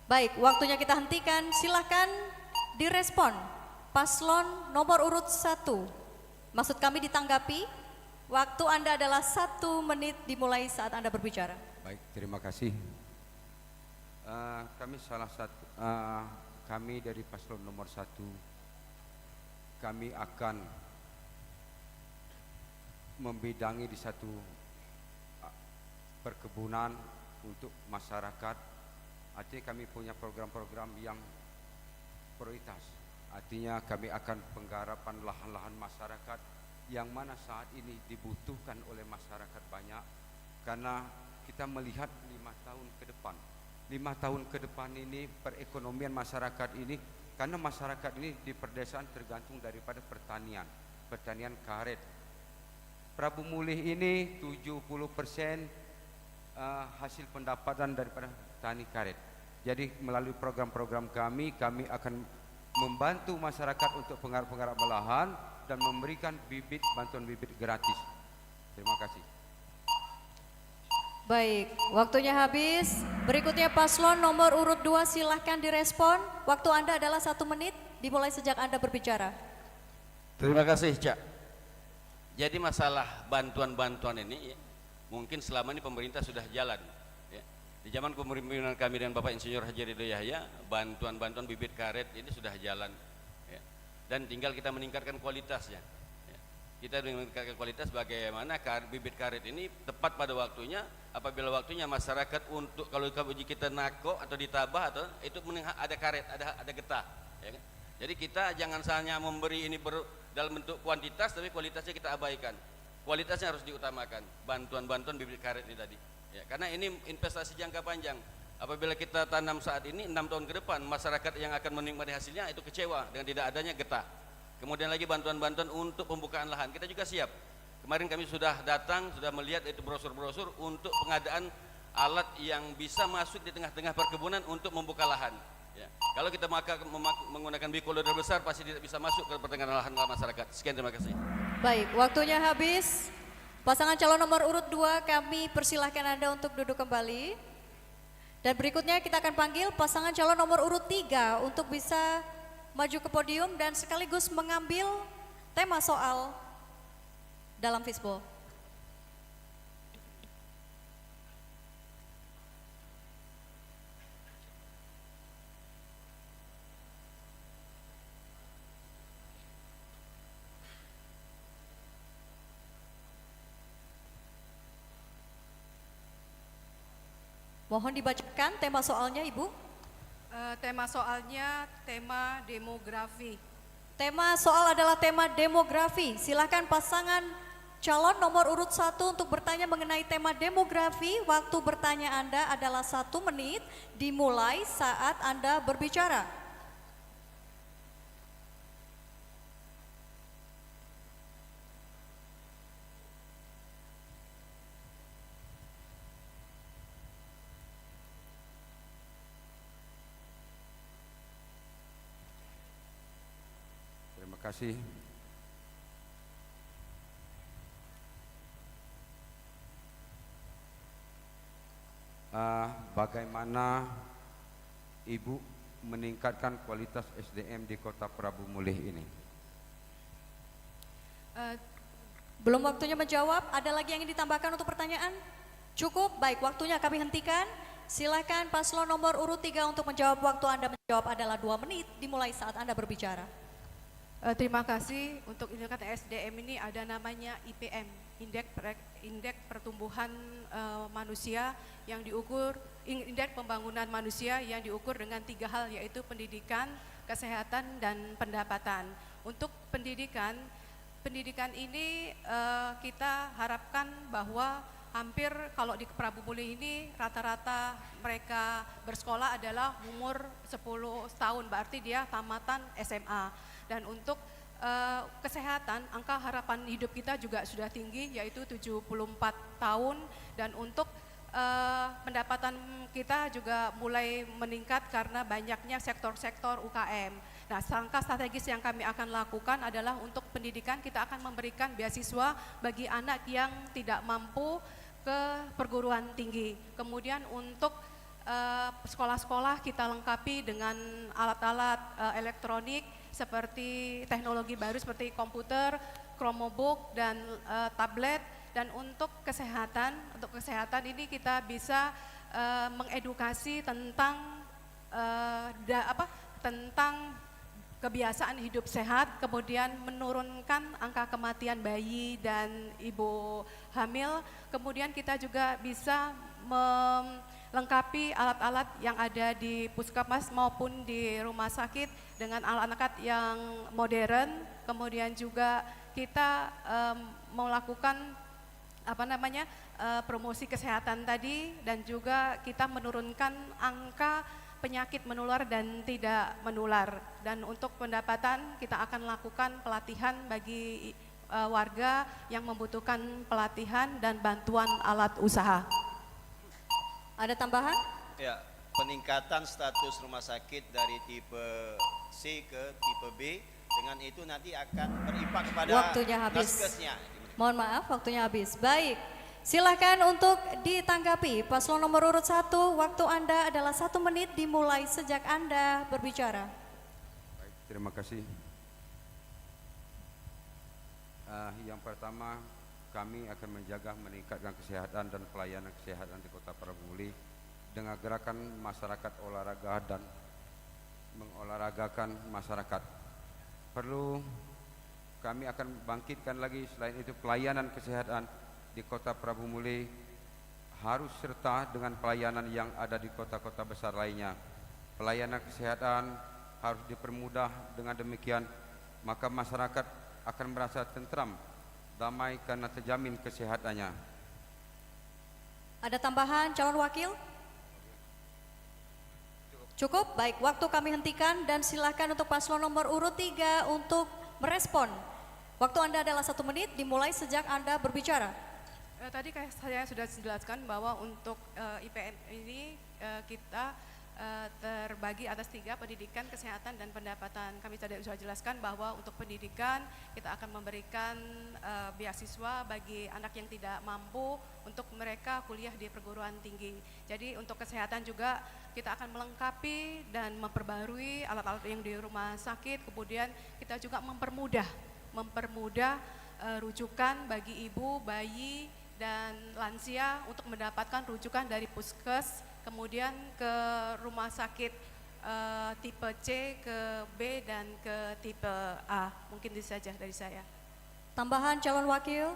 B: Baik, waktunya kita hentikan. Silahkan direspon. Paslon nomor urut 1. Maksud kami ditanggapi. Waktu Anda adalah 1 menit dimulai saat Anda berbicara.
T: Baik, terima kasih. Kami dari paslon nomor 1, kami akan membidangi di satu perkebunan untuk masyarakat. Artinya kami punya program-program yang prioritas. Artinya kami akan penggarapan lahan-lahan masyarakat yang mana saat ini dibutuhkan oleh masyarakat banyak, karena kita melihat 5 tahun ke depan. 5 tahun ke depan ini perekonomian masyarakat ini, karena masyarakat ini di perdesaan tergantung daripada pertanian karet. Prabu Muli ini 70% hasil pendapatan daripada tani karet. Jadi melalui program-program kami akan membantu masyarakat untuk penggarap lahan dan memberikan bantuan bibit gratis. Terima kasih.
B: Baik, waktunya habis. Berikutnya paslon nomor urut 2, silahkan direspon. Waktu Anda adalah 1 menit, dimulai sejak Anda berbicara.
U: Terima kasih, Cak. Jadi masalah bantuan-bantuan ini ya, mungkin selama ini pemerintah sudah jalan. Ya. Di zaman kepemimpinan kami dengan Bapak Insinyur Haji Ridho Yahya, bantuan-bantuan bibit karet ini sudah jalan. Ya. Dan tinggal kita meningkatkan kualitasnya. Ya. Kita meningkatkan kualitas bagaimana bibit karet ini tepat pada waktunya. Apabila waktunya masyarakat untuk kalau uji kita nako atau ditabah atau itu ada karet, ada getah. Ya kan? Jadi kita jangan hanya memberi ini dalam bentuk kuantitas, tapi kualitasnya kita abaikan. Kualitasnya harus diutamakan. Bantuan-bantuan bibit karet ini tadi. Ya, karena ini investasi jangka panjang. Apabila kita tanam saat ini 6 tahun ke depan, masyarakat yang akan menikmati hasilnya itu kecewa dengan tidak adanya getah. Kemudian lagi bantuan-bantuan untuk pembukaan lahan, kita juga siap. Kemarin kami sudah datang, sudah melihat itu brosur-brosur untuk pengadaan alat yang bisa masuk di tengah-tengah perkebunan untuk membuka lahan. Ya. Kalau kita menggunakan bikoloder besar pasti tidak bisa masuk ke pertengahan lahan masyarakat. Sekian, terima kasih.
B: Baik, waktunya habis. Pasangan calon nomor urut 2 kami persilahkan Anda untuk duduk kembali. Dan berikutnya kita akan panggil pasangan calon nomor urut 3 untuk bisa maju ke podium dan sekaligus mengambil tema soal dalam fishbowl. Mohon dibacakan tema soalnya, Ibu.
E: Tema soalnya tema demografi.
B: Tema soal adalah tema demografi. Silakan pasangan calon nomor urut 1 untuk bertanya mengenai tema demografi. Waktu bertanya Anda adalah 1 menit, dimulai saat Anda berbicara.
T: Terima kasih. Bagaimana Ibu meningkatkan kualitas SDM di Kota Prabu Mulih ini?
B: Belum waktunya menjawab, ada lagi yang ingin ditambahkan untuk pertanyaan? Cukup, baik, waktunya kami hentikan. Silakan paslon nomor urut 3 untuk menjawab. Waktu Anda menjawab adalah 2 menit, dimulai saat Anda berbicara.
E: Terima kasih. Untuk indikator SDM ini ada namanya IPM, Indeks Pertumbuhan Manusia yang diukur, Indeks Pembangunan Manusia yang diukur dengan 3 hal, yaitu pendidikan, kesehatan, dan pendapatan. Untuk pendidikan ini kita harapkan bahwa hampir kalau di Prabu Mulih ini rata-rata mereka bersekolah adalah umur 10 tahun, berarti dia tamatan SMA. Dan untuk kesehatan, angka harapan hidup kita juga sudah tinggi, yaitu 74 tahun. Dan untuk pendapatan kita juga mulai meningkat karena banyaknya sektor-sektor UKM. Nah, langkah strategis yang kami akan lakukan adalah untuk pendidikan, kita akan memberikan beasiswa bagi anak yang tidak mampu ke perguruan tinggi. Kemudian untuk sekolah-sekolah kita lengkapi dengan alat-alat elektronik seperti teknologi baru seperti komputer, Chromebook, dan tablet. Dan untuk kesehatan ini kita bisa mengedukasi tentang tentang kebiasaan hidup sehat, kemudian menurunkan angka kematian bayi dan ibu hamil. Kemudian kita juga bisa melengkapi alat-alat yang ada di puskesmas maupun di rumah sakit dengan alat-alat yang modern. Kemudian juga kita melakukan promosi kesehatan tadi, dan juga kita menurunkan angka penyakit menular dan tidak menular. Dan untuk pendapatan kita akan lakukan pelatihan bagi warga yang membutuhkan pelatihan dan bantuan alat usaha.
B: Ada tambahan?
L: Ya, peningkatan status rumah sakit dari tipe C ke tipe B, dengan itu nanti akan berimpact kepada
B: waktunya habis.
L: naskesnya.
B: Mohon maaf, waktunya habis. Baik, silakan untuk ditanggapi. Paslon nomor urut 1, waktu Anda adalah 1 menit, dimulai sejak Anda berbicara.
T: Baik, terima kasih. Yang pertama, kami akan menjaga meningkatkan kesehatan dan pelayanan kesehatan di Kota Prabu Mulih dengan gerakan masyarakat olahraga dan mengolahragakan masyarakat. Perlu kami akan bangkitkan lagi, selain itu pelayanan kesehatan di Kota Prabu Mulih harus serta dengan pelayanan yang ada di kota-kota besar lainnya. Pelayanan kesehatan harus dipermudah, dengan demikian maka masyarakat akan merasa tentram, damai karena terjamin kesehatannya.
B: Ada tambahan calon wakil? Cukup, baik, waktu kami hentikan dan silakan untuk paslon nomor urut 3 untuk merespon Waktu Anda adalah 1 menit dimulai sejak Anda berbicara.
E: Tadi kayak saya sudah jelaskan bahwa untuk IPN ini kita terbagi atas 3, pendidikan, kesehatan, dan pendapatan. Kami tadi sudah jelaskan bahwa untuk pendidikan kita akan memberikan beasiswa bagi anak yang tidak mampu untuk mereka kuliah di perguruan tinggi. Jadi untuk kesehatan juga kita akan melengkapi dan memperbarui alat-alat yang di rumah sakit, kemudian kita juga mempermudah rujukan bagi ibu, bayi, dan lansia untuk mendapatkan rujukan dari puskes, kemudian ke rumah sakit tipe C, ke B, dan ke tipe A. Mungkin itu saja dari saya.
B: Tambahan calon wakil.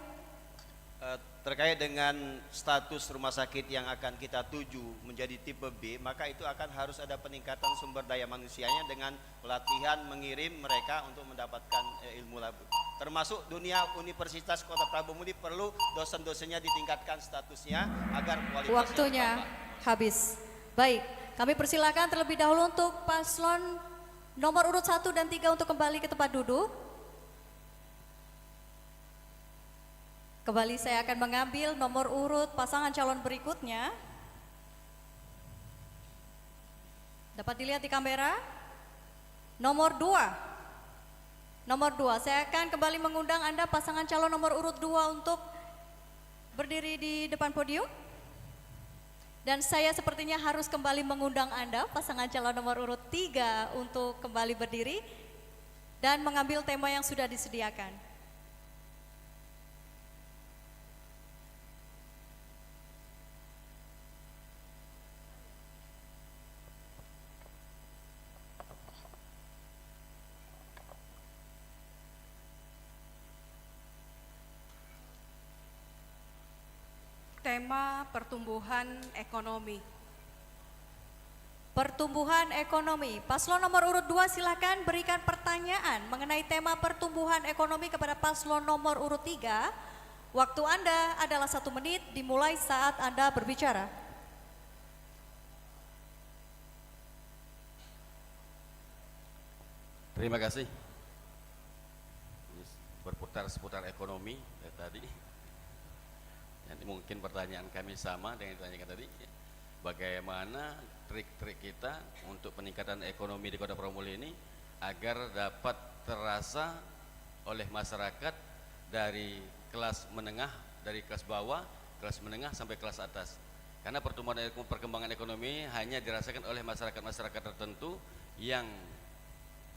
L: Terkait dengan status rumah sakit yang akan kita tuju menjadi tipe B, maka itu akan harus ada peningkatan sumber daya manusianya dengan pelatihan mengirim mereka untuk mendapatkan ilmu labu. Termasuk dunia Universitas Kota Prabu Muli perlu dosen-dosennya ditingkatkan statusnya agar kualitasnya
B: Waktunya habis. Baik, kami persilakan terlebih dahulu untuk paslon nomor urut 1 dan 3 untuk kembali ke tempat duduk. Kembali saya akan mengambil nomor urut pasangan calon berikutnya. Dapat dilihat di kamera. Nomor 2. Nomor 2, saya akan kembali mengundang Anda pasangan calon nomor urut 2 untuk berdiri di depan podium. Dan saya sepertinya harus kembali mengundang Anda pasangan calon nomor urut 3 untuk kembali berdiri dan mengambil tema yang sudah disediakan.
E: Tema pertumbuhan ekonomi.
B: Pertumbuhan ekonomi. Paslon nomor urut 2 silakan berikan pertanyaan mengenai tema pertumbuhan ekonomi kepada paslon nomor urut 3. Waktu Anda adalah 1 menit dimulai saat Anda berbicara.
U: Terima kasih. Berputar seputar ekonomi tadi. Jadi mungkin pertanyaan kami sama dengan yang ditanyakan tadi. Bagaimana trik-trik kita untuk peningkatan ekonomi di Kota Prabu Muli ini agar dapat terasa oleh masyarakat dari kelas menengah, dari kelas bawah, kelas menengah sampai kelas atas. Karena perkembangan ekonomi hanya dirasakan oleh masyarakat-masyarakat tertentu yang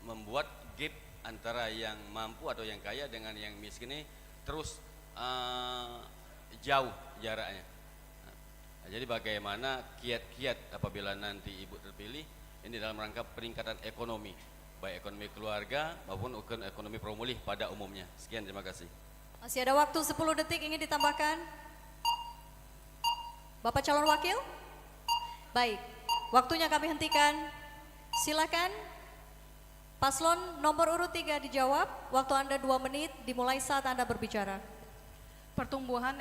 U: membuat gap antara yang mampu atau yang kaya dengan yang miskin ini terus jauh jaraknya. Nah, jadi bagaimana kiat-kiat apabila nanti ibu terpilih ini dalam rangka peningkatan ekonomi, baik ekonomi keluarga maupun ekonomi Prabu Muli pada umumnya. Sekian, terima kasih.
B: Masih ada waktu 10 detik, ingin ditambahkan? Bapak calon wakil? Baik, waktunya kami hentikan. Silakan paslon nomor urut 3 dijawab. Waktu Anda 2 menit dimulai saat Anda berbicara.
E: Pertumbuhan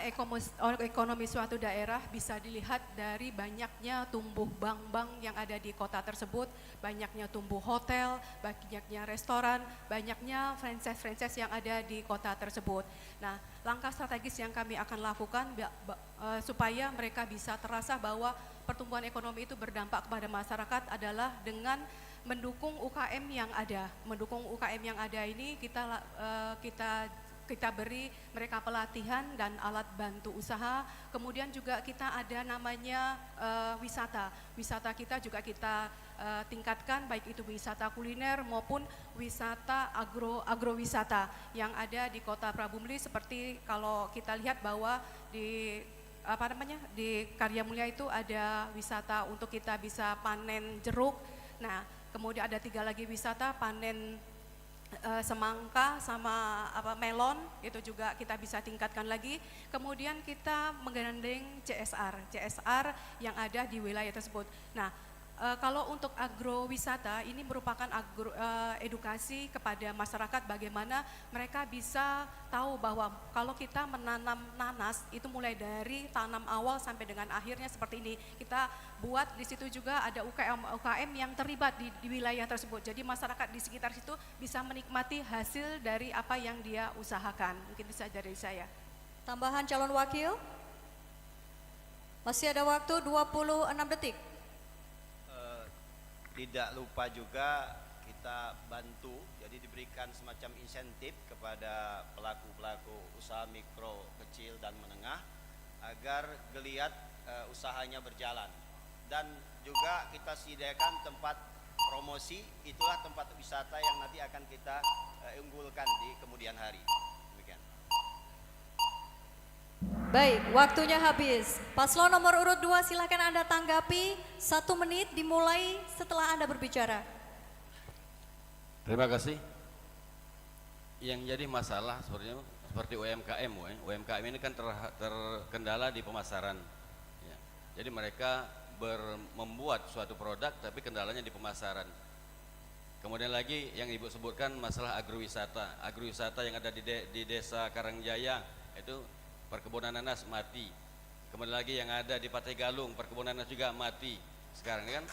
E: ekonomi suatu daerah bisa dilihat dari banyaknya tumbuh bank-bank yang ada di kota tersebut, banyaknya tumbuh hotel, banyaknya restoran, banyaknya franchise-franchise yang ada di kota tersebut. Nah, langkah strategis yang kami akan lakukan supaya mereka bisa terasa bahwa pertumbuhan ekonomi itu berdampak kepada masyarakat adalah dengan mendukung UKM yang ada. Mendukung UKM yang ada ini kita beri mereka pelatihan dan alat bantu usaha, kemudian juga kita ada namanya wisata. Wisata kita juga kita tingkatkan, baik itu wisata kuliner maupun wisata agrowisata yang ada di Kota Prabu Muli. Seperti kalau kita lihat bahwa di Karya Mulia itu ada wisata untuk kita bisa panen jeruk. Nah, kemudian ada 3 lagi wisata panen semangka sama melon, itu juga kita bisa tingkatkan lagi. Kemudian kita menggandeng CSR yang ada di wilayah tersebut. Nah, Kalau untuk agrowisata ini merupakan edukasi kepada masyarakat bagaimana mereka bisa tahu bahwa kalau kita menanam nanas itu mulai dari tanam awal sampai dengan akhirnya seperti ini. Kita buat di situ juga ada UKM yang terlibat di wilayah tersebut. Jadi masyarakat di sekitar situ bisa menikmati hasil dari apa yang dia usahakan. Mungkin bisa dari saya.
B: Tambahan calon wakil. Masih ada waktu 26 detik.
L: Tidak lupa juga kita bantu, jadi diberikan semacam insentif kepada pelaku-pelaku usaha mikro, kecil dan menengah agar geliat usahanya berjalan. Dan juga kita sediakan tempat promosi, itulah tempat wisata yang nanti akan kita unggulkan di kemudian hari. Demikian.
B: Baik, waktunya habis. Paslon nomor urut 2 silakan Anda tanggapi. 1 menit dimulai setelah Anda berbicara.
U: Terima kasih. Yang jadi masalah seperti UMKM. UMKM ini kan terkendala di pemasaran. Ya. Jadi mereka membuat suatu produk tapi kendalanya di pemasaran. Kemudian lagi yang Ibu sebutkan masalah agrowisata. Agrowisata yang ada di desa Karangjaya itu perkebunan nanas mati. Kemudian lagi yang ada di Pantai Galung, perkebunan nanas juga mati sekarang kan.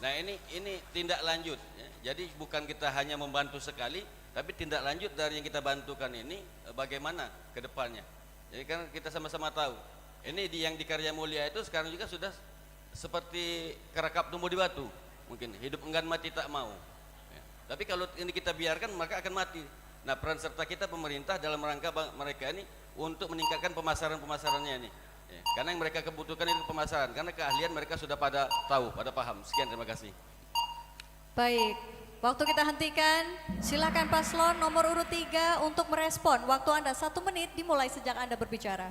U: Nah ini tindak lanjut. Ya. Jadi bukan kita hanya membantu sekali, tapi tindak lanjut dari yang kita bantukan ini bagaimana ke depannya. Jadi kan kita sama-sama tahu. Ini yang di Karya Mulia itu sekarang juga sudah seperti kerakap tumbuh di batu. Mungkin hidup enggan mati tak mau. Ya. Tapi kalau ini kita biarkan maka akan mati. Nah peran serta kita pemerintah dalam rangka mereka ini untuk meningkatkan pemasarannya ini. Ya, karena yang mereka kebutuhkan itu pemasaran, karena keahlian mereka sudah pada tahu, pada paham. Sekian, terima kasih.
B: Baik, waktu kita hentikan. Silakan paslon nomor urut 3 untuk merespon. Waktu Anda 1 menit dimulai sejak Anda berbicara.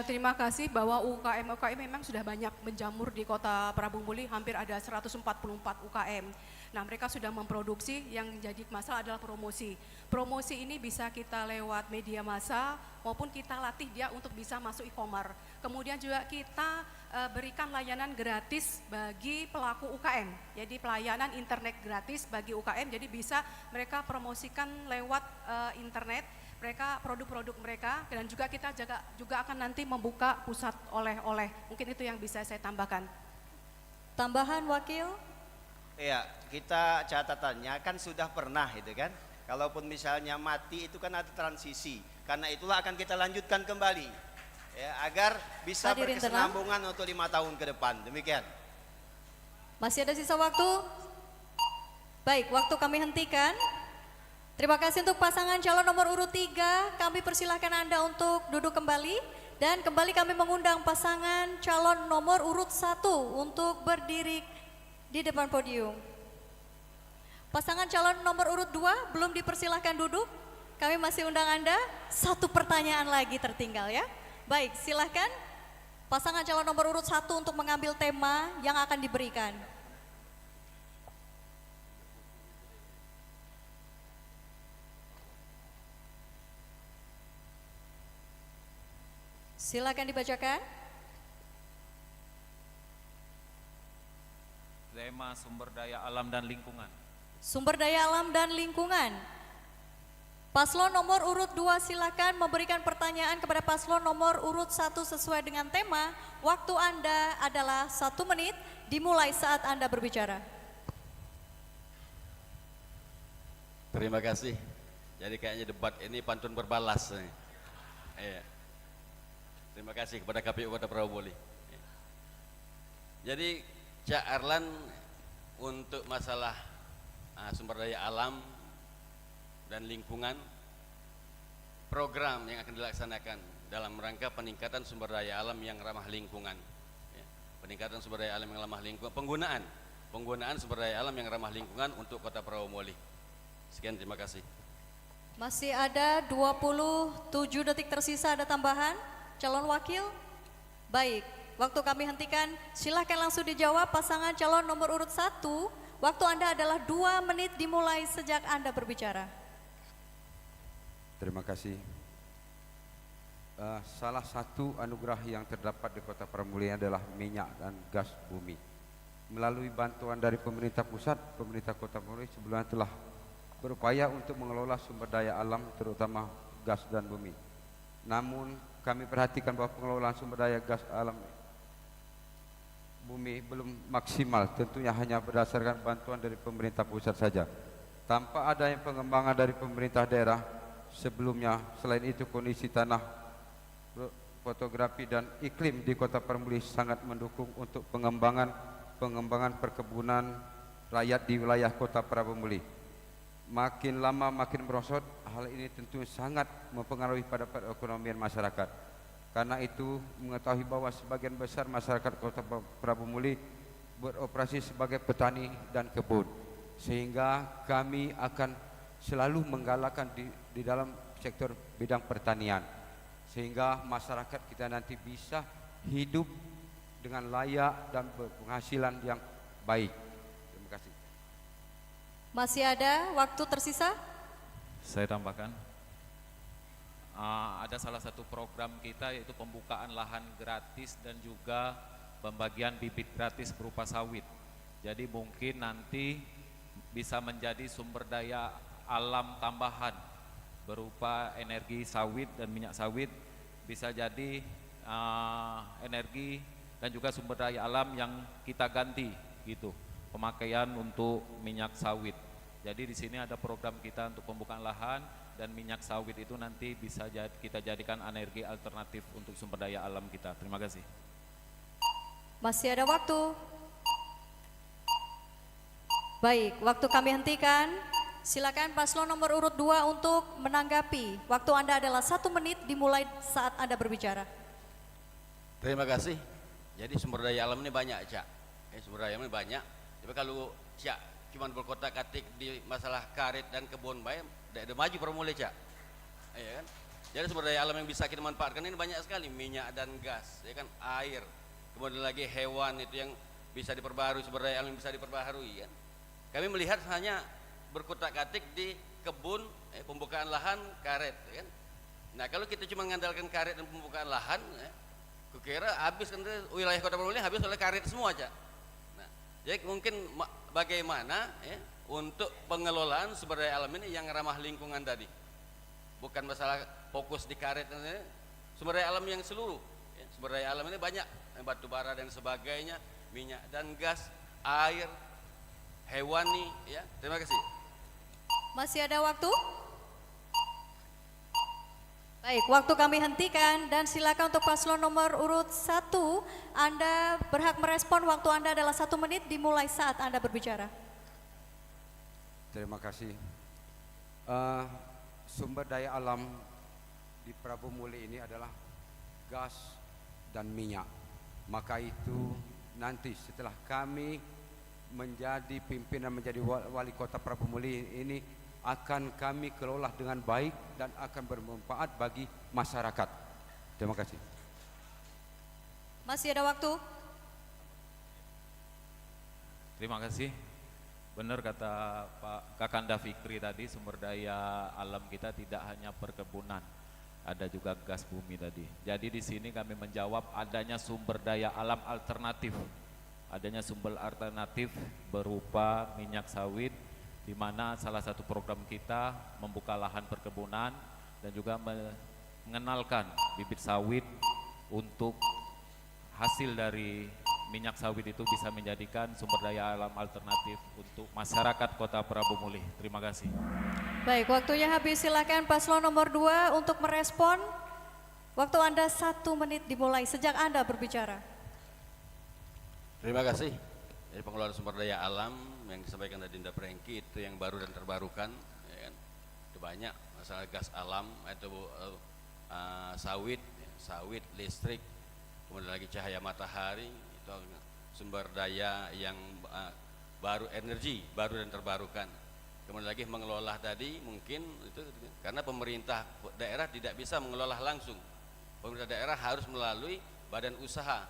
E: Terima kasih bahwa UKM memang sudah banyak menjamur di Kota Prabu Muli, hampir ada 144 UKM. Nah mereka sudah memproduksi, yang jadi masalah adalah promosi. Promosi ini bisa kita lewat media massa maupun kita latih dia untuk bisa masuk e-commerce. Kemudian juga kita berikan layanan gratis bagi pelaku UKM. Jadi pelayanan internet gratis bagi UKM, jadi bisa mereka promosikan lewat internet mereka produk-produk mereka, dan juga kita juga akan nanti membuka pusat oleh-oleh. Mungkin itu yang bisa saya tambahkan.
B: Tambahan wakil?
L: Iya, kita catatannya kan sudah pernah itu kan. Kalaupun misalnya mati itu kan ada transisi. Karena itulah akan kita lanjutkan kembali. Ya, agar bisa
B: Hadirin
L: berkesinambungan untuk 5 tahun ke depan. Demikian.
B: Masih ada sisa waktu? Baik, waktu kami hentikan. Terima kasih untuk pasangan calon nomor urut 3. Kami persilahkan Anda untuk duduk kembali. Dan kembali kami mengundang pasangan calon nomor urut 1 untuk berdiri di depan podium. Pasangan calon nomor urut 2 belum dipersilahkan duduk. Kami masih undang Anda. 1 pertanyaan lagi tertinggal ya. Baik, silahkan pasangan calon nomor urut 1 untuk mengambil tema yang akan diberikan. Silakan dibacakan.
J: Tema sumber daya alam dan lingkungan.
B: Sumber daya alam dan lingkungan. Paslon nomor urut 2 silakan memberikan pertanyaan kepada paslon nomor urut 1 sesuai dengan tema. Waktu Anda adalah 1 menit, dimulai saat Anda berbicara.
U: Terima kasih. Jadi kayaknya debat ini pantun berbalas. Iya. Terima kasih kepada KPU Kota Prabu Muli. Jadi Cak Arlan untuk masalah sumber daya alam dan lingkungan, program yang akan dilaksanakan dalam rangka peningkatan sumber daya alam yang ramah lingkungan. Peningkatan sumber daya alam yang ramah lingkungan, penggunaan sumber daya alam yang ramah lingkungan untuk Kota Prabu Muli. Sekian, terima kasih.
B: Masih ada 27 detik tersisa, ada tambahan? Calon wakil? Baik, waktu kami hentikan, silakan langsung dijawab pasangan calon nomor urut 1. Waktu Anda adalah 2 menit dimulai sejak Anda berbicara.
T: Terima kasih. Salah satu anugerah yang terdapat di Kota Prabu Muli adalah minyak dan gas bumi. melalui bantuan dari pemerintah pusat, pemerintah Kota Prabu Muli sebelumnya telah berupaya untuk mengelola sumber daya alam terutama gas dan bumi. Namun kami perhatikan bahwa pengelolaan sumber daya gas alam bumi belum maksimal, tentunya hanya berdasarkan bantuan dari pemerintah pusat saja. Tanpa adanya pengembangan dari pemerintah daerah sebelumnya, selain itu kondisi tanah, fotografi dan iklim di Kota Prabu Muli sangat mendukung untuk pengembangan perkebunan rakyat di wilayah Kota Prabu Muli. Makin lama makin merosot, hal ini tentu sangat mempengaruhi pada perekonomian masyarakat. Karena itu mengetahui bahwa sebagian besar masyarakat Kota Prabu Muli beroperasi sebagai petani dan kebun, sehingga kami akan selalu menggalakkan di dalam sektor bidang pertanian, sehingga masyarakat kita nanti bisa hidup dengan layak dan berpenghasilan yang baik. Terima kasih.
B: Masih ada waktu tersisa?
J: Saya tambahkan, ada salah satu program kita yaitu pembukaan lahan gratis dan juga pembagian bibit gratis berupa sawit. Jadi mungkin nanti bisa menjadi sumber daya alam tambahan berupa energi sawit dan minyak sawit, bisa jadi energi dan juga sumber daya alam yang kita ganti gitu, pemakaian untuk minyak sawit. Jadi di sini ada program kita untuk pembukaan lahan dan minyak sawit itu nanti bisa kita jadikan energi alternatif untuk sumber daya alam kita. Terima kasih.
B: Masih ada waktu. Baik, waktu kami hentikan. Silakan paslon nomor urut 2 untuk menanggapi. Waktu Anda adalah 1 menit dimulai saat Anda berbicara.
U: Terima kasih. Jadi sumber daya alam ini banyak, Cak. Sumber daya alam ini banyak. Tapi kalau Cak cuma berkotak-katik di masalah karet dan kebun baik, tidak ada maju Prabu Muli, Cak. Ya kan? Jadi sumber daya alam yang bisa kita manfaatkan ini banyak sekali, minyak dan gas, ya kan, air. Kemudian lagi hewan itu yang bisa diperbaharui, sumber daya alam yang bisa diperbaharui, kan. Kami melihat hanya berkotak-katik di kebun, pembukaan lahan, karet, ya kan. Nah, kalau kita cuma mengandalkan karet dan pembukaan lahan, kukira habis kan wilayah Kota Prabu Muli habis oleh karet semua, Cak. Nah, jadi mungkin bagaimana untuk pengelolaan sumber daya alam ini yang ramah lingkungan tadi. Bukan masalah fokus di karet, sumber daya alam yang seluruh. Sumber daya alam ini banyak, batu bara dan sebagainya, minyak dan gas, air, hewani, ya. Terima kasih.
B: Masih ada waktu? Baik, waktu kami hentikan dan silakan untuk paslon nomor urut 1, Anda berhak merespon, waktu Anda adalah 1 menit dimulai saat Anda berbicara.
T: Terima kasih. Sumber daya alam di Prabu Muli ini adalah gas dan minyak. Maka itu nanti setelah kami menjadi pimpinan, menjadi wali kota Prabu Muli ini, akan kami kelola dengan baik dan akan bermanfaat bagi masyarakat. Terima kasih.
B: Masih ada waktu?
J: Terima kasih. Benar kata Pak Kakanda Fikri tadi, sumber daya alam kita tidak hanya perkebunan, ada juga gas bumi tadi. Jadi di sini kami menjawab adanya sumber daya alam alternatif, adanya sumber alternatif berupa minyak sawit, di mana salah satu program kita membuka lahan perkebunan dan juga mengenalkan bibit sawit untuk hasil dari minyak sawit itu bisa menjadikan sumber daya alam alternatif untuk masyarakat Kota Prabu Muli. Terima kasih.
B: Baik, waktunya habis. Silakan paslon nomor 2 untuk merespon. Waktu Anda 1 menit dimulai sejak Anda berbicara.
U: Terima kasih. Jadi pengelolaan sumber daya alam yang disampaikan dari Dinda Prengki itu yang baru dan terbarukan, ya kan? Itu banyak masalah gas alam, itu sawit, listrik, kemudian lagi cahaya matahari, itu sumber daya yang baru, energi baru dan terbarukan. Kemudian lagi mengelola tadi mungkin itu karena pemerintah daerah tidak bisa mengelola langsung. Pemerintah daerah harus melalui badan usaha,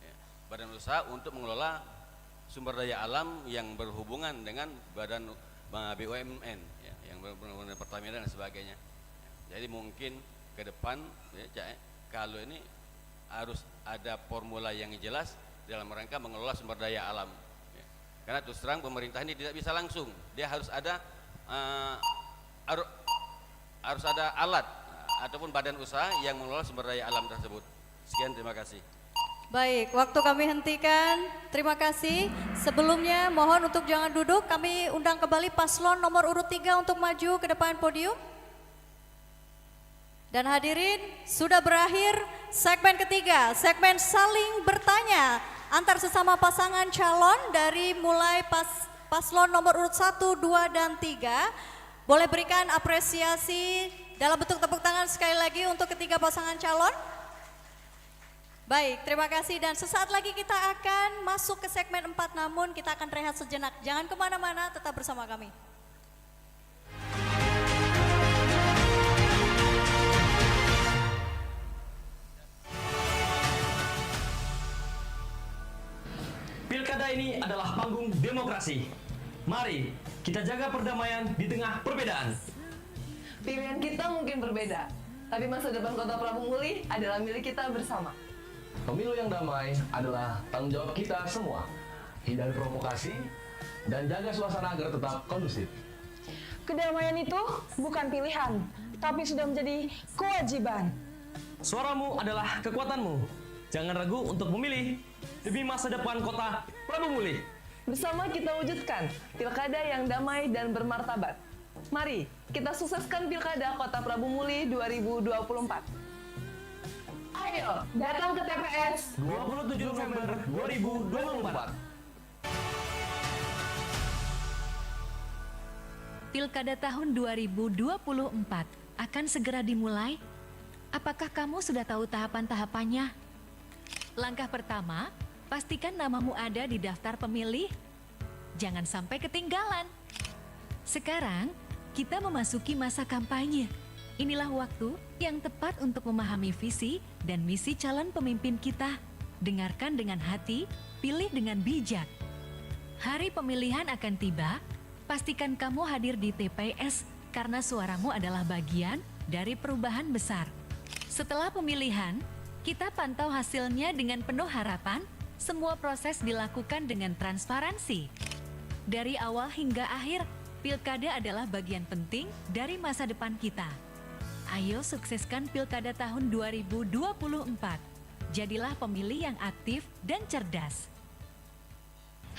U: ya, badan usaha untuk mengelola sumber daya alam yang berhubungan dengan badan BUMN, ya, yang berhubungan dengan Pertamina dan sebagainya. Jadi mungkin ke depan, ya, kalau ini harus ada formula yang jelas dalam rangka mengelola sumber daya alam. Karena terus terang pemerintah ini tidak bisa langsung, dia harus ada harus ada alat ataupun badan usaha yang mengelola sumber daya alam tersebut. Sekian, terima kasih.
B: Baik, waktu kami hentikan. Terima kasih. Sebelumnya mohon untuk jangan duduk. Kami undang kembali paslon nomor urut 3 untuk maju ke depan podium. Dan hadirin, sudah berakhir segmen ketiga, segmen saling bertanya antar sesama pasangan calon dari mulai paslon nomor urut 1, 2, dan 3. Boleh berikan apresiasi dalam bentuk tepuk tangan sekali lagi untuk ketiga pasangan calon. Baik, terima kasih, dan sesaat lagi kita akan masuk ke segmen 4, namun kita akan rehat sejenak. Jangan kemana-mana, tetap bersama kami.
A: Pilkada ini adalah panggung demokrasi. Mari kita jaga perdamaian di tengah perbedaan.
V: Pilihan kita mungkin berbeda, tapi masa depan Kota Prabu Muli adalah milik kita bersama.
C: Pemilu yang damai adalah tanggung jawab kita semua. Hindari provokasi dan jaga suasana agar tetap kondusif.
D: Kedamaian itu bukan pilihan, tapi sudah menjadi kewajiban.
A: Suaramu adalah kekuatanmu. Jangan ragu untuk memilih demi masa depan Kota Prabu Muli.
V: Bersama kita wujudkan pilkada yang damai dan bermartabat. Mari kita sukseskan Pilkada Kota Prabu Muli 2024. Ayo datang ke TPS
A: 27 November 2024.
W: Pilkada tahun 2024 akan segera dimulai. Apakah kamu sudah tahu tahapan-tahapannya? Langkah pertama, pastikan namamu ada di daftar pemilih. Jangan sampai ketinggalan. Sekarang, kita memasuki masa kampanye. Inilah waktu yang tepat untuk memahami visi dan misi calon pemimpin kita. Dengarkan dengan hati, pilih dengan bijak. Hari pemilihan akan tiba, pastikan kamu hadir di TPS karena suaramu adalah bagian dari perubahan besar. Setelah pemilihan, kita pantau hasilnya dengan penuh harapan. Semua proses dilakukan dengan transparansi. Dari awal hingga akhir, Pilkada adalah bagian penting dari masa depan kita. Ayo sukseskan Pilkada tahun 2024. Jadilah pemilih yang aktif dan cerdas.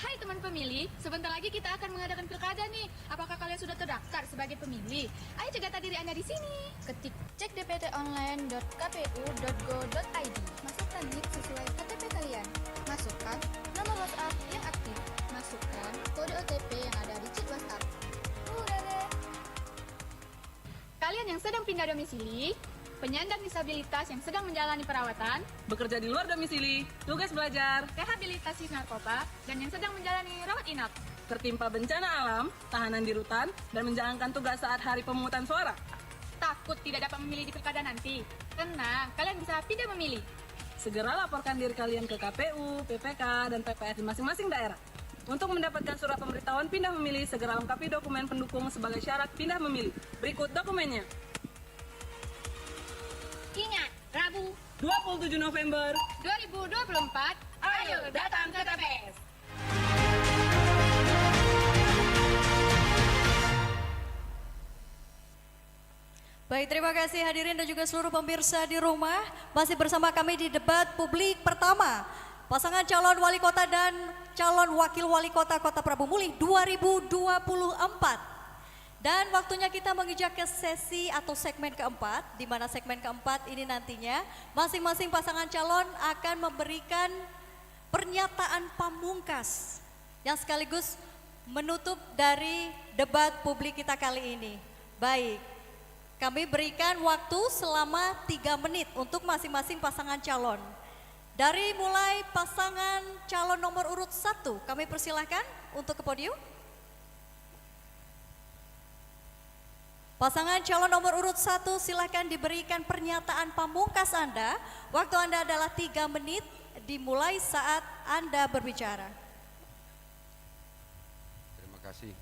F: Hai teman pemilih, sebentar lagi kita akan mengadakan pilkada nih. Apakah kalian sudah terdaftar sebagai pemilih? Ayo cegat diri Anda di sini. Ketik cek dptonline.kpu.go.id. Masukkan NIK sesuai KTP kalian. Masukkan nomor WhatsApp yang aktif. Masukkan kode OTP yang ada di chat WhatsApp. Udah deh. Kalian yang sedang pindah domisili, penyandang disabilitas yang sedang menjalani perawatan,
M: Bekerja di luar domisili, tugas belajar,
F: rehabilitasi narkoba, dan yang sedang menjalani rawat inap.
M: tertimpa bencana alam, tahanan di rutan, dan menjalankan tugas saat hari pemungutan suara.
F: Takut tidak dapat memilih di pilkada nanti? Tenang, kalian bisa pindah memilih.
M: Segera laporkan diri kalian ke KPU, PPK, dan PPS di masing-masing daerah. Untuk mendapatkan surat pemberitahuan pindah memilih, segera lengkapi dokumen pendukung sebagai syarat pindah memilih. Berikut dokumennya.
F: Ingat, Rabu
M: 27 November
F: 2024, ayo datang ke TPS.
B: Baik, terima kasih hadirin dan juga seluruh pemirsa di rumah. Masih bersama kami di debat publik pertama. Pasangan calon wali kota dan calon wakil wali kota Kota Prabu Muli 2024. Dan waktunya kita menginjak ke sesi atau segmen keempat, di mana segmen keempat ini nantinya masing-masing pasangan calon akan memberikan pernyataan pamungkas yang sekaligus menutup dari debat publik kita kali ini. Baik, kami berikan waktu selama 3 menit untuk masing-masing pasangan calon. Dari mulai pasangan calon nomor urut 1, kami persilahkan untuk ke podium. Pasangan calon nomor urut 1, silahkan diberikan pernyataan pamungkas Anda. Waktu Anda adalah 3 menit, dimulai saat Anda berbicara.
T: Terima kasih.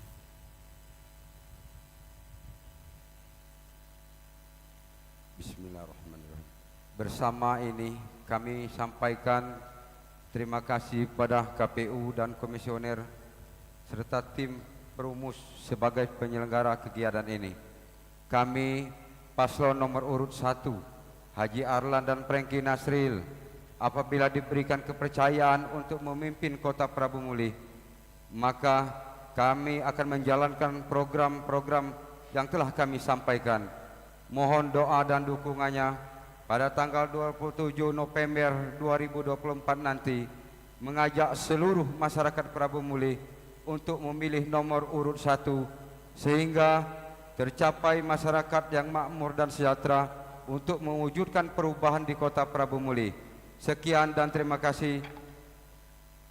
T: Bismillahirrahmanirrahim. Bersama ini kami sampaikan terima kasih pada KPU dan komisioner serta tim perumus sebagai penyelenggara kegiatan ini. Kami paslon nomor urut 1 Haji Arlan dan Franky Nasril, apabila diberikan kepercayaan untuk memimpin Kota Prabu Muli, maka kami akan menjalankan program-program yang telah kami sampaikan. Mohon doa dan dukungannya pada tanggal 27 November 2024 nanti, mengajak seluruh masyarakat Prabu Muli untuk memilih nomor urut 1 sehingga tercapai masyarakat yang makmur dan sejahtera untuk mewujudkan perubahan di Kota Prabu Muli. Sekian dan terima kasih.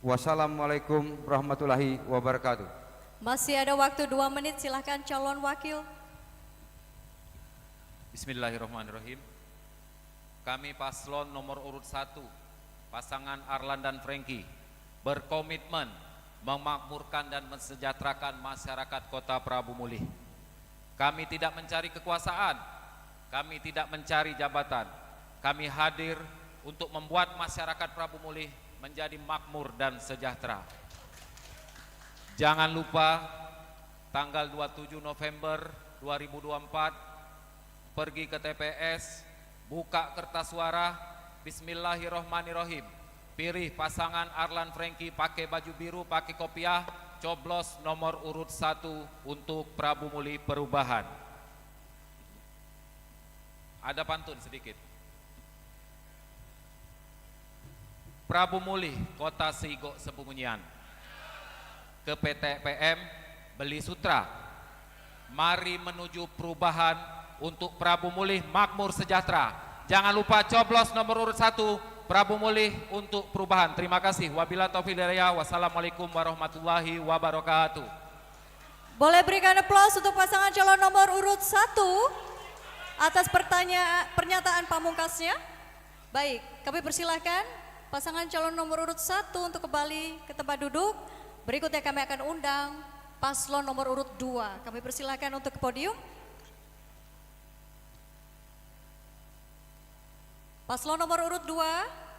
T: Wassalamualaikum warahmatullahi wabarakatuh.
B: Masih ada waktu 2 menit, silahkan calon wakil.
J: Bismillahirrahmanirrahim. Kami paslon nomor urut 1, pasangan Arlan dan Franky, berkomitmen memakmurkan dan mensejahterakan masyarakat Kota Prabu Muli. Kami tidak mencari kekuasaan, kami tidak mencari jabatan. Kami hadir untuk membuat masyarakat Prabu Muli menjadi makmur dan sejahtera. Jangan lupa tanggal 27 November 2024 pergi ke TPS, buka kertas suara, bismillahirrohmanirrohim. Pilih pasangan Arlan Franky pakai baju biru, pakai kopiah, coblos nomor urut 1 untuk Prabu Muli Perubahan. Ada pantun sedikit. Prabu Muli, kota Seigo Sebungunyian. Ke PT PM beli sutra. Mari menuju perubahan untuk Prabu Muli makmur sejahtera. Jangan lupa coblos nomor urut 1 Prabu Muli untuk perubahan. Terima kasih. Wabillahi taufiq wal hidayah. Wassalamualaikum warahmatullahi wabarakatuh.
B: Boleh berikan aplaus untuk pasangan calon nomor urut 1 atas pernyataan pamungkasnya. Baik, kami persilahkan pasangan calon nomor urut 1 untuk kembali ke tempat duduk. Berikutnya kami akan undang paslon nomor urut 2. Kami persilahkan untuk ke podium. Paslon nomor urut 2,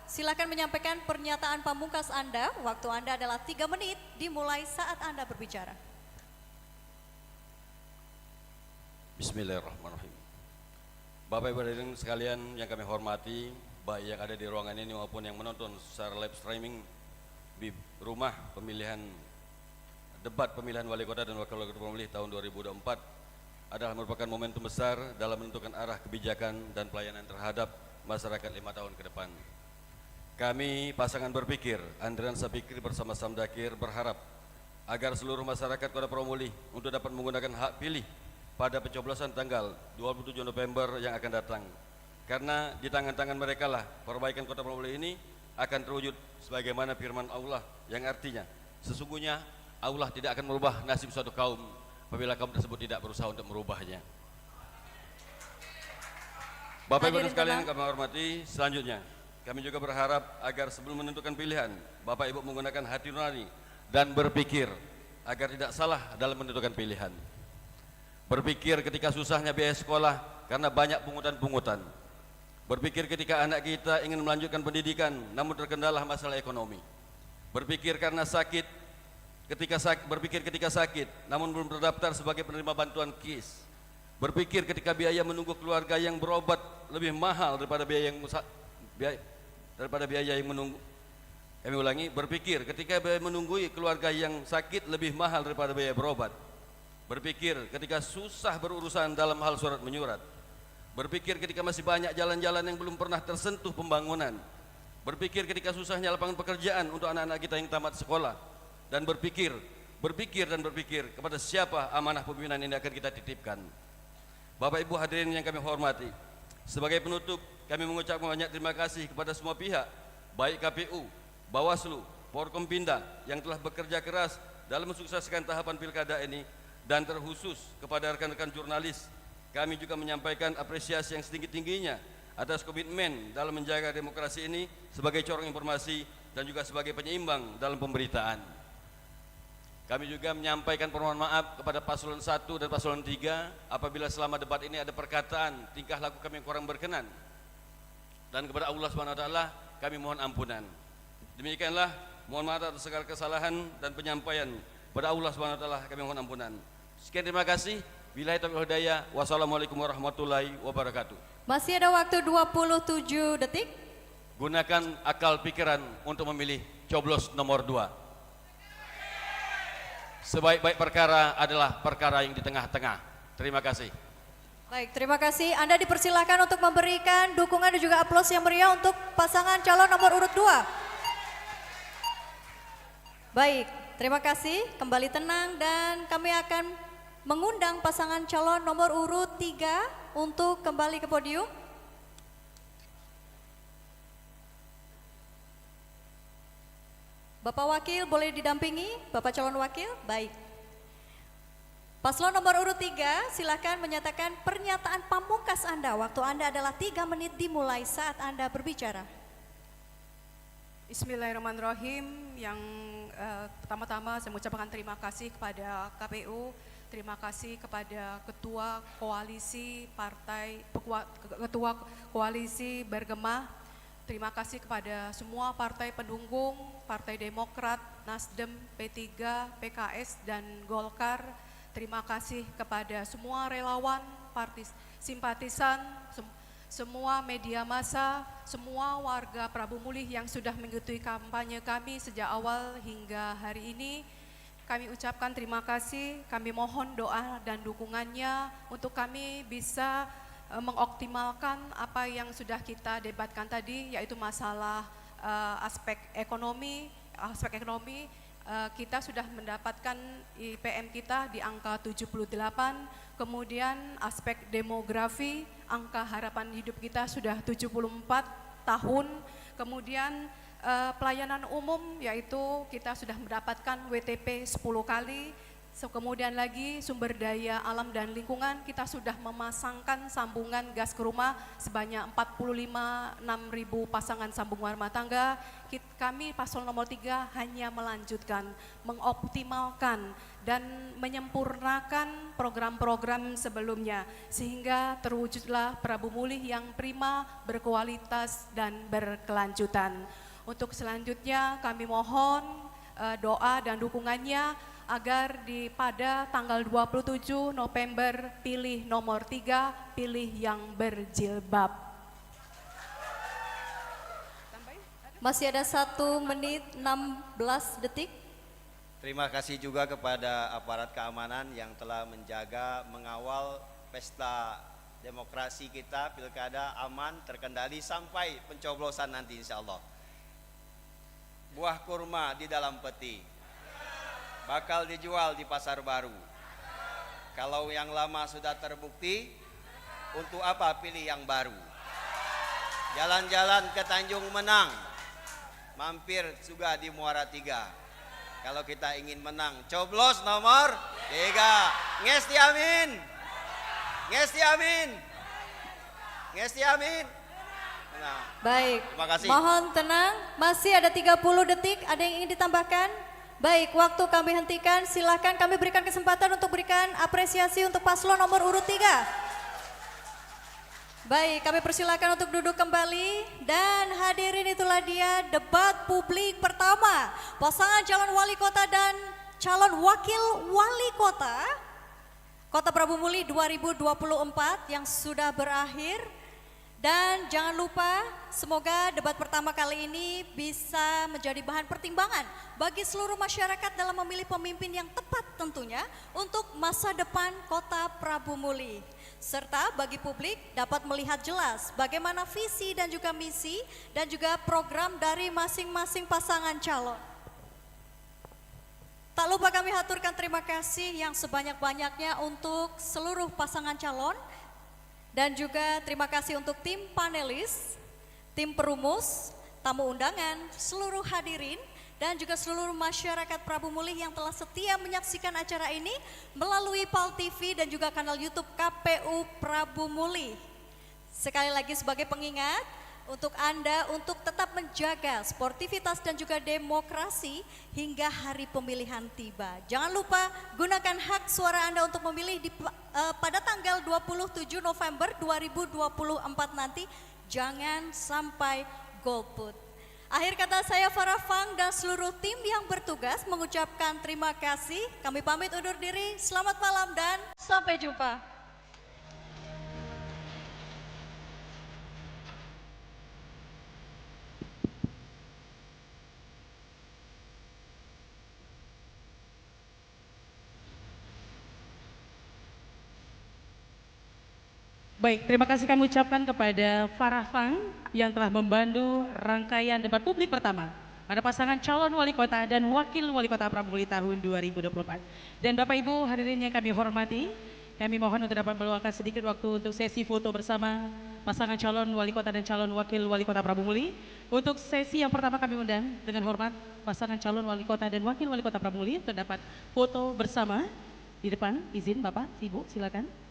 B: silakan menyampaikan pernyataan pamungkas Anda. Waktu Anda adalah 3 menit dimulai saat Anda berbicara.
U: Bismillahirrahmanirrahim. Bapak Ibu hadirin sekalian yang kami hormati, baik yang ada di ruangan ini maupun yang menonton secara live streaming di rumah pemilihan debat pemilihan wali kota dan wakil wali kota pemilih tahun 2024 adalah merupakan momentum besar dalam menentukan arah kebijakan dan pelayanan terhadap masyarakat 5 tahun ke depan. Kami pasangan berpikir Andrian Sapikri bersama Samdakir berharap agar seluruh masyarakat Kota Prabu Muli untuk dapat menggunakan hak pilih pada pencoblosan tanggal 27 November yang akan datang. Karena di tangan-tangan mereka lah perbaikan Kota Prabu Muli ini akan terwujud sebagaimana firman Allah yang artinya sesungguhnya Allah tidak akan merubah nasib suatu kaum apabila kaum tersebut tidak berusaha untuk merubahnya. Bapak Ibu sekalian kami hormati, selanjutnya kami juga berharap agar sebelum menentukan pilihan Bapak Ibu menggunakan hati nurani dan berpikir agar tidak salah dalam menentukan pilihan. Berpikir ketika susahnya biaya sekolah karena banyak pungutan-pungutan. Berpikir ketika anak kita ingin melanjutkan pendidikan namun terkendala masalah ekonomi. Berpikir karena sakit ketika sakit namun belum terdaftar sebagai penerima bantuan KIS. Berpikir ketika biaya menunggu keluarga yang berobat lebih mahal daripada biaya yang menunggu. Kami ulangi, berpikir ketika biaya menunggui keluarga yang sakit lebih mahal daripada biaya berobat. Berpikir ketika susah berurusan dalam hal surat menyurat. Berpikir ketika masih banyak jalan-jalan yang belum pernah tersentuh pembangunan. Berpikir ketika susahnya lapangan pekerjaan untuk anak-anak kita yang tamat sekolah. Dan berpikir kepada siapa amanah pemimpinan ini akan kita titipkan. Bapak Ibu hadirin yang kami hormati, sebagai penutup kami mengucapkan banyak terima kasih kepada semua pihak, baik KPU, Bawaslu, Forkompinda yang telah bekerja keras dalam mensukseskan tahapan pilkada ini, dan terkhusus kepada rekan-rekan jurnalis. Kami juga menyampaikan apresiasi yang setinggi-tingginya atas komitmen dalam menjaga demokrasi ini sebagai corong informasi dan juga sebagai penyeimbang dalam pemberitaan. Kami juga menyampaikan permohonan maaf kepada paslon 1 dan paslon 3 apabila selama debat ini ada perkataan tingkah laku kami yang kurang berkenan. Dan kepada Allah SWT kami mohon ampunan. Demikianlah, mohon maaf atas segala kesalahan dan penyampaian Pada Allah Subhanahu wa taala kami mohon ampunan. Sekian, terima kasih. Billahi taufiq wal hidayah. Wassalamualaikum warahmatullahi wabarakatuh.
B: Masih ada waktu 27 detik.
U: Gunakan akal pikiran untuk memilih coblos nomor 2. Sebaik-baik perkara adalah perkara yang di tengah-tengah. Terima kasih.
B: Baik, terima kasih. Anda dipersilakan untuk memberikan dukungan dan juga aplaus yang meriah untuk pasangan calon nomor urut 2. Baik, terima kasih. Kembali tenang dan kami akan mengundang pasangan calon nomor urut 3 untuk kembali ke podium. Bapak Wakil boleh didampingi, Bapak calon wakil, baik. Paslon nomor urut 3, silakan menyatakan pernyataan pamungkas Anda. Waktu Anda adalah 3 menit dimulai saat Anda berbicara.
E: Bismillahirrahmanirrahim. Yang pertama-tama saya mengucapkan terima kasih kepada KPU, terima kasih kepada Ketua Koalisi Ketua Koalisi Bergema, terima kasih kepada semua partai pendukung, Partai Demokrat, Nasdem, P3, PKS, dan Golkar. Terima kasih kepada semua relawan, simpatisan, semua media massa, semua warga Prabu Mulih yang sudah mengikuti kampanye kami sejak awal hingga hari ini. Kami ucapkan terima kasih, kami mohon doa dan dukungannya untuk kami bisa mengoptimalkan apa yang sudah kita debatkan tadi, yaitu masalah aspek ekonomi. Kita sudah mendapatkan IPM kita di angka 78, kemudian aspek demografi, angka harapan hidup kita sudah 74 tahun, kemudian pelayanan umum yaitu kita sudah mendapatkan WTP 10 kali, kemudian lagi sumber daya alam dan lingkungan kita sudah memasangkan sambungan gas ke rumah sebanyak 45.000 pasangan sambung rumah tangga. Kami paslon nomor 3 hanya melanjutkan, mengoptimalkan dan menyempurnakan program-program sebelumnya sehingga terwujudlah Prabu Mulih yang prima, berkualitas dan berkelanjutan. Untuk selanjutnya kami mohon doa dan dukungannya agar pada tanggal 27 November pilih nomor 3, pilih yang berjilbab.
B: Masih ada 1 menit 16 detik.
L: Terima kasih juga kepada aparat keamanan yang telah menjaga, mengawal pesta demokrasi kita, pilkada aman, terkendali sampai pencoblosan nanti insya Allah. Buah kurma di dalam peti bakal dijual di pasar baru. Kalau yang lama sudah terbukti, untuk apa pilih yang baru? Jalan-jalan ke Tanjung Menang, mampir juga di Muara 3. Kalau kita ingin menang, coblos nomor 3. Ngesti amin. Ngesti amin. Ngesti amin. Nah,
B: baik,
L: terima kasih.
B: Mohon tenang, masih ada 30 detik, ada yang ingin ditambahkan? Baik, waktu kami hentikan, silakan kami berikan kesempatan untuk berikan apresiasi untuk paslon nomor urut 3. Baik, kami persilakan untuk duduk kembali dan hadirin, itulah dia debat publik pertama pasangan calon wali kota dan calon wakil wali kota Kota Prabu Mulih 2024 yang sudah berakhir. Dan jangan lupa, semoga debat pertama kali ini bisa menjadi bahan pertimbangan bagi seluruh masyarakat dalam memilih pemimpin yang tepat tentunya untuk masa depan Kota Prabu Mulih. Serta bagi publik dapat melihat jelas bagaimana visi dan juga misi dan juga program dari masing-masing pasangan calon. Tak lupa kami haturkan terima kasih yang sebanyak-banyaknya untuk seluruh pasangan calon. Dan juga terima kasih untuk tim panelis, tim perumus, tamu undangan, seluruh hadirin, dan juga seluruh masyarakat Prabu Mulih yang telah setia menyaksikan acara ini melalui PAL TV dan juga kanal YouTube KPU Prabu Mulih. Sekali lagi sebagai pengingat, untuk Anda untuk tetap menjaga sportivitas dan juga demokrasi hingga hari pemilihan tiba. Jangan lupa gunakan hak suara Anda untuk memilih pada tanggal 27 November 2024 nanti. Jangan sampai golput. Akhir kata saya Farah Fang dan seluruh tim yang bertugas mengucapkan terima kasih. Kami pamit undur diri. Selamat malam dan sampai jumpa.
M: Baik, terima kasih kami ucapkan kepada Farah Fang yang telah membantu rangkaian debat publik pertama pada pasangan calon wali kota dan wakil wali kota Prabu Muli tahun 2024. Dan Bapak Ibu hadirin yang kami hormati, kami mohon untuk dapat meluangkan sedikit waktu untuk sesi foto bersama pasangan calon wali kota dan calon wakil wali kota Prabu Muli. Untuk sesi yang pertama kami undang dengan hormat pasangan calon wali kota dan wakil wali kota Prabu Muli untuk dapat foto bersama di depan. Izin Bapak, Ibu silakan.